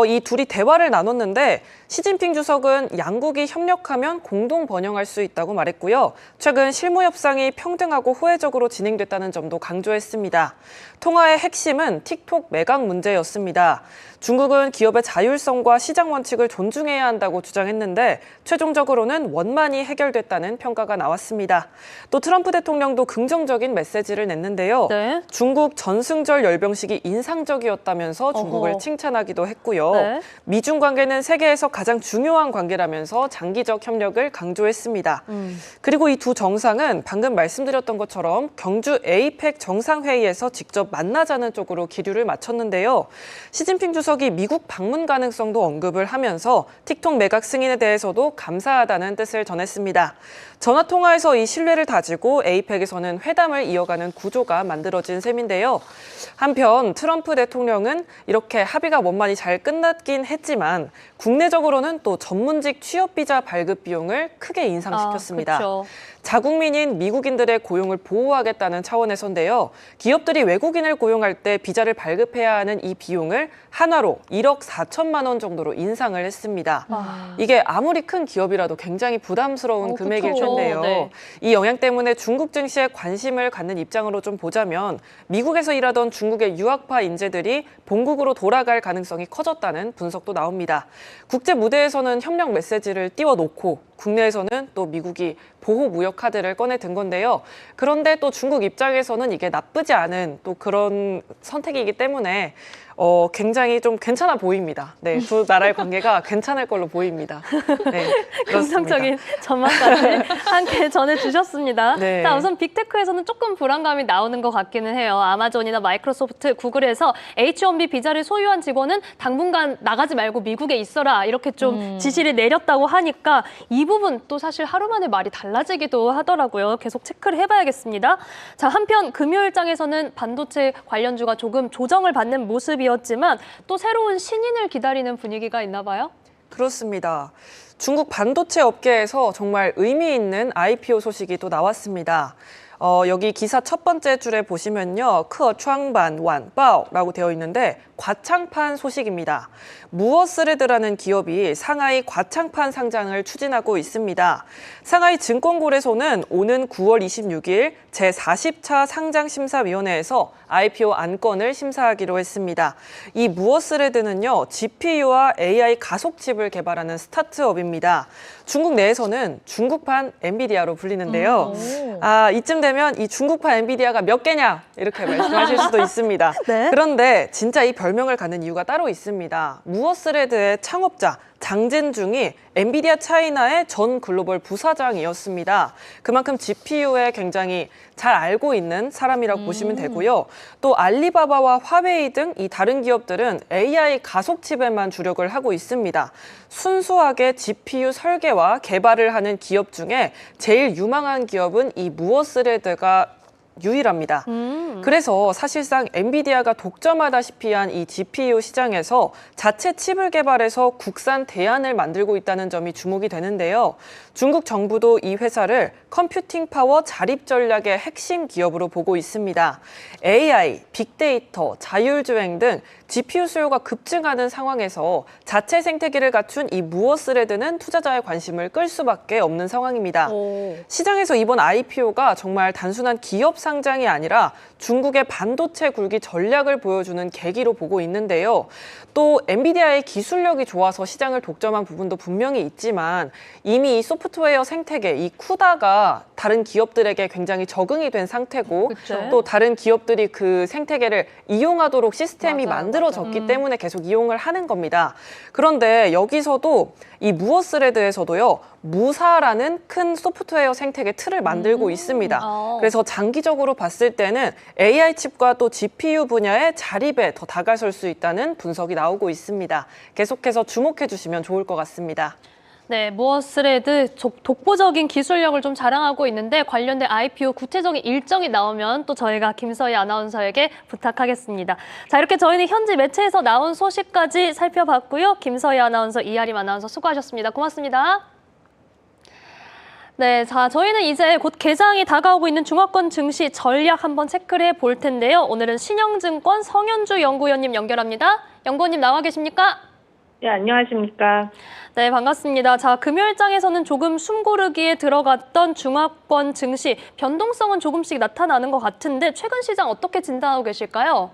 이 둘이 대화를 나눴는데 시진핑 주석은 양국이 협력하면 공동 번영할 수 있다고 말했고요. 최근 실무 협상이 평등하고 호혜적으로 진행됐다는 점도 강조했습니다. 통화의 핵심은 틱톡 매각 문제였습니다. 중국은 기업의 자율성과 시장 원칙을 존중해야 한다고 주장했는데 최종적으로는 원만히 해결됐다는 평가가 나왔습니다. 또 트럼프 대통령도 긍정적인 메시지를 냈는데요. 네. 중국 전승절 열병식이 인상적이었다면서 중국을 어허. 칭찬하기도 했고요. 네. 미중 관계는 세계에서 가장 중요한 관계라면서 장기적 협력을 강조했습니다. 그리고 이 두 정상은 방금 말씀드렸던 것처럼 경주 에이펙 정상회의에서 직접 만나자는 쪽으로 기류를 맞췄는데요. 시진핑 주석이 미국 방문 가능성도 언급을 하면서 틱톡 매각 승인에 대해서도 감사하다는 뜻을 전했습니다. 전화통화에서 이 신뢰를 다지고 에이펙에서는 회담을 이어가는 구조가 만들어진 셈인데요. 한편 트럼프 대통령은 이렇게 합의가 원만히 잘 끝났긴 했지만 국내적으로는 또 전문직 취업비자 발급 비용을 크게 인상시켰습니다. 그렇죠. 자국민인 미국인들의 고용을 보호하겠다는 차원에서인데요. 기업들이 외국인을 고용할 때 비자를 발급해야 하는 이 비용을 한화로 1억 4천만 원 정도로 인상을 했습니다. 이게 아무리 큰 기업이라도 굉장히 부담스러운 금액일 그쵸. 텐데요. 네. 이 영향 때문에 중국 증시에 관심을 갖는 입장으로 좀 보자면 미국에서 일하던 중국의 유학파 인재들이 본국으로 돌아갈 가능성이 커졌다는 분석도 나옵니다. 국제 무대에서는 협력 메시지를 띄워놓고 국내에서는 또 미국이 보호 무역 카드를 꺼내 든 건데요. 그런데 또 중국 입장에서는 이게 나쁘지 않은 또 그런 선택이기 때문에 굉장히 좀 괜찮아 보입니다. 네, 두 나라의 관계가 괜찮을 걸로 보입니다. 네, 긍정적인 전망까지 함께 전해주셨습니다. 네. 자, 우선 빅테크에서는 조금 불안감이 나오는 것 같기는 해요. 아마존이나 마이크로소프트, 구글에서 H-1B 비자를 소유한 직원은 당분간 나가지 말고 미국에 있어라 이렇게 좀 지시를 내렸다고 하니까 이 부분 또 사실 하루 만에 말이 달라지기도 하더라고요. 계속 체크를 해봐야겠습니다. 자, 한편 금요일장에서는 반도체 관련주가 조금 조정을 받는 모습이었지만 또 새로운 신인을 기다리는 분위기가 있나 봐요. 그렇습니다. 중국 반도체 업계에서 정말 의미 있는 IPO 소식이 또 나왔습니다. 여기 기사 첫 번째 줄에 보시면요. 크창반 완바오라고 되어 있는데 과창판 소식입니다. 무어스레드라는 기업이 상하이 과창판 상장을 추진하고 있습니다. 상하이 증권거래소는 오는 9월 26일 제40차 상장심사위원회에서 IPO 안건을 심사하기로 했습니다. 이 무어스레드는요. GPU와 AI 가속칩을 개발하는 스타트업입니다. 중국 내에서는 중국판 엔비디아로 불리는데요. 이쯤 되면 이 중국판 엔비디아가 몇 개냐 이렇게 말씀하실 수도 있습니다. 네. 그런데 진짜 이 별명을 갖는 이유가 따로 있습니다. 무어스레드의 창업자 장진중이 엔비디아 차이나의 전 글로벌 부사장이었습니다. 그만큼 GPU에 굉장히 잘 알고 있는 사람이라고 보시면 되고요. 또 알리바바와 화웨이 등 이 다른 기업들은 AI 가속칩에만 주력을 하고 있습니다. 순수하게 GPU 설계와 개발을 하는 기업 중에 제일 유망한 기업은 이 무어스레드가 유일합니다. 그래서 사실상 엔비디아가 독점하다시피 한 이 GPU 시장에서 자체 칩을 개발해서 국산 대안을 만들고 있다는 점이 주목이 되는데요. 중국 정부도 이 회사를 컴퓨팅 파워 자립 전략의 핵심 기업으로 보고 있습니다. AI, 빅데이터, 자율주행 등 GPU 수요가 급증하는 상황에서 자체 생태계를 갖춘 이 무어스레드는 투자자의 관심을 끌 수밖에 없는 상황입니다. 시장에서 이번 IPO가 정말 단순한 기업 상장이 아니라 중국의 반도체 굴기 전략을 보여주는 계기로 보고 있는데요. 또 엔비디아의 기술력이 좋아서 시장을 독점한 부분도 분명히 있지만 이미 이 소프트웨어 생태계, 이 쿠다가 다른 기업들에게 굉장히 적응이 된 상태고 그쵸. 또 다른 기업들이 그 생태계를 이용하도록 시스템이 맞아요, 만들어졌기 때문에 계속 이용을 하는 겁니다. 그런데 여기서도 이 무어스레드에서도요. 무사라는 큰 소프트웨어 생태계 틀을 만들고 있습니다. 그래서 장기적으로 봤을 때는 AI 칩과 또 GPU 분야의 자립에 더 다가설 수 있다는 분석이 나오고 있습니다. 계속해서 주목해 주시면 좋을 것 같습니다. 네, 무어스레드 독보적인 기술력을 좀 자랑하고 있는데 관련된 IPO 구체적인 일정이 나오면 또 저희가 김서희 아나운서에게 부탁하겠습니다. 자, 이렇게 저희는 현지 매체에서 나온 소식까지 살펴봤고요. 김서희 아나운서, 이하림 아나운서 수고하셨습니다. 고맙습니다. 네, 자, 저희는 이제 곧 개장이 다가오고 있는 중화권 증시 전략 한번 체크를 해볼 텐데요. 오늘은 신영증권 성현주 연구위원님 연결합니다. 연구원님 나와 계십니까? 네, 안녕하십니까. 네, 반갑습니다. 자, 금요일장에서는 조금 숨고르기에 들어갔던 중화권 증시 변동성은 조금씩 나타나는 것 같은데 최근 시장 어떻게 진단하고 계실까요?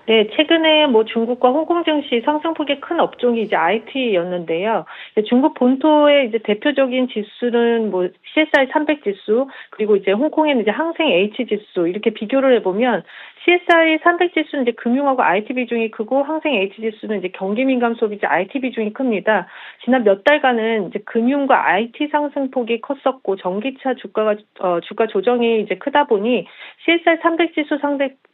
네, 최근에 중국과 홍콩 증시 상승폭이 큰 업종이 이제 IT였는데요. 중국 본토의 이제 대표적인 지수는 CSI 300 지수, 그리고 이제 홍콩에는 이제 항생 H 지수 이렇게 비교를 해보면 CSI 300 지수는 이제 금융하고 IT 비중이 크고 항생 H 지수는 이제 경기 민감 소비자 IT 비중이 큽니다. 지난 몇 달간은 이제 금융과 IT 상승폭이 컸었고 전기차 주가 조정이 이제 크다 보니 CSI 300 지수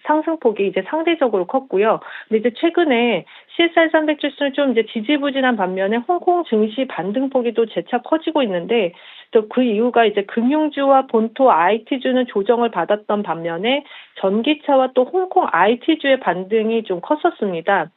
상승폭이 이제 상대적으로 컸고요. 근데 이제 최근에 CSI 300 지수는 좀 이제 지지부진한 반면에 홍콩 증시 반등폭이 또 재차 커지고 있는데 또 그 이유가 이제 금융주와 본토 IT주는 조정을 받았던 반면에 전기차와 또 홍콩 IT주의 반등이 좀 컸었습니다.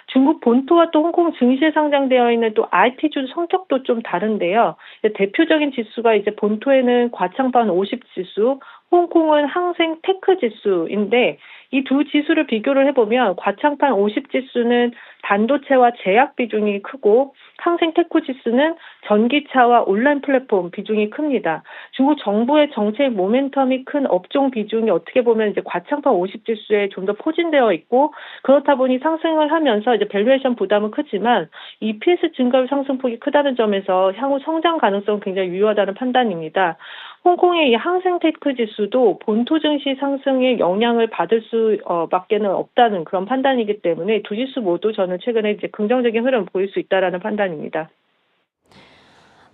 중국 본토와 또 홍콩 증시에 상장되어 있는 또 IT주 성격도 좀 다른데요. 대표적인 지수가 이제 본토에는 과창판 50 지수, 홍콩은 항생 테크 지수인데 이 두 지수를 비교를 해보면 과창판 50 지수는 반도체와 제약 비중이 크고 항생 테크 지수는 전기차와 온라인 플랫폼 비중이 큽니다. 중국 정부의 정책 모멘텀이 큰 업종 비중이 어떻게 보면 이제 과창판 50 지수에 좀 더 포진되어 있고 그렇다 보니 상승을 하면서 이제 밸류에이션 부담은 크지만 EPS 증가율 상승폭이 크다는 점에서 향후 성장 가능성 굉장히 유효하다는 판단입니다. 홍콩의 이 항생 테크 지수도 본토 증시 상승에 영향을 받을 수밖에는 없다는 그런 판단이기 때문에 두 지수 모두 저는 최근에 이제 긍정적인 흐름 보일 수 있다라는 판단입니다.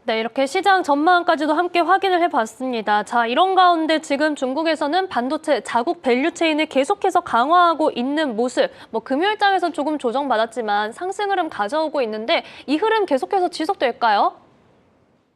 네, 이렇게 시장 전망까지도 함께 확인을 해봤습니다. 자, 이런 가운데 지금 중국에서는 반도체 자국 밸류체인을 계속해서 강화하고 있는 모습, 금요일장에서는 조금 조정받았지만 상승 흐름 가져오고 있는데 이 흐름 계속해서 지속될까요?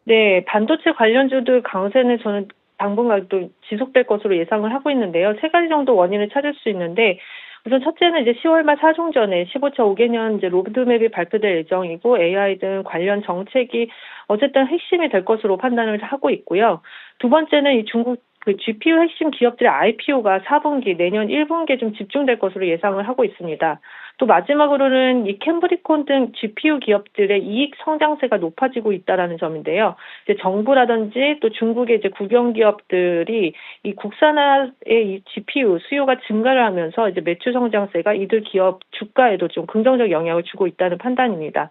네, 반도체 관련주들 강세는 저는 당분간 또 지속될 것으로 예상을 하고 있는데요. 세 가지 정도 원인을 찾을 수 있는데 우선 첫째는 이제 10월 말 사중전에 15차 5개년 이제 로드맵이 발표될 예정이고 AI 등 관련 정책이 어쨌든 핵심이 될 것으로 판단을 하고 있고요. 두 번째는 이 중국 GPU 핵심 기업들의 IPO가 4분기, 내년 1분기에 좀 집중될 것으로 예상을 하고 있습니다. 또 마지막으로는 이 캠브리콘 등 GPU 기업들의 이익 성장세가 높아지고 있다라는 점인데요. 이제 정부라든지 또 중국의 이제 국영 기업들이 이 국산화의 이 GPU 수요가 증가를 하면서 이제 매출 성장세가 이들 기업 주가에도 좀 긍정적 영향을 주고 있다는 판단입니다.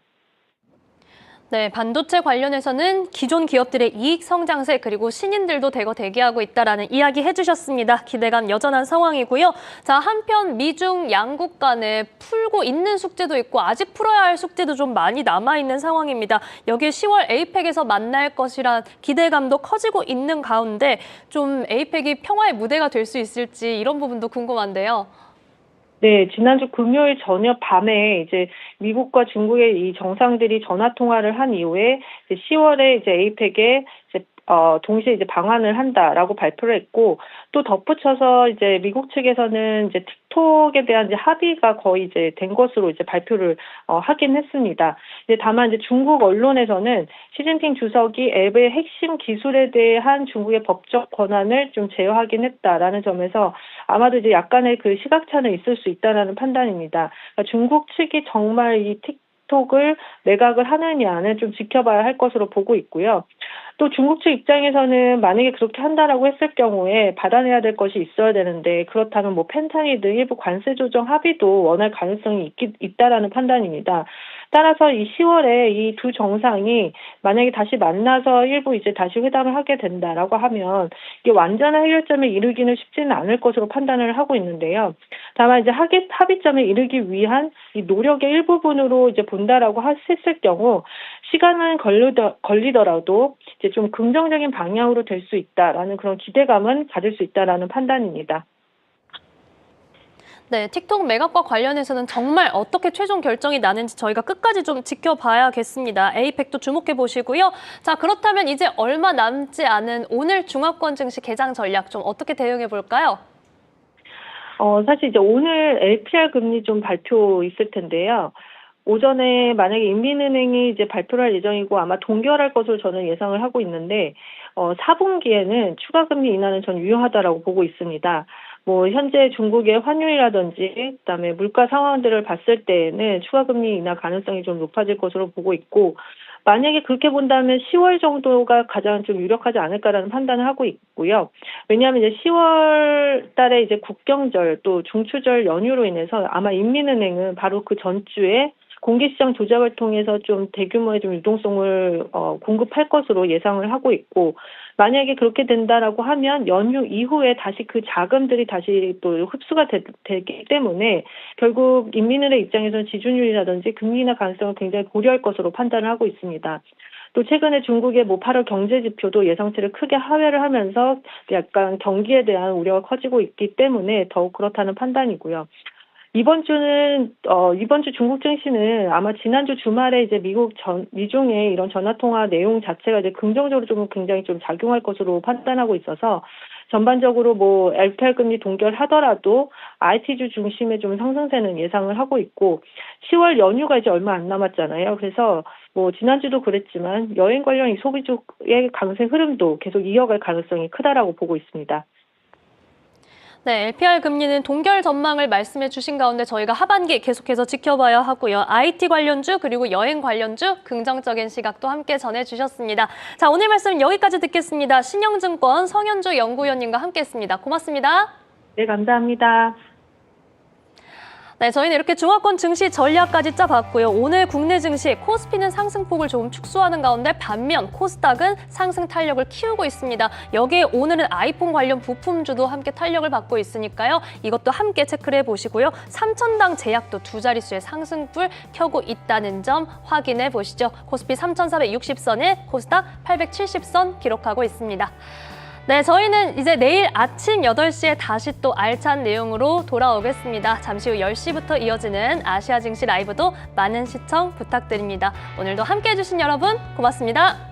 네, 반도체 관련해서는 기존 기업들의 이익 성장세 그리고 신인들도 대거 대기하고 있다라는 이야기 해주셨습니다. 기대감 여전한 상황이고요. 자, 한편 미중 양국 간에 풀고 있는 숙제도 있고 아직 풀어야 할 숙제도 좀 많이 남아있는 상황입니다. 여기에 10월 에이펙에서 만날 것이란 기대감도 커지고 있는 가운데 좀 에이펙이 평화의 무대가 될 수 있을지 이런 부분도 궁금한데요. 네, 지난주 금요일 저녁 밤에 이제 미국과 중국의 이 정상들이 전화 통화를 한 이후에 이제 10월에 이제 에이펙에 이제 동시에 이제 방한을 한다라고 발표를 했고 또 덧붙여서 이제 미국 측에서는 이제 틱톡에 대한 이제 합의가 거의 이제 된 것으로 이제 발표를 하긴 했습니다. 이제 다만 이제 중국 언론에서는 시진핑 주석이 앱의 핵심 기술에 대한 중국의 법적 권한을 좀 제어하긴 했다라는 점에서 아마도 이제 약간의 그 시각차는 있을 수 있다라는 판단입니다. 그러니까 중국 측이 정말 이 틱톡을 매각을 하느냐는 좀 지켜봐야 할 것으로 보고 있고요. 또 중국 측 입장에서는 만약에 그렇게 한다라고 했을 경우에 받아내야 될 것이 있어야 되는데 그렇다면 펜타닐 등 일부 관세 조정 합의도 원할 가능성이 있다라는 판단입니다. 따라서 이 10월에 이 두 정상이 만약에 다시 만나서 일부 이제 다시 회담을 하게 된다라고 하면 이게 완전한 해결점에 이르기는 쉽지는 않을 것으로 판단을 하고 있는데요. 다만 이제 합의점에 이르기 위한 이 노력의 일부분으로 이제 본다라고 했을 경우 시간은 걸리더라도 이제 좀 긍정적인 방향으로 될 수 있다라는 그런 기대감은 가질 수 있다라는 판단입니다. 네, 틱톡 매각과 관련해서는 정말 어떻게 최종 결정이 나는지 저희가 끝까지 좀 지켜봐야겠습니다. 에이펙도 주목해 보시고요. 자, 그렇다면 이제 얼마 남지 않은 오늘 중화권 증시 개장 전략 좀 어떻게 대응해 볼까요? 사실 이제 오늘 LPR 금리 좀 발표 있을 텐데요. 오전에 만약에 인민은행이 이제 발표를 할 예정이고 아마 동결할 것으로 저는 예상을 하고 있는데 4분기에는 추가 금리 인하는 전 유효하다라고 보고 있습니다. 뭐 현재 중국의 환율이라든지 그다음에 물가 상황들을 봤을 때에는 추가 금리 인하 가능성이 좀 높아질 것으로 보고 있고 만약에 그렇게 본다면 10월 정도가 가장 좀 유력하지 않을까라는 판단을 하고 있고요. 왜냐하면 이제 10월 달에 이제 국경절 또 중추절 연휴로 인해서 아마 인민은행은 바로 그 전주에 공개시장 조작을 통해서 좀 대규모의 좀 유동성을 공급할 것으로 예상을 하고 있고 만약에 그렇게 된다라고 하면 연휴 이후에 다시 그 자금들이 다시 또 흡수가 되기 때문에 결국 인민은행 입장에서는 지준율이라든지 금리 인하 가능성을 굉장히 고려할 것으로 판단을 하고 있습니다. 또 최근에 중국의 뭐 8월 경제 지표도 예상치를 크게 하회를 하면서 약간 경기에 대한 우려가 커지고 있기 때문에 더욱 그렇다는 판단이고요. 이번 주 중국 증시는 아마 지난주 주말에 이제 미중의 이런 전화 통화 내용 자체가 이제 긍정적으로 좀 굉장히 좀 작용할 것으로 판단하고 있어서 전반적으로 뭐 LPR 금리 동결하더라도 IT주 중심의 좀 상승세는 예상을 하고 있고 10월 연휴가 이제 얼마 안 남았잖아요. 그래서 뭐 지난주도 그랬지만 여행 관련 이 소비주의 강세 흐름도 계속 이어갈 가능성이 크다라고 보고 있습니다. 네, LPR 금리는 동결 전망을 말씀해 주신 가운데 저희가 하반기 계속해서 지켜봐야 하고요. IT 관련주 그리고 여행 관련주 긍정적인 시각도 함께 전해주셨습니다. 자, 오늘 말씀 여기까지 듣겠습니다. 신영증권 성현주 연구위원님과 함께했습니다. 고맙습니다. 네, 감사합니다. 네, 저희는 이렇게 중화권 증시 전략까지 짜봤고요. 오늘 국내 증시 코스피는 상승폭을 조금 축소하는 가운데 반면 코스닥은 상승 탄력을 키우고 있습니다. 여기에 오늘은 아이폰 관련 부품주도 함께 탄력을 받고 있으니까요. 이것도 함께 체크를 해보시고요. 3,000당 제약도 두 자릿수의 상승불 켜고 있다는 점 확인해 보시죠. 코스피 3,460선에 코스닥 870선 기록하고 있습니다. 네, 저희는 이제 내일 아침 8시에 다시 또 알찬 내용으로 돌아오겠습니다. 잠시 후 10시부터 이어지는 아시아 증시 라이브도 많은 시청 부탁드립니다. 오늘도 함께해 주신 여러분 고맙습니다.